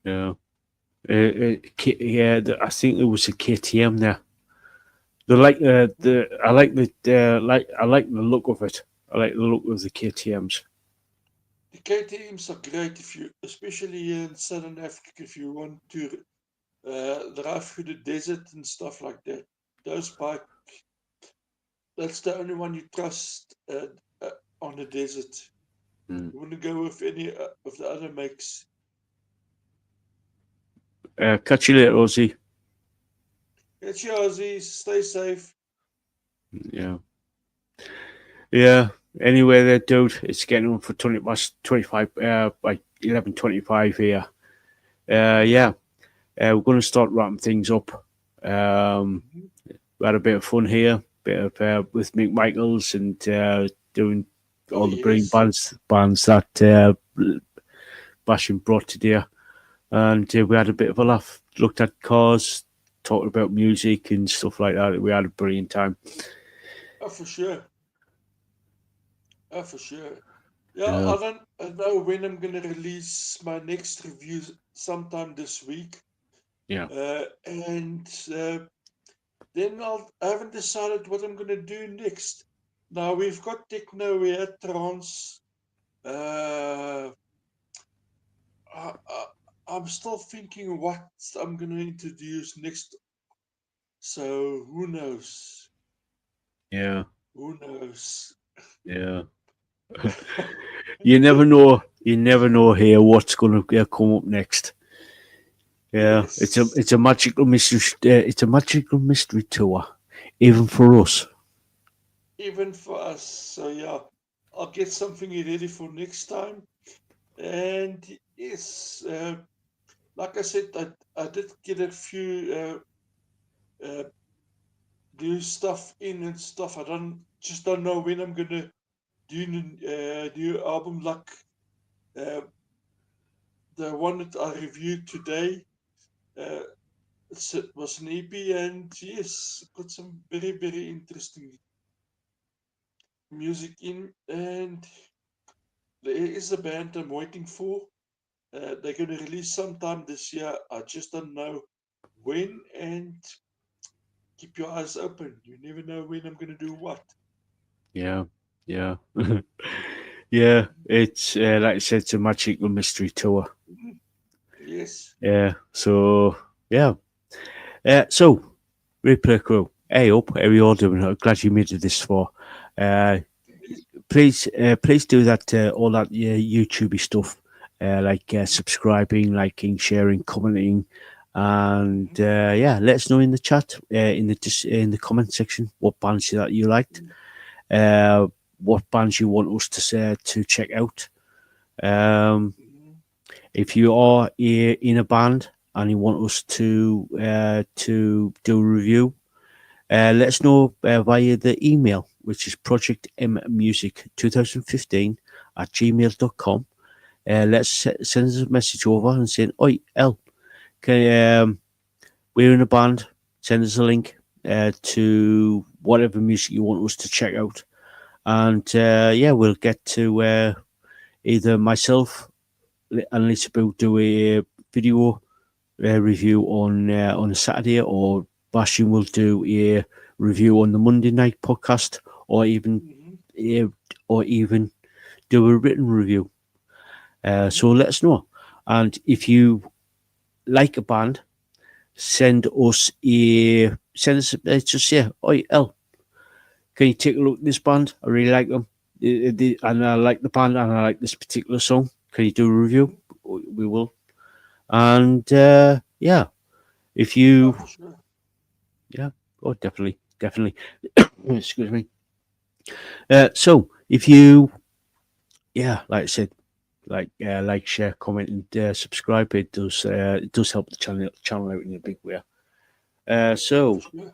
Yeah. Yeah, I think there was a KTM there. I like the look of it. I like the look of the KTMs. The KTMs are great if you, especially in Southern Africa, if you want to drive through the desert and stuff like that. Those bikes, that's the only one you trust on the desert. Mm. You want to go with any of the other makes? Catch you later, Ozzy. It's yours. Stay safe. Yeah. Yeah. Anyway, there, dude, it's getting on for 20 past 25, like 11:25 here. Yeah. We're going to start wrapping things up. Mhm. We had a bit of fun here, bit of with Mick Michaels and doing Oh all the brilliant yes. bands that Bashan brought today, and we had a bit of a laugh. Looked at cars, talked about music and stuff like that. We had a brilliant time. Oh, for sure. Oh, for sure. Yeah, Yeah, I don't know when I'm gonna release my next review sometime this week. yeah, And then I haven't decided what I'm gonna do next. Now we've got techno, we had trance. Uh, I'm still thinking what I'm gonna introduce next. So who knows? yeah, Who knows? yeah. You never know. You never know here what's going to come up next. Yeah, Yes, it's a magical mystery. It's a magical mystery tour, even for us. even for us. So yeah, I'll get something ready for next time. And yes, like I said, I did get a few uh, new stuff in and stuff. I don't know when I'm gonna do new album like uh, the one that I reviewed today. Uh, it was an EP, and yes, got some very interesting music in. And there is a band I'm waiting for. They're gonna release sometime this year. I just don't know when. And keep your eyes open. You never know when I'm gonna do what. Yeah, yeah, yeah. It's like I said, it's a magical mystery tour. Mhm. Yes. Yeah. So yeah. So replay crew. Hey up, how are you all doing? I'm glad you made it this far. Uh, please do that. All that YouTubey stuff, like subscribing, liking, sharing, commenting, and Mhm. yeah, let us know in the chat, in the comment section, what bands that you liked, uh, what bands you want us to check out. Um, Mhm. if you are in a band and you want us to do a review, let us know via the email, which is projectmmusic2015 at gmail.com. Let's send us a message over and saying, Oi, L, can, we're in a band. Send us a link to whatever music you want us to check out. And yeah, we'll get to either myself and Lisaboo do a video review on a Saturday, or Bashin will do a review on the Monday night podcast, or even Mhm. uh, or even do a written review. Mhm. So let us know. And if you like a band, send us just say, "Oi, L, can you take a look at this band? I really like them, and I like the band, and I like this particular song. Can you do a review?" Mhm. We will. And yeah, if Oh, you for sure. yeah, oh, definitely, definitely. Excuse me. So if you, yeah, like I said, like, share, comment, and subscribe. It does help the channel out in a big way. Oh, for So sure.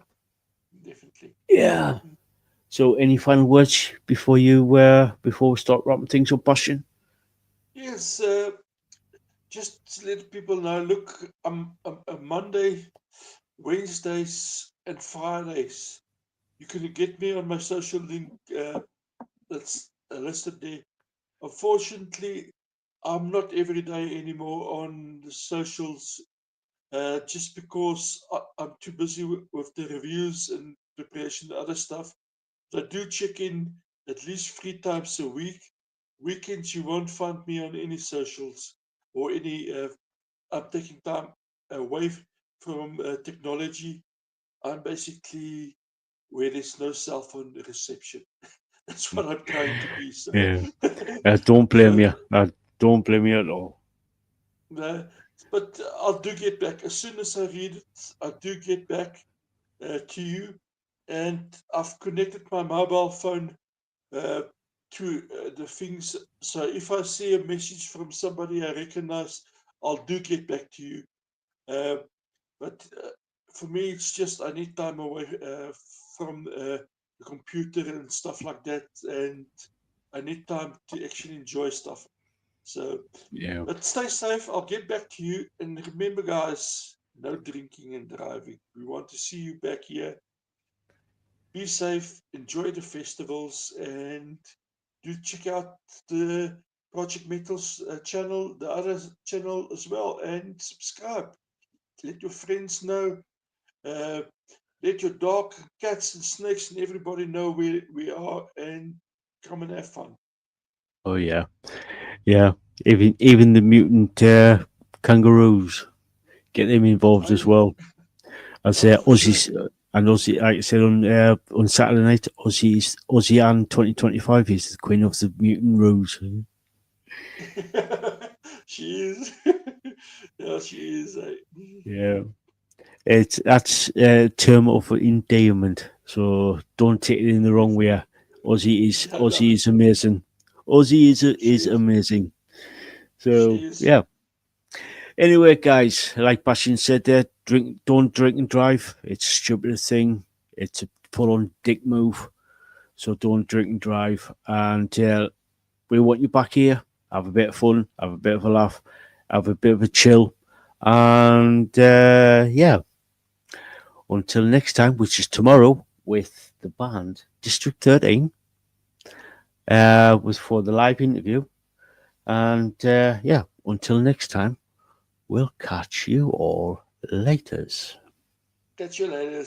Definitely. yeah. So any final words before we start wrapping things up, Bastion? Yes. Just to let people know. Look, Monday, Wednesdays, and Fridays. You can get me on my social link. That's listed there. Unfortunately, I'm not every day anymore on the socials, just because I'm too busy with the reviews and preparation and other stuff. But I do check in at least 3 times a week. Weekends, you won't find me on any socials or any. I'm taking time away from technology. I'm basically where there's no cell phone reception. That's what I'm trying to be. So, Yeah. Don't blame So, you. Don't blame you at all. but I do get back. As soon as I read it, I do get back to you. And I've connected my mobile phone to the things. So if I see a message from somebody I recognize, I'll do get back to you. But for me, it's just I need time away from the computer and stuff like that, and I need time to actually enjoy stuff. So, Yeah. but stay safe. I'll get back to you. And remember, guys, no drinking and driving. We want to see you back here. Be safe, enjoy the festivals, and do check out the Project Metals channel, the other channel as well, and subscribe. Let your friends know. Uh, let your dog, cats, and snakes and everybody know where we are, and come and have fun. Oh yeah. Yeah. Even the mutant kangaroos, get them involved as I, well. I say for sure. Aussies and Aussie. Like I said on Saturday night, Aussie Ann 2025 is the queen of the mutant roos. She is. Yeah, she is. Yeah. That's a term of endearment, so don't take it in the wrong way. I love Aussie it. is amazing. Aussie She is is. amazing. So She is. yeah. Anyway, guys, like Bashan said there, don't drink and drive. It's a stupid thing. It's a full on dick move. So don't drink and drive. And we want you back here. Have a bit of fun. Have a bit of a laugh. Have a bit of a chill. And yeah. Until next time, which is tomorrow, with the band District 13, was for the live interview. And yeah, until next time, we'll catch you all laters. Catch you later.